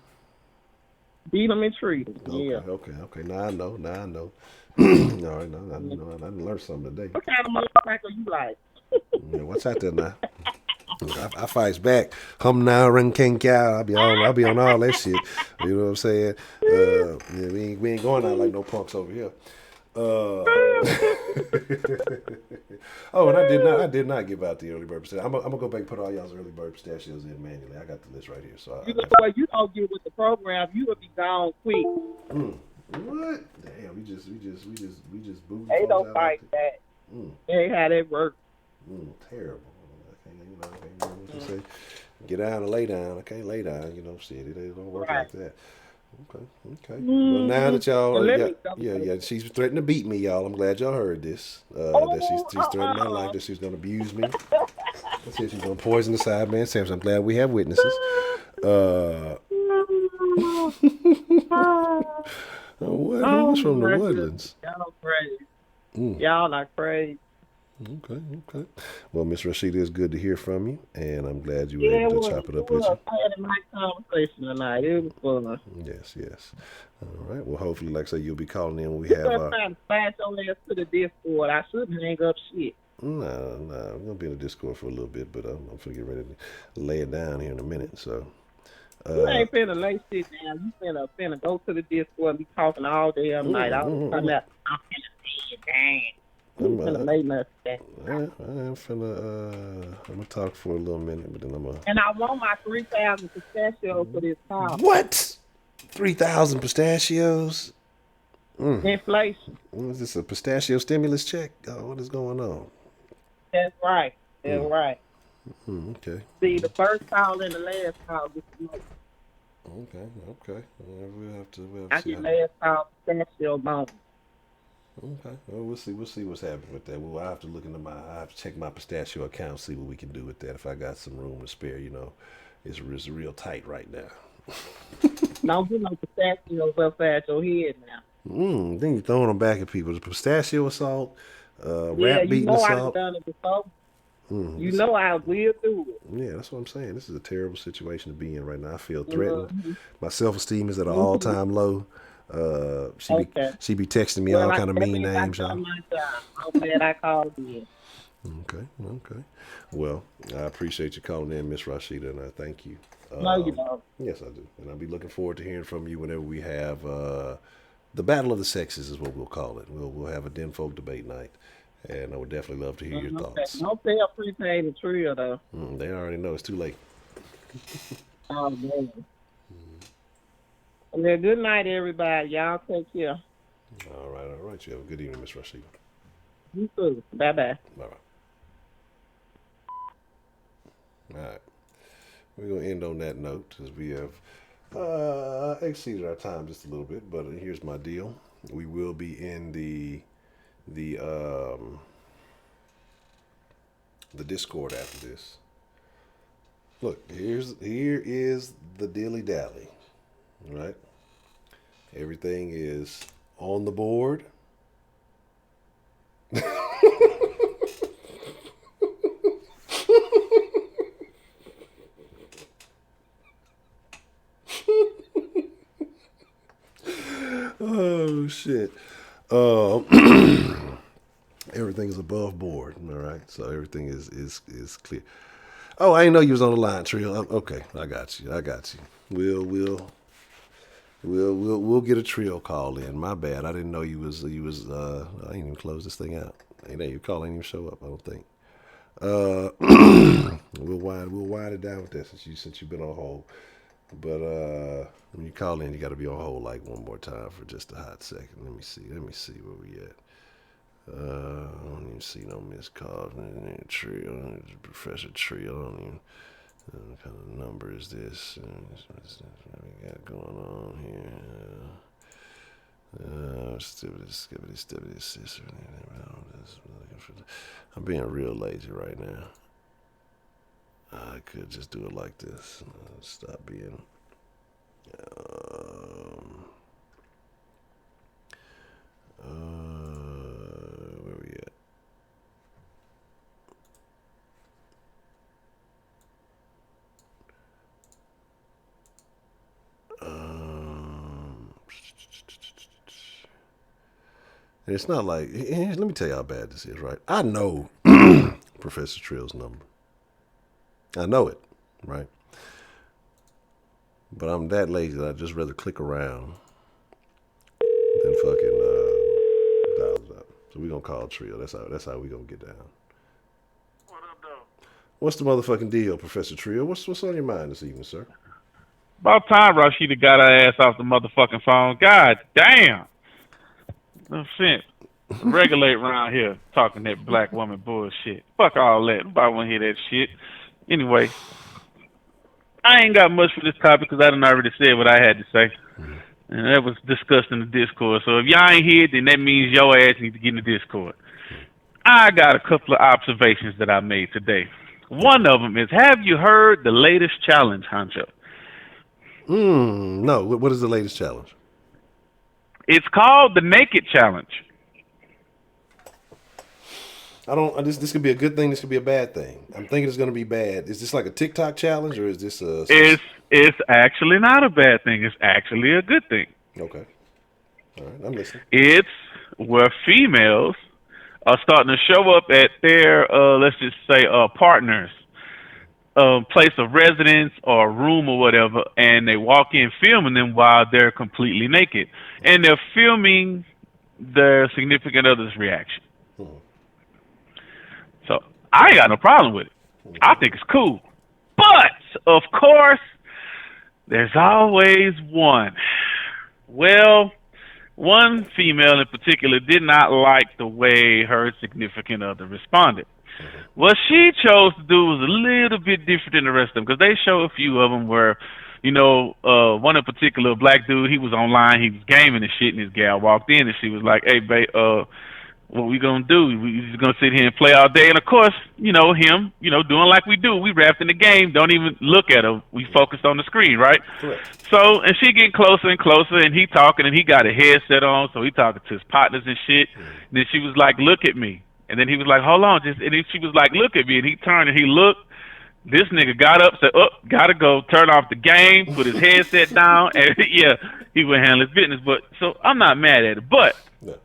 Beat them and treat them. Okay, Yeah. okay, okay. Now I know. Now I know. All right, now I Yeah. know. I done learned something today. What kind of motorcycle you like? Yeah, what's out there now? I fights back. Hum now, ring king cow. I'll be on all that shit. You know what I'm saying? Yeah, we ain't going out like no punks over here. Oh, and I did not give out the early bird pistachio. I'm gonna go back and put all y'all's early bird pistachios in manually. I got the list right here, so You know what? You don't get with the program, you will be gone quick. What? Damn, we just booted They folks don't out fight like that. Mm, They ain't how that work. terrible. I can't what you say. Get down and lay down. I can't lay down. Shit, it don't work like that. Okay. Well, now that y'all, yeah, she's threatening to beat me, y'all. I'm glad y'all heard this. That she's threatened my life. That she's gonna abuse me. That she's gonna poison the sideman sandwich. I'm glad we have witnesses. Who's from the Woodlands? Y'all crazy. Y'all are crazy. Okay. Well, Miss Rashida, it's good to hear from you, and I'm glad you were able to chop it up with you. I had a nice conversation tonight. It was fun. Yes. All right. Well, hopefully, like I say, you'll be calling in when we have. I'm trying to flash your ass to the Discord. I shouldn't hang up shit. No. I'm gonna be in the Discord for a little bit, but I'm gonna get ready to lay it down here in a minute. So. You ain't finna lay shit down. You finna go to the Discord and be talking all damn night. I'm finna see it down. I'm gonna talk for a little minute, but then I'm gonna. And I want my 3,000 pistachios for this house. What? 3,000 pistachios? Inflation. Is this a pistachio stimulus check? What is going on? That's right. Okay. See, the first call and the last call gets the most. Okay. We'll have to. I get last call pistachio bonus. Okay. Well, we'll see what's happening with that. Well, I have to I have to check my pistachio account, see what we can do with that. If I got some room to spare, it's real tight right now. Don't get no pistachios upside your head now. Then you're throwing them back at people. The pistachio assault, rap beating assault. I've done it before. You know I will do it. Yeah, that's what I'm saying. This is a terrible situation to be in right now. I feel threatened. My self-esteem is at an all-time low. She be texting me all kind of mean names, y'all. I'm glad I called in. Okay. Well, I appreciate you calling in, Miss Rashida, and I thank you. No, you don't. Yes, I do. And I'll be looking forward to hearing from you whenever we have the Battle of the Sexes is what we'll call it. We'll have a Den Folk debate night, and I would definitely love to hear your thoughts. Don't tell prepaid the trio, though. They already know it's too late. Oh, man. Well, good night, everybody. Y'all take care. All right. You have a good evening, Miss Rashida. You too. Bye-bye. Bye-bye. All right. We're going to end on that note as we have exceeded our time just a little bit, but here's my deal. We will be in the Discord after this. Look, here is the dilly dally. Right? Everything is on the board. Oh shit. Everything is above board. All right. So everything is clear. Oh, I didn't know you was on the line, Trill. Okay, I got you. We'll get a trio call in. My bad. I didn't know you was I didn't even close this thing out. Ain't that your call ain't even show up, I don't think. We'll wind it down with that since you've been on hold. But when you call in, you gotta be on hold like one more time for just a hot second. Let me see where we at. I don't even see no missed calls. Trio, Professor Trio. I don't even. What kind of number is this? What we got going on here? Stupid sister. I'm being real lazy right now. I could just do it like this. Stop being. Where we at? And it's not like, let me tell you how bad this is, right? I know Professor Trill's number. I know it, right? But I'm that lazy that I'd just rather click around than fucking dial So we gonna call Trio. That's how we gonna get down. What up, though? What's the motherfucking deal, Professor Trio? What's on your mind this evening, sir? About time Rashida got her ass off the motherfucking phone. God damn. No sense. Regulate around here talking that black woman bullshit. Fuck all that. Nobody want to hear that shit. Anyway, I ain't got much for this topic because I done already said what I had to say. And that was discussed in the Discord. So if y'all ain't here, then that means your ass need to get in the Discord. I got a couple of observations that I made today. One of them is, have you heard the latest challenge, Honcho? No. What is the latest challenge? It's called the Naked Challenge. I don't. This could be a good thing. This could be a bad thing. I'm thinking it's going to be bad. Is this like a TikTok challenge, or is this a? It's actually not a bad thing. It's actually a good thing. Okay. All right, I'm listening. It's where females are starting to show up at their, let's just say, partners' place of residence or room or whatever, and they walk in filming them while they're completely naked, and they're filming their significant other's reaction. So I ain't got no problem with it. I think it's cool. But, of course, there's always one. Well, one female in particular did not like the way her significant other responded. What she chose to do was a little bit different than the rest of them, because they show a few of them where, one in particular, a black dude, he was online, he was gaming and shit, and his gal walked in, and she was like, hey, babe, what we gonna do? We just gonna sit here and play all day? And of course, him, doing like we do. We wrapped in the game. Don't even look at her. We focused on the screen, right? Correct. So, and she getting closer and closer, and he talking, and he got a headset on, so he talking to his partners and shit. And then she was like, "Look at me." And then he was like, "Hold on," and then she was like, "Look at me." And he turned and he looked. This nigga got up, said, "Oh, gotta go." Turn off the game, put his headset down, and yeah, he would handle his business. But so I'm not mad at it, but. Yeah.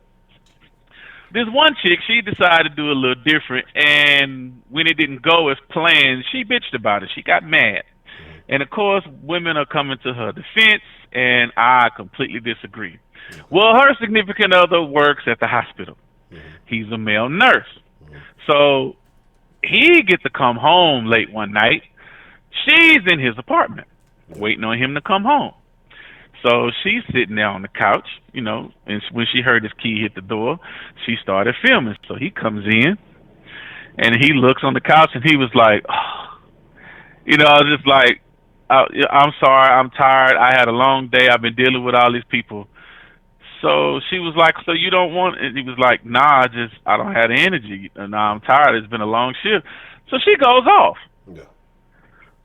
This one chick, she decided to do a little different, and when it didn't go as planned, she bitched about it. She got mad. And, of course, women are coming to her defense, and I completely disagree. Well, her significant other works at the hospital. He's a male nurse. So he gets to come home late one night. She's in his apartment waiting on him to come home. So she's sitting there on the couch, and when she heard his key hit the door, she started filming. So he comes in, and he looks on the couch, and he was like, oh. I was just like, I'm sorry, I'm tired. I had a long day. I've been dealing with all these people. So she was like, so you don't want, and he was like, nah, I don't have the energy. Nah, I'm tired. It's been a long shift. So she goes off. Yeah.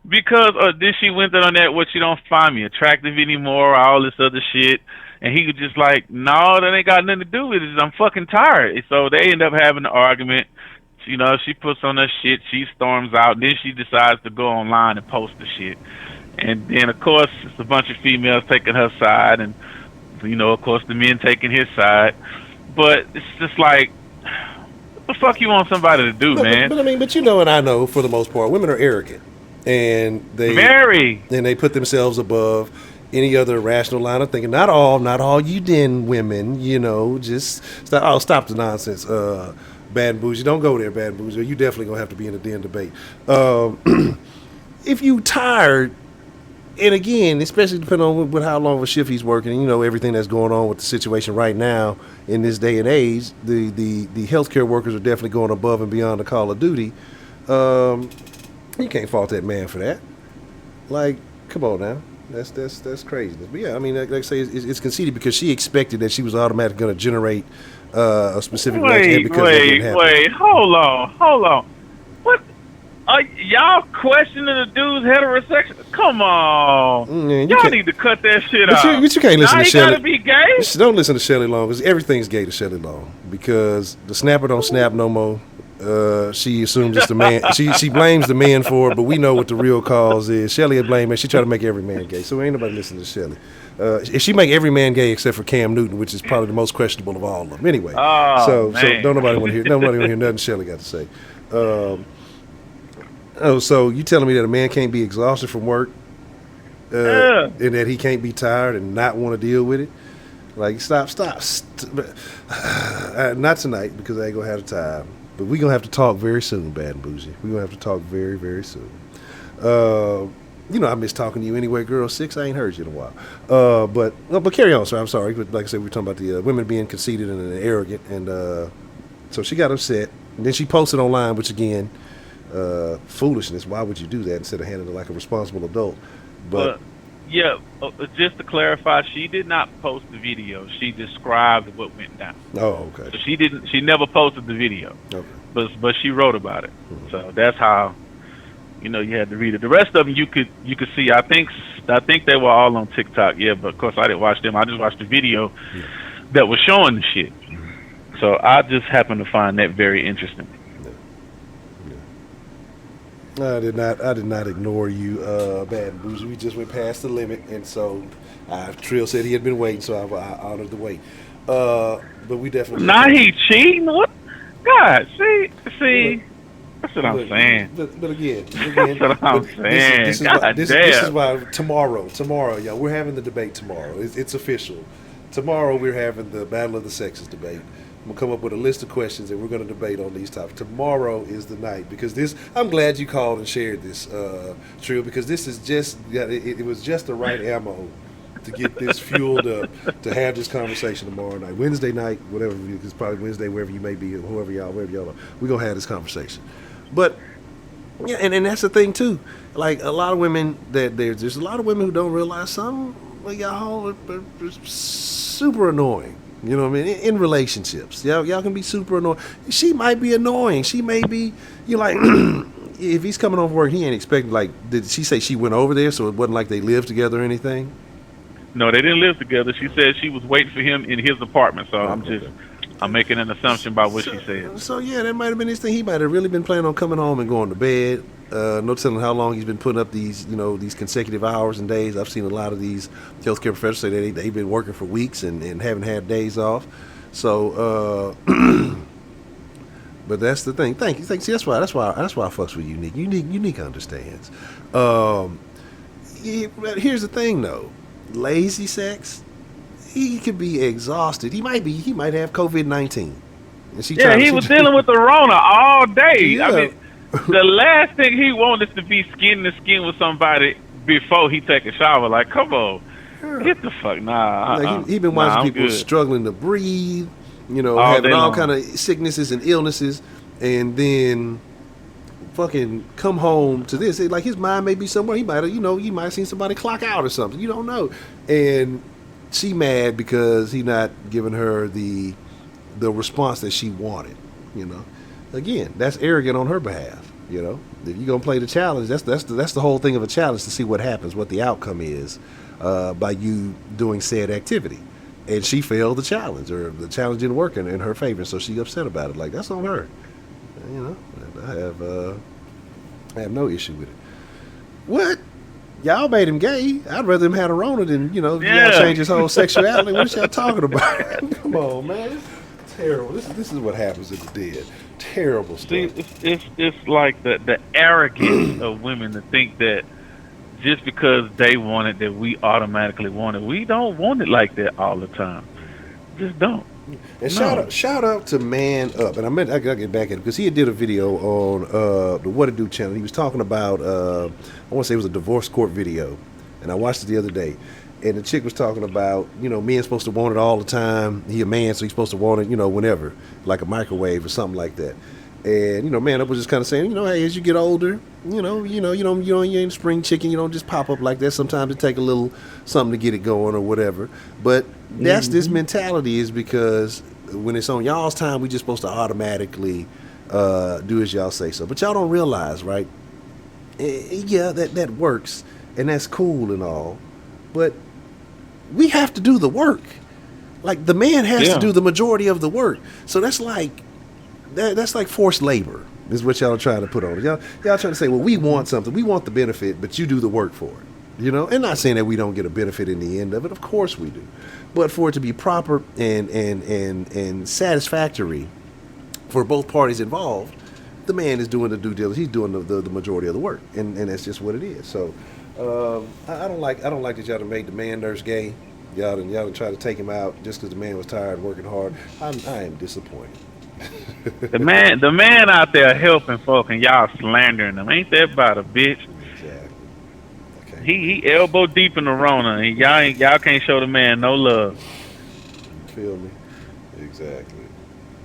Because then she went on that, what, you don't find me attractive anymore, all this other shit. And he was just like, no, that ain't got nothing to do with it. I'm fucking tired. And so they end up having an argument. She puts on her shit, she storms out, and then she decides to go online and post the shit. And then, of course, it's a bunch of females taking her side, and, of course, the men taking his side. But it's just like, what the fuck you want somebody to do, man? But and I know, for the most part, women are arrogant. And they put themselves above any other rational line of thinking. Not all you den women, just stop the nonsense. Bad and bougie, don't go there, bad and bougie. You definitely gonna have to be in the den debate. If you tired, and again, especially depending on with how long of a shift he's working, everything that's going on with the situation right now in this day and age, the healthcare workers are definitely going above and beyond the call of duty. You can't fault that man for that. Like, come on now, that's craziness. But yeah, like I say, it's conceded because she expected that she was automatically going to generate a specific reaction. Wait, hold on. What? Y'all questioning the dude's heterosexual? Come on, y'all need to cut that shit out. But you can't listen to Shelley. Gotta be gay. Don't listen to Shelley Long, because everything's gay to Shelley Long, because the snapper don't snap no more. She assumes it's the man. She blames the men for it, but we know what the real cause is. Shelley had blamed her. She tried to make every man gay. So ain't nobody listening to Shelley. If she make every man gay except for Cam Newton, which is probably the most questionable of all of them. Anyway, so don't nobody want to hear. Nobody want to hear nothing Shelley got to say. So you telling me that a man can't be exhausted from work, and that he can't be tired and not want to deal with it? Like, stop. Not tonight, because I ain't gonna have the time. But we gonna have to talk very soon, Bad and Bougie. We gonna have to talk very, very soon. I miss talking to you anyway, girl. 6, I ain't heard you in a while. But carry on, sir. I'm sorry. But like I said, we were talking about the women being conceited and arrogant, and so she got upset. And then she posted online, which again, foolishness. Why would you do that instead of handling it like a responsible adult? But yeah, just to clarify, she did not post the video. She described what went down. Oh, okay. So she didn't. She never posted the video. Okay. But she wrote about it. Mm-hmm. So that's how. You had to read it. The rest of them you could see. I think they were all on TikTok. Yeah, but of course I didn't watch them. I just watched the video that was showing the shit. Mm-hmm. So I just happened to find that very interesting. I did not ignore you, Bad and Bougie. We just went past the limit, and so Trill said he had been waiting, so I honored the wait. But we definitely. Nah, he cheating. What? God, see. That's what I'm saying. But again, that's what I'm saying. This is why tomorrow, y'all, we're having the debate tomorrow. It's official. Tomorrow we're having the Battle of the Sexes debate. I'm going to come up with a list of questions and we're going to debate on these topics. Tomorrow is the night because I'm glad you called and shared this, Trill, because this is just, it was just the right ammo to get this fueled up to have this conversation tomorrow night. Wednesday night, whatever, it's probably Wednesday, wherever you may be, wherever y'all are, we're going to have this conversation. But, yeah, and that's the thing, too. Like, a lot of women, there's a lot of women who don't realize some of y'all are super annoying. You know what I mean? In relationships. Y'all can be super annoying. She might be annoying. She may be, like, if he's coming home from work, he ain't expecting, like, did she say she went over there so it wasn't like they lived together or anything? No, they didn't live together. She said she was waiting for him in his apartment, so I'm making an assumption by what she said. So, yeah, that might have been his thing. He might have really been planning on coming home and going to bed. No telling how long he's been putting up these consecutive hours and days. I've seen a lot of these healthcare professionals say that they've been working for weeks and haven't had days off. So, but that's the thing. Thank you. See, that's why I fucks with Unique. Unique understands. Here's the thing, though. Lazy sex. He could be exhausted. He might have COVID-19. He was dealing with the Rona all day. Yeah. I mean, the last thing he wants is to be skin to skin with somebody before he take a shower. Like, come on, get the fuck he been watching people struggling to breathe, having all kind of sicknesses and illnesses, and then fucking come home to this. Like, his mind may be somewhere. He might have, you might have seen somebody clock out or something. You don't know, and she mad because he not giving her the response that she wanted. Again, that's arrogant on her behalf. If you're gonna play the challenge, that's the whole thing of a challenge, to see what happens, what the outcome is by you doing said activity. And she failed the challenge, or the challenge didn't work in her favor, so she upset about it. Like, that's on her. I have no issue with it. What? Y'all made him gay. I'd rather him have a Rona than y'all change his whole sexuality. What y'all talking about? Come on, man. Terrible. This is what happens in the dead. Terrible stuff. See, it's like the arrogance of women to think that just because they want it, that we automatically want it. We don't want it like that all the time. Just don't. And shout out to Man Up. And I gotta get back at it because he did a video on the What It Do channel. He was talking about I want to say it was a divorce court video, and I watched it the other day. And the chick was talking about, men's supposed to want it all the time. He a man, so he's supposed to want it, whenever, like a microwave or something like that. And Man Up was just kind of saying, hey, as you get older, you ain't spring chicken. You don't just pop up like that. Sometimes it take a little something to get it going or whatever. But that's this mentality, is because when it's on y'all's time, we just supposed to automatically do as y'all say so. But y'all don't realize, right? Yeah, that works, and that's cool and all, but we have to do the work. Like, the man has to do the majority of the work. So that's like forced labor, is what y'all are trying to put on it. Y'all trying to say, well, we want something. We want the benefit, but you do the work for it. And not saying that we don't get a benefit in the end of it. Of course we do. But for it to be proper and satisfactory for both parties involved, the man is doing the due diligence. He's doing the majority of the work. And that's just what it is. So I don't like that y'all done made the man nurse gay. Y'all done try to take him out just because the man was tired and working hard. I am disappointed. The man out there helping folk and y'all slandering him. Ain't that about a bitch? Exactly. Okay. He elbow deep in the Rona, and y'all can't show the man no love. You feel me? Exactly.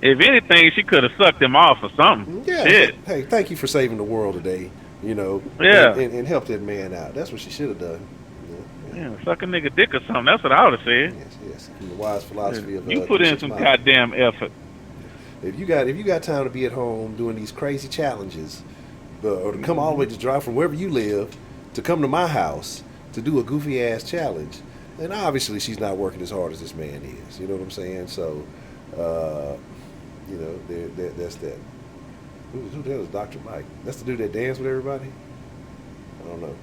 If anything, she could have sucked him off or something. Yeah. Shit. Hey, thank you for saving the world today. You know. Yeah. And help that man out. That's what she should have done. Yeah, suck a nigga dick or something. That's what I would have said. Yes. The wise philosophy of you put in some goddamn effort. If you got time to be at home doing these crazy challenges, or to come all the way to drive from wherever you live to come to my house to do a goofy ass challenge, then obviously she's not working as hard as this man is. You know what I'm saying? So, you know, that's that. Who the hell is Dr. Mike? That's the dude that danced with everybody. I don't know.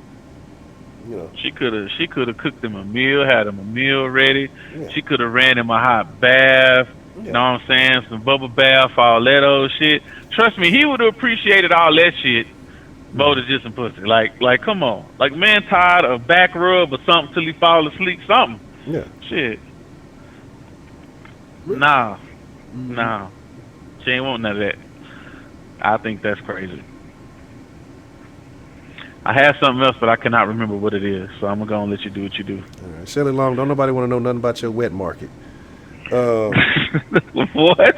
You know. She could have cooked him a meal, had him a meal ready. Yeah. She could have ran him a hot bath. Yeah. You know what I'm saying? Some bubble bath, all that old shit. Trust me, he would have appreciated all that shit more than just some pussy. Like, come on. Like, man tired of back rub or something till he fall asleep, something. Yeah. Shit. Nah. She ain't want none of that. I think that's crazy. I had something else, but I cannot remember what it is. So I'm going to let you do what you do. All right. Shelly Long, don't nobody want to know nothing about your wet market. What?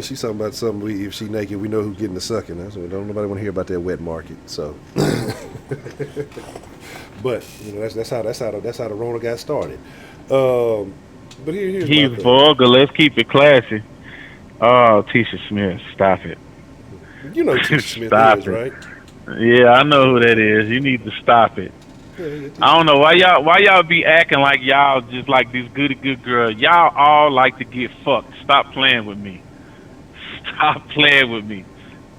She's talking about something. If she naked, we know who's getting the sucking. So don't nobody want to hear about that wet market. So, but you know that's how the Rona got started. But here's he's vulgar. Let's keep it classy. Oh, Tisha Smith, stop it. You know Tisha Smith stop is, it. right? Yeah, I know who that is. You need to stop it. I don't know why y'all be acting like y'all just like this good girl. Y'all all like to get fucked. Stop playing with me. Stop playing with me.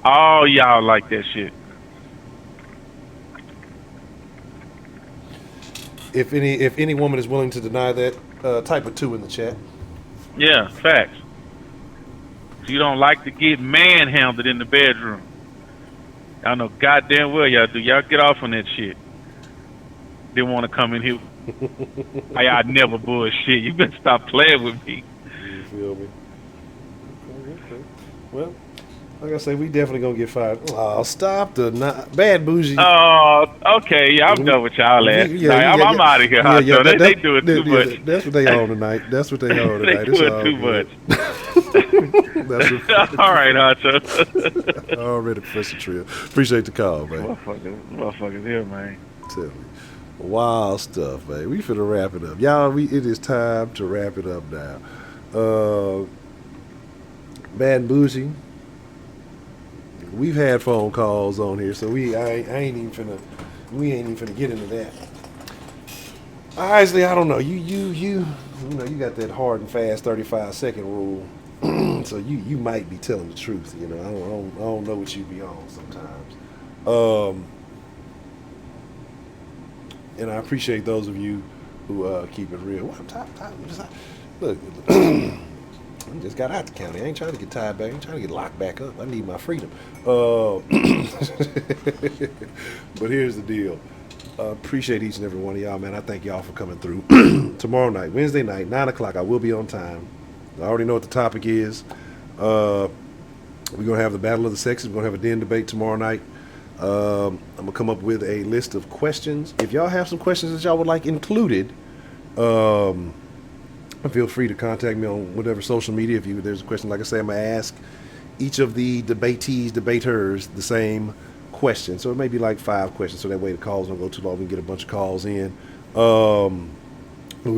All y'all like that shit. If any woman is willing to deny that, type a 2 in the chat. Yeah, facts. You don't like to get manhandled in the bedroom. Y'all know goddamn well y'all do. Y'all get off on that shit. Didn't want to come in here. I never bullshit. You better stop playing with me. You feel me? Okay. Well, like I say, we definitely gonna get fired. Oh, stop the bad bougie. Oh, okay. Yeah, I'm done with y'all ass. I'm out of here. They do it too much. That's what they on tonight. That's what they on tonight. They do it too much. That's all right, Honcho. Already, Professor Trill. Appreciate the call, man. Motherfuckers here, man. Tell me. Wild stuff, man. We finna wrap it up. Y'all, it is time to wrap it up now. Bad and Bougie. We've had phone calls on here, so we ain't even finna get into that. Isley, I don't know. You know you got that hard and fast 35-second rule. So you might be telling the truth, you know. I don't know what you be on sometimes. And I appreciate those of you who keep it real. Look, I just got out the county. I ain't trying to get tied back. I ain't trying to get locked back up. I need my freedom. But here's the deal. Appreciate each and every one of y'all, man. I thank y'all for coming through. Tomorrow night, Wednesday night, 9 o'clock, I will be on time. I already know what the topic is. We're going to have the Battle of the Sexes. We're going to have a den debate tomorrow night. I'm going to come up with a list of questions. If y'all have some questions that y'all would like included, feel free to contact me on whatever social media. If there's a question, like I say, I'm going to ask each of the debaters, the same question. So it may be like 5 questions, so that way the calls don't go too long. We can get a bunch of calls in. We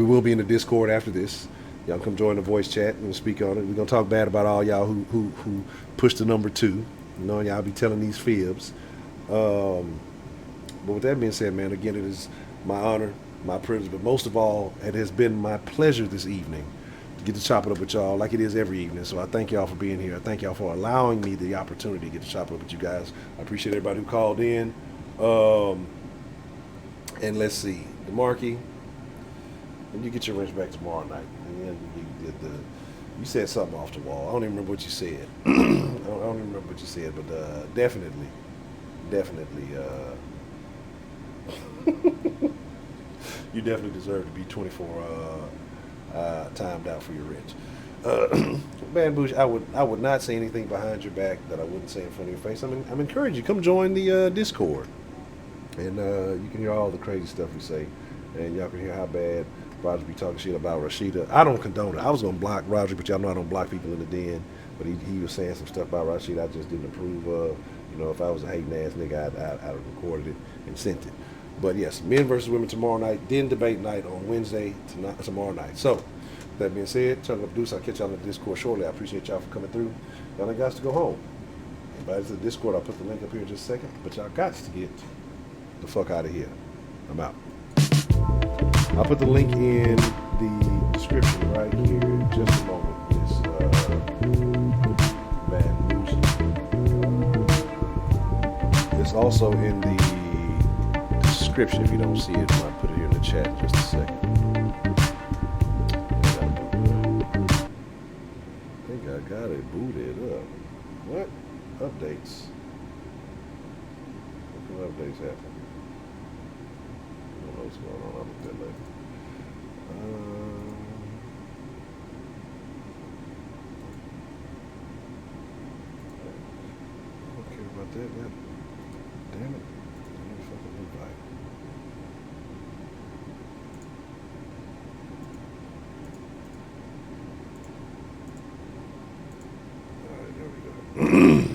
will be in the Discord after this. Y'all come join the voice chat and speak on it. We're going to talk bad about all y'all who pushed the number 2. You know, y'all be telling these fibs. But with that being said, man, again, it is my honor, my privilege, but most of all, it has been my pleasure this evening to get to chop it up with y'all like it is every evening. So I thank y'all for being here. I thank y'all for allowing me the opportunity to get to chop it up with you guys. I appreciate everybody who called in. And let's see, DeMarkey, when you get your wrench back tomorrow night, and then you said something off the wall. I don't even remember what you said. I don't even remember what you said, but definitely. you definitely deserve to be 24 timed out for your rent. Man, Bush, I would not say anything behind your back that I wouldn't say in front of your face. I'm encouraging you. Come join the Discord, and you can hear all the crazy stuff we say, and y'all can hear how bad Roger be talking shit about Rashida. I don't condone it. I was gonna block Roger, but y'all know I don't block people in the den. But he was saying some stuff about Rashida I just didn't approve of. You know, if I was a hating ass nigga, I'd have recorded it and sent it. But yes, men versus women tomorrow night. Den debate night on Wednesday tomorrow night. So, that being said, Chuck up Deuce. I'll catch y'all in the Discord shortly. I appreciate y'all for coming through. Y'all ain't got to go home. Everybody to the Discord. I'll put the link up here in just a second. But y'all got to get the fuck out of here. I'm out. I'll put the link in the description right here in just a moment. It's Bad News. It's also in the description if you don't see it. I'll put it here in the chat in just a second. I think I got it booted up. What? Updates. What updates happen? I don't know what's going on. I'll look at that later. I don't care about that. God damn it. I need a fucking invite. Alright, there we go.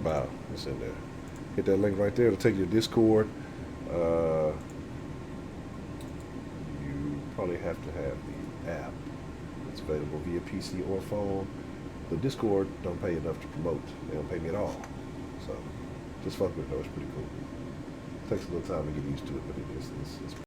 Wow, it's in there. Hit that link right there. It'll take you to Discord. You probably have to have the app. It's available via PC or phone. The Discord don't pay enough to promote. They don't pay me at all. So just fuck with it though. It's pretty cool. Takes a little time to get used to it, but it's